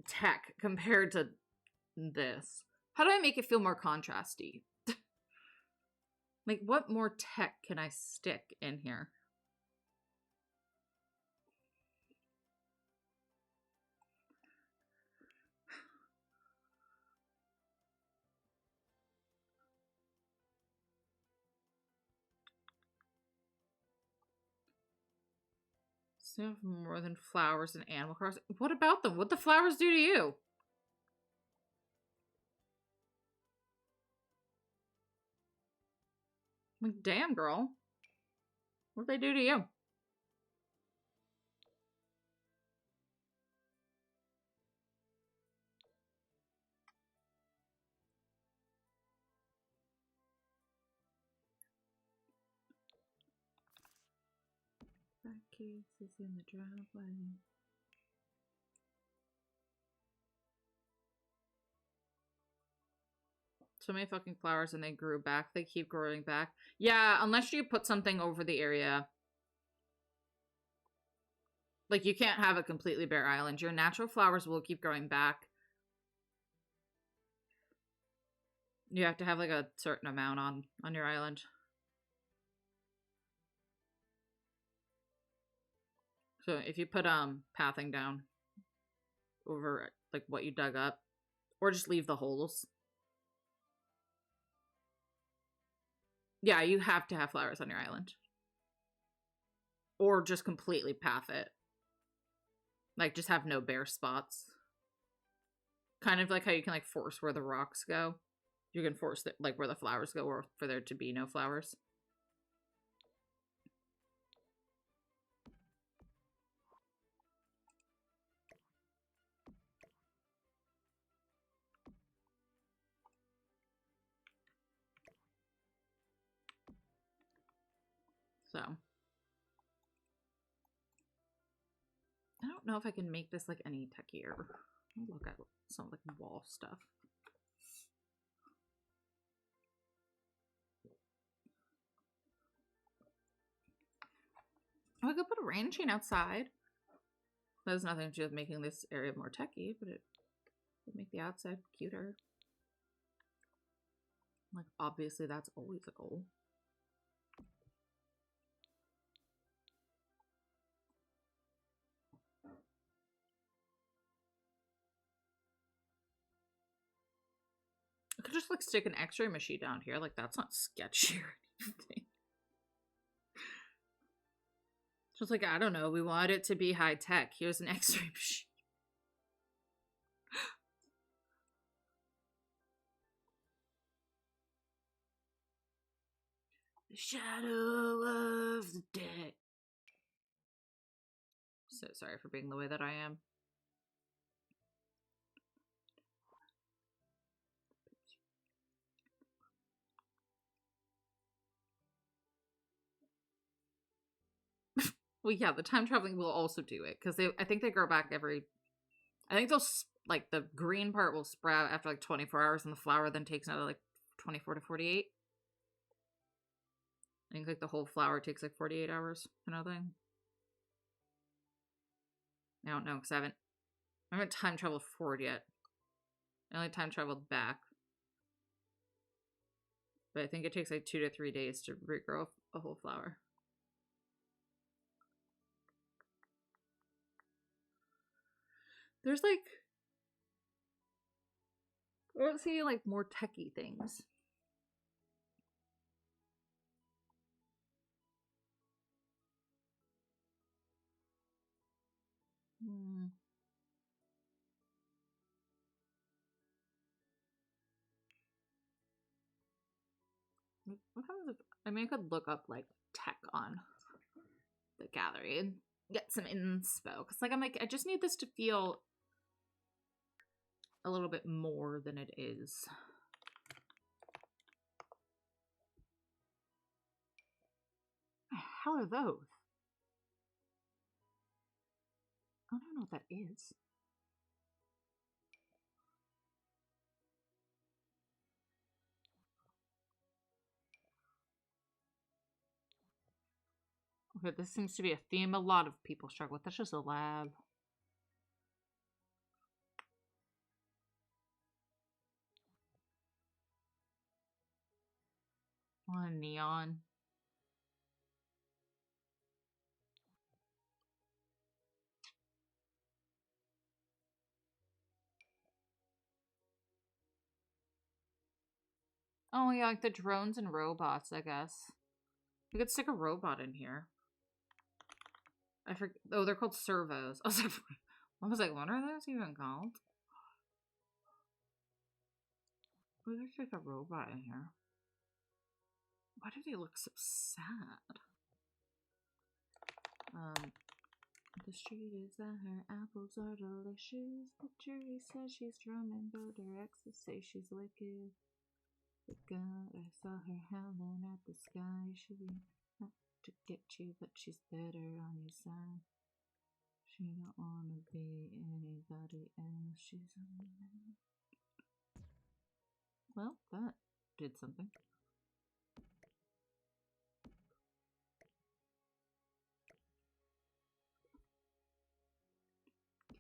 tech compared to this. How do I make it feel more contrasty? Like, what more tech can I stick in here? So have more than flowers in Animal Crossing. What about them? What the flowers do to you? Like, damn, girl. What'd they do to you? That case is in the driveway. So many fucking flowers and they grew back. They keep growing back. Yeah, unless you put something over the area. Like, you can't have a completely bare island. Your natural flowers will keep growing back. You have to have, like, a certain amount on your island. So if you put pathing down over, like, what you dug up, or just leave the holes. Yeah, you have to have flowers on your island. Or just completely path it. Like, just have no bare spots. Kind of like how you can, like, force where the rocks go. You can force, like, where the flowers go, or for there to be no flowers. So. I don't don't know if I can make this like any techier. Let me look at some like wall stuff. Oh, I could put a rain chain outside. That has nothing to do with making this area more techy, but it would make the outside cuter. Like, obviously that's always a goal. I could just like stick an x-ray machine down here. Like, that's not sketchy or anything. Just like, I don't know, we want it to be high tech. Here's an x-ray machine. The shadow of the dead. So sorry for being the way that I am. Well, yeah, the time traveling will also do it because I think they grow back every. I think they'll like the green part will sprout after like 24 hours, and the flower then takes another like 24 to 48. I think like the whole flower takes like 48 hours, kind of thing. I don't know because I haven't time traveled forward yet. I only time traveled back, but I think it takes like 2 to 3 days to regrow a whole flower. There's like, I don't see like more techie things. What happens if, I mean, I could look up like tech on the gallery and get some inspo. Because like, I'm like, I just need this to feel a little bit more than it is. What the hell are those? I don't know what that is. Okay, this seems to be a theme a lot of people struggle with. That's just a lab. Oh, neon. Oh yeah, like the drones and robots, I guess. We could stick a robot in here. I forget. Oh, they're called servos. I was like, what are those even called? We could stick a robot in here. Why do they look so sad? The street is that her apples are delicious. The jury says she's drumming, but her exes say she's wicked. But God, I saw her howling at the sky. She not to get you, but she's better on your side. She don't wanna be anybody else. She's only. Well, that did something.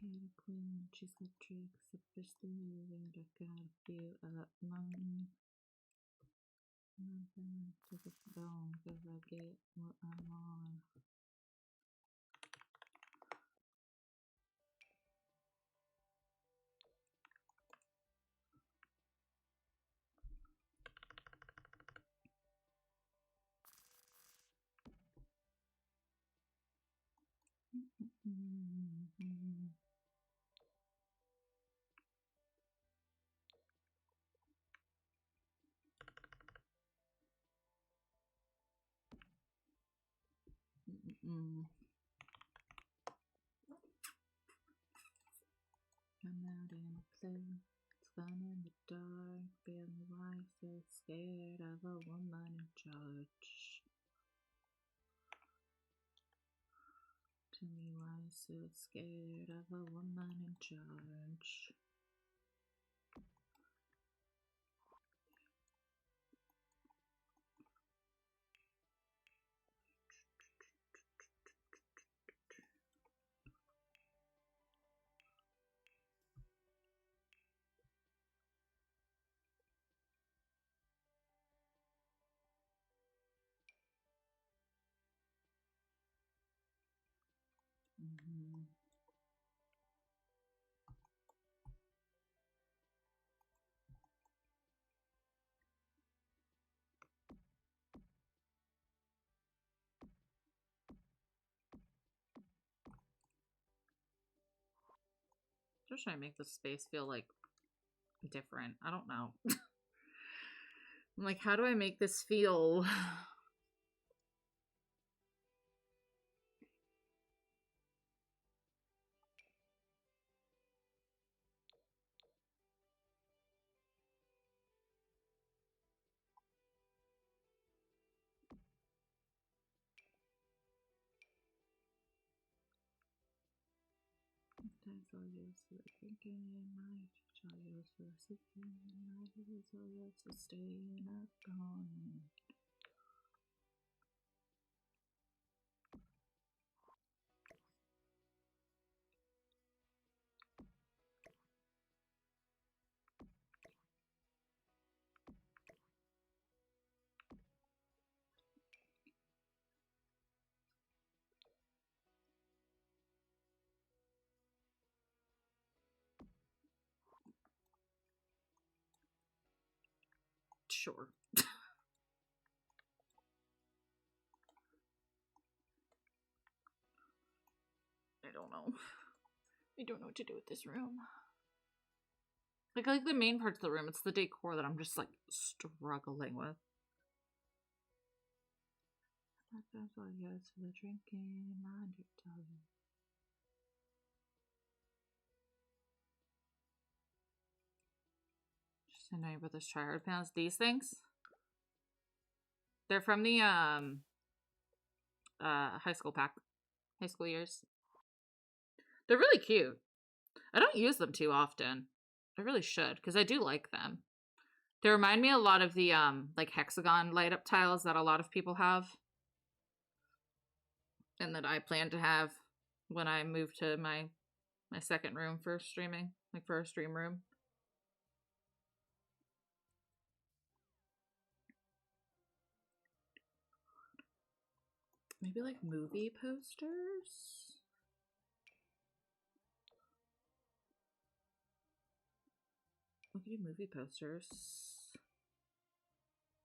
Katie Queen, she's got tricks up her sleeve, and I got a few up mine. Nothing to the bone, cause I get what I'm on. I'm out in a play, it's fun in the dark, feeling like so scared of a woman in charge. Tell me why so scared of a woman in charge. Mm-hmm. Just trying to make the space feel like different. I don't know. I'm like, how do I make this feel? Sometimes all yours for drinking, my all yours for sleeping, my is all yours for staying up gone. Sure. I don't know. I don't know what to do with this room. Like, I like the main parts of the room. It's the decor that I'm just, like, struggling with. Sometimes all yours for the drinking, mind your tongue. Just annoying about those tryhard pans. These things? They're from the, high school pack. High school years. They're really cute. I don't use them too often. I really should, because I do like them. They remind me a lot of the, like, hexagon light-up tiles that a lot of people have. And that I plan to have when I move to my second room for streaming. Like, for a stream room. Maybe, like, movie posters? We could do movie posters.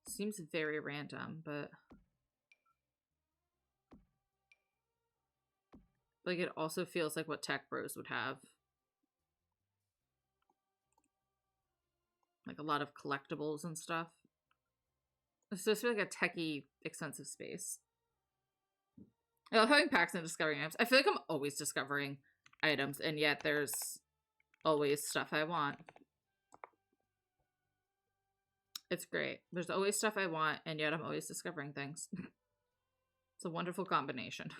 Seems very random, but... like, it also feels like what Tech Bros would have. Like, a lot of collectibles and stuff. It's supposed to be like a techie, expensive space. I love having packs and discovering items. I feel like I'm always discovering items, and yet there's always stuff I want. It's great. There's always stuff I want, and yet I'm always discovering things. It's a wonderful combination.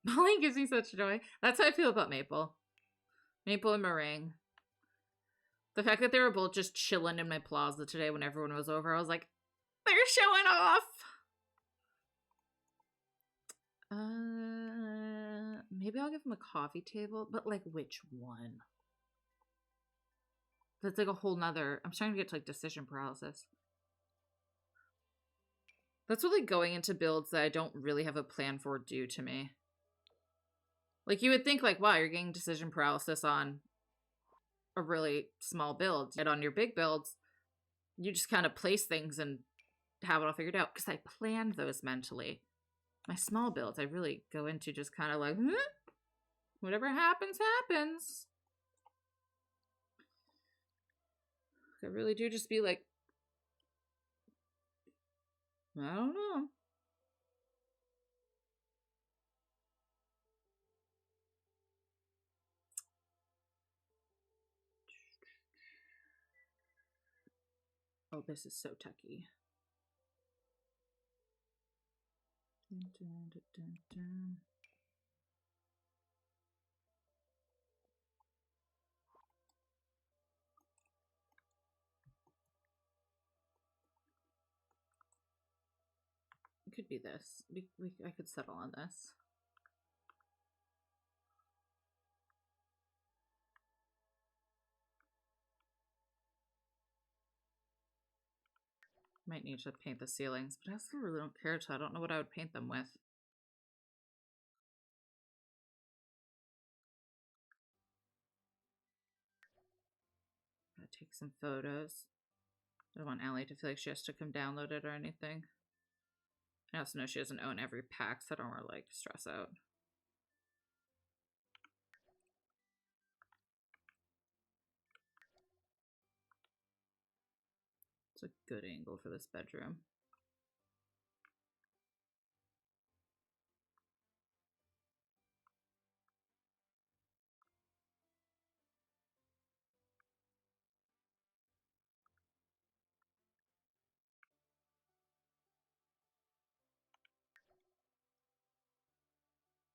Molly gives me such joy. That's how I feel about Maple. Maple and Meringue. The fact that they were both just chilling in my plaza today when everyone was over, I was like, they're showing off! Maybe I'll give them a coffee table, but like which one? That's like a whole nother... I'm starting to get to like decision paralysis. That's what like going into builds that I don't really have a plan for do to me. Like you would think like, wow, you're getting decision paralysis on a really small build. Yet on your big builds, you just kind of place things and have it all figured out. Because I planned those mentally. My small builds, I really go into just kind of like, whatever happens, happens. I really do just be like, I don't know. Oh, this is so techy. Dun, dun, dun, dun, dun. It could be this. I could settle on this. Might need to paint the ceilings, but I also really don't care to. I don't know what I would paint them with. Gotta take some photos. I don't want Allie to feel like she has to come download it or anything. I also know she doesn't own every pack, so I don't want to like stress out. It's a good angle for this bedroom.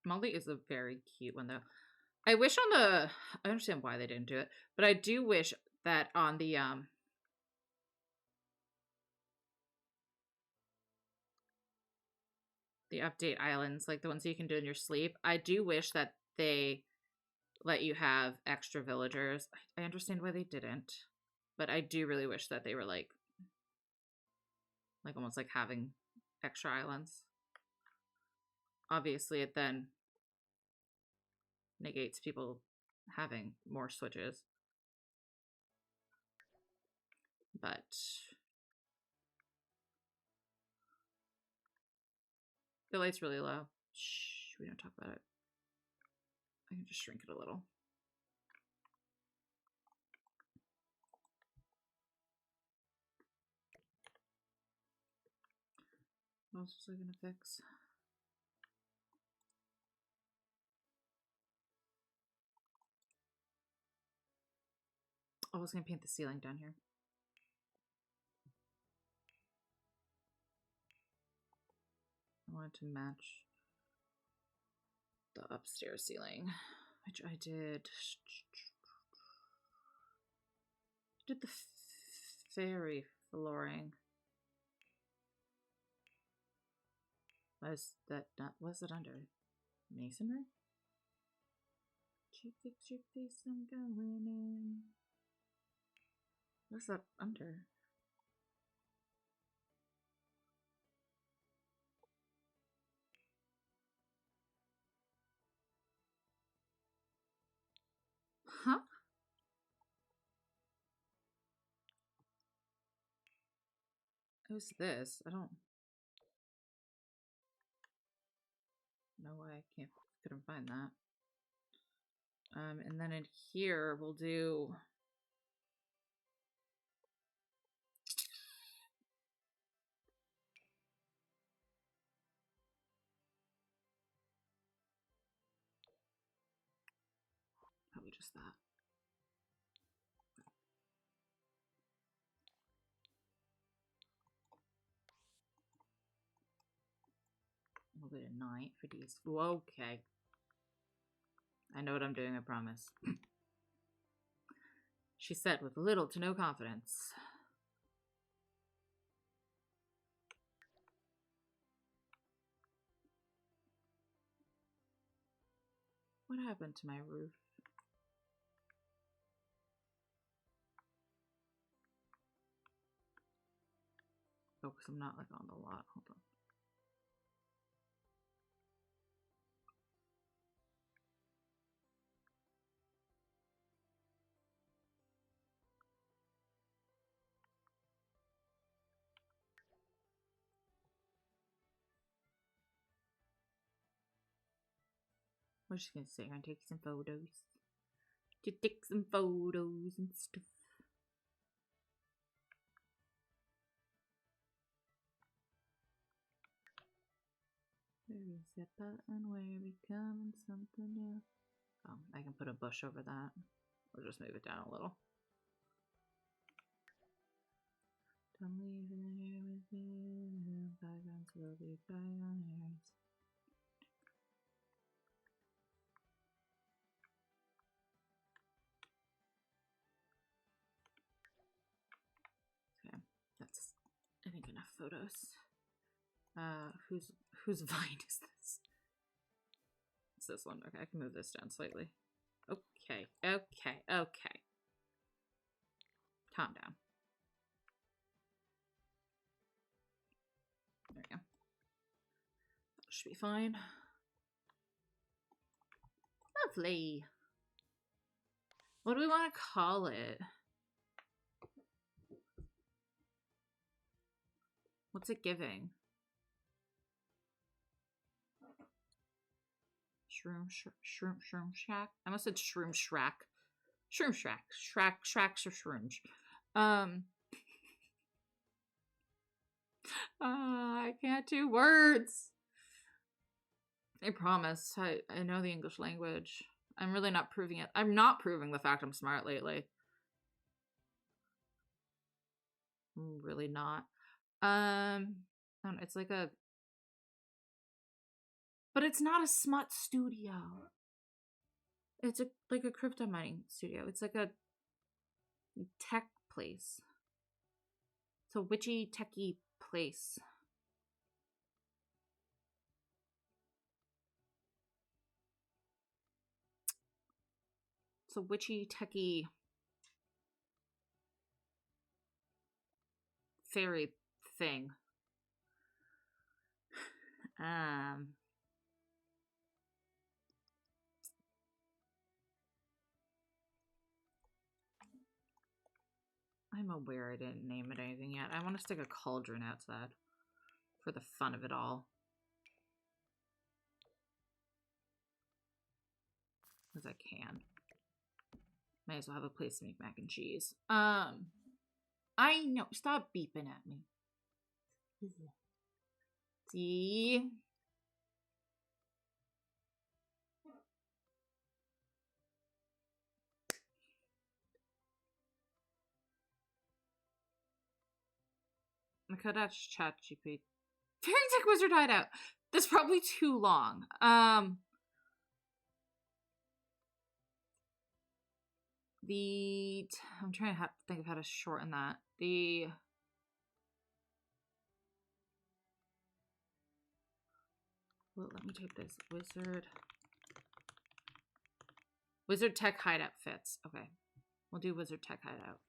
Molly is a very cute one though. I wish on the, I understand why they didn't do it, but I do wish that on the update islands, like the ones you can do in your sleep, I do wish that they let you have extra villagers. I understand why they didn't, but I do really wish that they were like almost like having extra islands. Obviously, it then negates people having more switches. But the light's really low. Shh, we don't talk about it. I can just shrink it a little. What else was I gonna fix? I was gonna paint the ceiling down here. I wanted to match the upstairs ceiling, which I did. Did the fairy flooring. Was that not, was it under masonry? You fix your face, I'm going in. What's that under? Huh? It was this. I don't know why I couldn't find that. And then in here we'll do probably just that. We'll go to 9 for these. Ooh, okay. I know what I'm doing, I promise. She said with little to no confidence. What happened to my roof? Oh, because I'm not like on the lot. Hold on. We're just gonna sit here and take some photos. To take some photos and stuff. Where is that button? Where are we coming? Something new. Oh, I can put a bush over that. Or just move it down a little. Come live in here with me. Bygones will be bygones. Okay, that's I think enough photos. Whose vine is this? It's this one. Okay, I can move this down slightly. Okay. Calm down. There we go. That should be fine. Lovely. What do we want to call it? What's it giving? Shroom shack. I almost said shroom shrack. Shroom shack. Shracks or shrooms. I can't do words. I promise. I know the English language. I'm really not proving it. I'm not proving the fact I'm smart lately. I'm really not. I don't know, it's like a... But it's not a smut studio. It's like a crypto mining studio. It's like a tech place. It's a witchy, techy place. It's a witchy, techy fairy thing. I'm aware I didn't name it anything yet. I want to stick a cauldron outside for the fun of it all. As I can. May as well have a place to make mac and cheese. I know. Stop beeping at me. See? I could ask ChatGPT. Fairy Tech Wizard Hideout. That's probably too long. I'm trying to think of how to shorten that. Well, let me type this. Wizard Tech Hideout fits. Okay. We'll do Wizard Tech Hideout.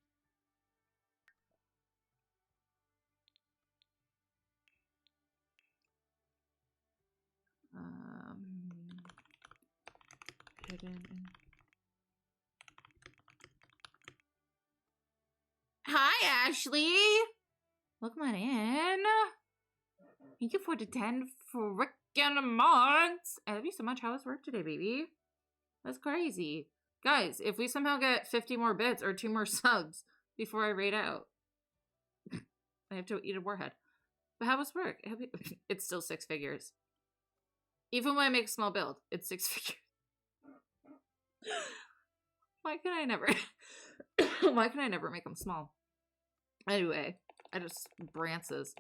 Hidden. Hi, Ashley. Welcome on in. Thank you for the 10 frickin' months. I love you so much. How was work today, baby? That's crazy. Guys, if we somehow get 50 more bits or 2 more subs before I raid out, I have to eat a warhead. But how was work? It's still 6 figures. Even when I make a small build, it's 6 figures. Why can I never make them small? Anyway, I just branches.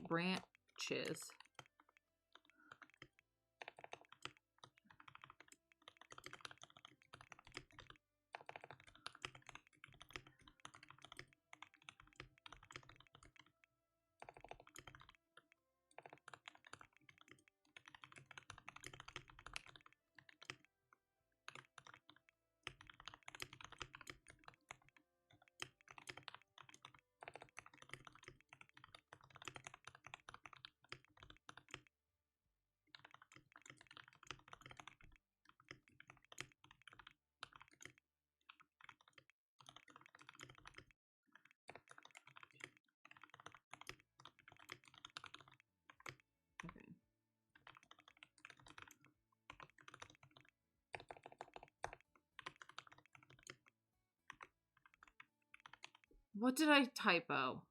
What did I typo?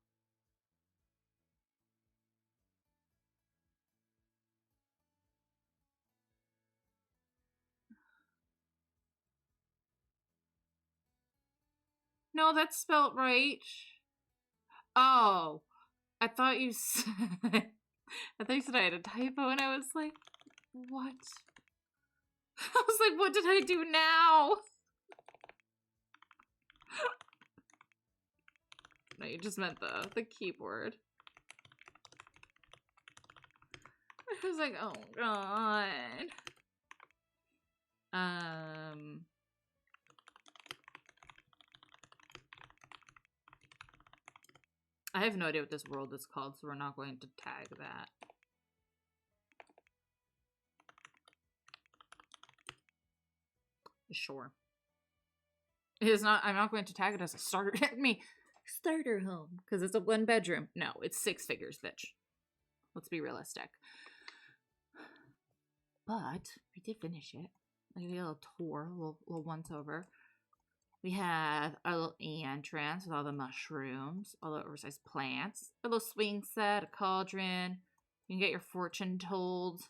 No, that's spelt right. Oh, I thought you said I thought you said I had a typo, and I was like, what? I was like, what did I do now? No, you just meant the keyboard. I was like, oh god. I have no idea what this world is called, so we're not going to tag that. Sure. It is not. I'm not going to tag it as a starter. Starter home, because it's a 1-bedroom. No, it's 6 figures, bitch. Let's be realistic. But we did finish it. Like a little tour, a little once over. We have a little entrance with all the mushrooms, all the oversized plants, a little swing set, a cauldron. You can get your fortune told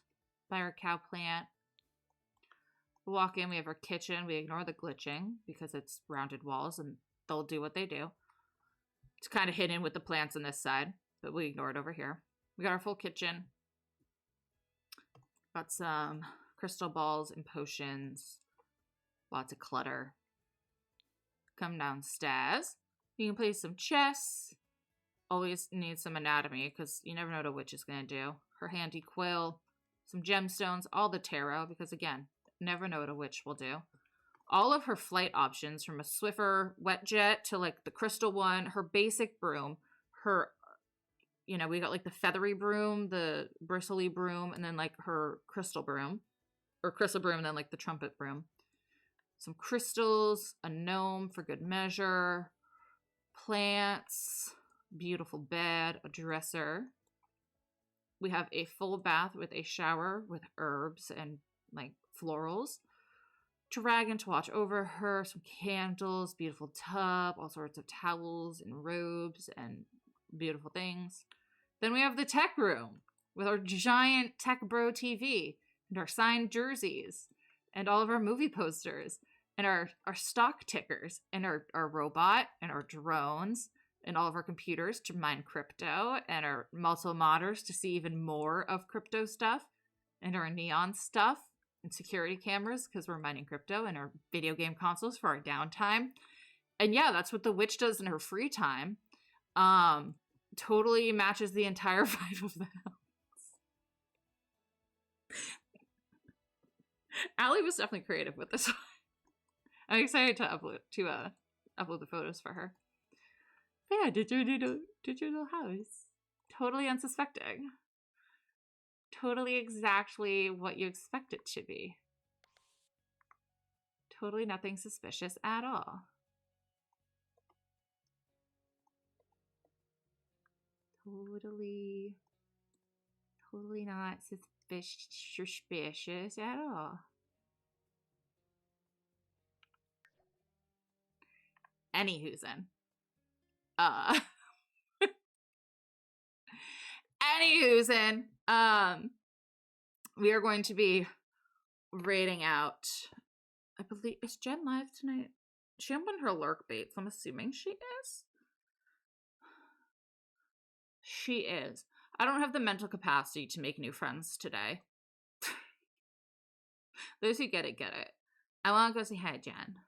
by our cow plant. We walk in, we have our kitchen. We ignore the glitching because it's rounded walls and they'll do what they do. It's kind of hidden with the plants on this side, but we ignore it over here. We got our full kitchen. Got some crystal balls and potions. Lots of clutter. Come downstairs. You can play some chess. Always need some anatomy because you never know what a witch is going to do. Her handy quill, some gemstones, all the tarot because again, never know what a witch will do. All of her flight options from a Swiffer wet jet to like the crystal one, her basic broom, her, you know, we got like the feathery broom, the bristly broom, and then like her crystal broom or crystal broom and then like the trumpet broom. Some crystals, a gnome for good measure, plants, beautiful bed, a dresser. We have a full bath with a shower with herbs and like florals. Dragon to watch over her, some candles, beautiful tub, all sorts of towels and robes and beautiful things. Then we have the tech room with our giant Tech Bro TV and our signed jerseys and all of our movie posters and our stock tickers and our robot and our drones and all of our computers to mine crypto and our multi-modders to see even more of crypto stuff and our neon stuff and security cameras because we're mining crypto and our video game consoles for our downtime. And yeah, that's what the witch does in her free time. Totally matches the entire vibe of the house. Allie was definitely creative with this one. I'm excited to upload the photos for her. But yeah, did your little house. Totally unsuspecting. Totally exactly what you expect it to be. Totally nothing suspicious at all. Totally not suspicious at all. Anywhoozin. Anywhoozin. We are going to be raiding out. I believe is Jen live tonight? She opened her lurk bait, so I'm assuming she is. She is. I don't have the mental capacity to make new friends today. Those who get it, get it. I want to go say hi, Jen.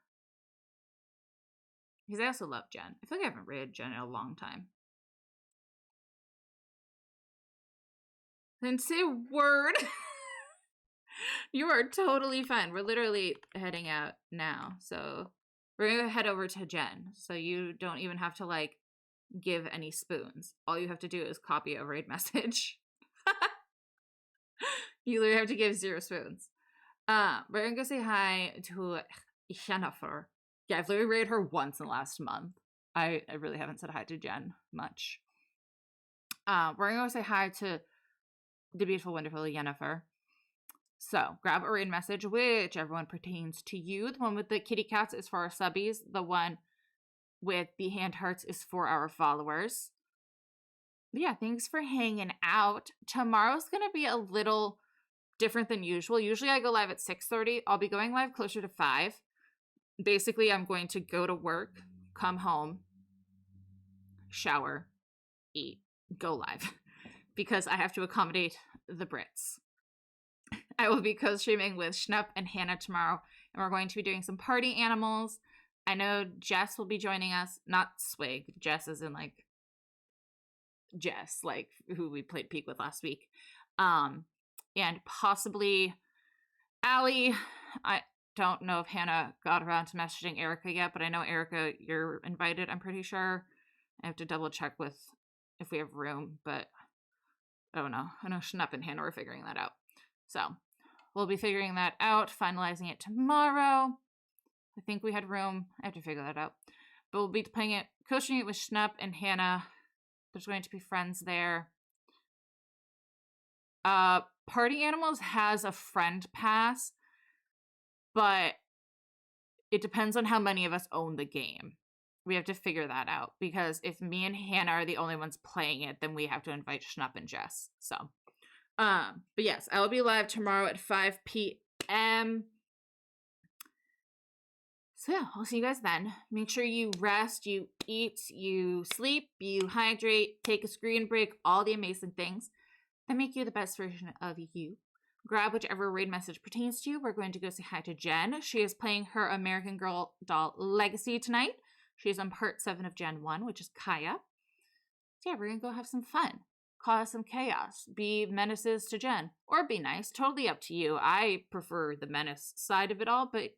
Because I also love Jen. I feel like I haven't raided Jen in a long time. Then say a word. You are totally fine. We're literally heading out now. So we're going to head over to Jen. So you don't even have to like give any spoons. All you have to do is copy a raid message. You literally have to give 0 spoons. We're going to go say hi to Jennifer. Yeah, I've literally raided her once in the last month. I really haven't said hi to Jen much. We're going to go say hi to the beautiful, wonderful Jennifer. So, grab a raid message, whichever one pertains to you. The one with the kitty cats is for our subbies. The one with the hand hearts is for our followers. But yeah, thanks for hanging out. Tomorrow's going to be a little different than usual. Usually I go live at 6:30. I'll be going live closer to 5. Basically, I'm going to go to work, come home, shower, eat, go live because I have to accommodate the Brits. I will be co-streaming with Schnupp and Hannah tomorrow, and we're going to be doing some party animals. I know Jess will be joining us, not Swig. Jess is in like Jess, like who we played Peak with last week. And possibly Allie. I don't know if Hannah got around to messaging Erica yet, but I know Erica, you're invited, I'm pretty sure. I have to double check with if we have room, but I don't know. I know Schnupp and Hannah are figuring that out. So we'll be figuring that out, finalizing it tomorrow. I think we had room. I have to figure that out. But we'll be playing it, coaching it with Schnupp and Hannah. There's going to be friends there. Party Animals has a friend pass, but it depends on how many of us own the game. We have to figure that out, because if me and Hannah are the only ones playing it, then we have to invite Schnupp and Jess. So, but yes, I will be live tomorrow at 5 p.m. So yeah, I'll see you guys then. Make sure you rest, you eat, you sleep, you hydrate, take a screen break, all the amazing things that make you the best version of you. Grab whichever raid message pertains to you. We're going to go say hi to Jen. She is playing her American Girl doll Legacy tonight. She's on part 7 of Gen 1, which is Kaya. So yeah, we're going to go have some fun. Cause some chaos. Be menaces to Jen. Or be nice. Totally up to you. I prefer the menace side of it all, but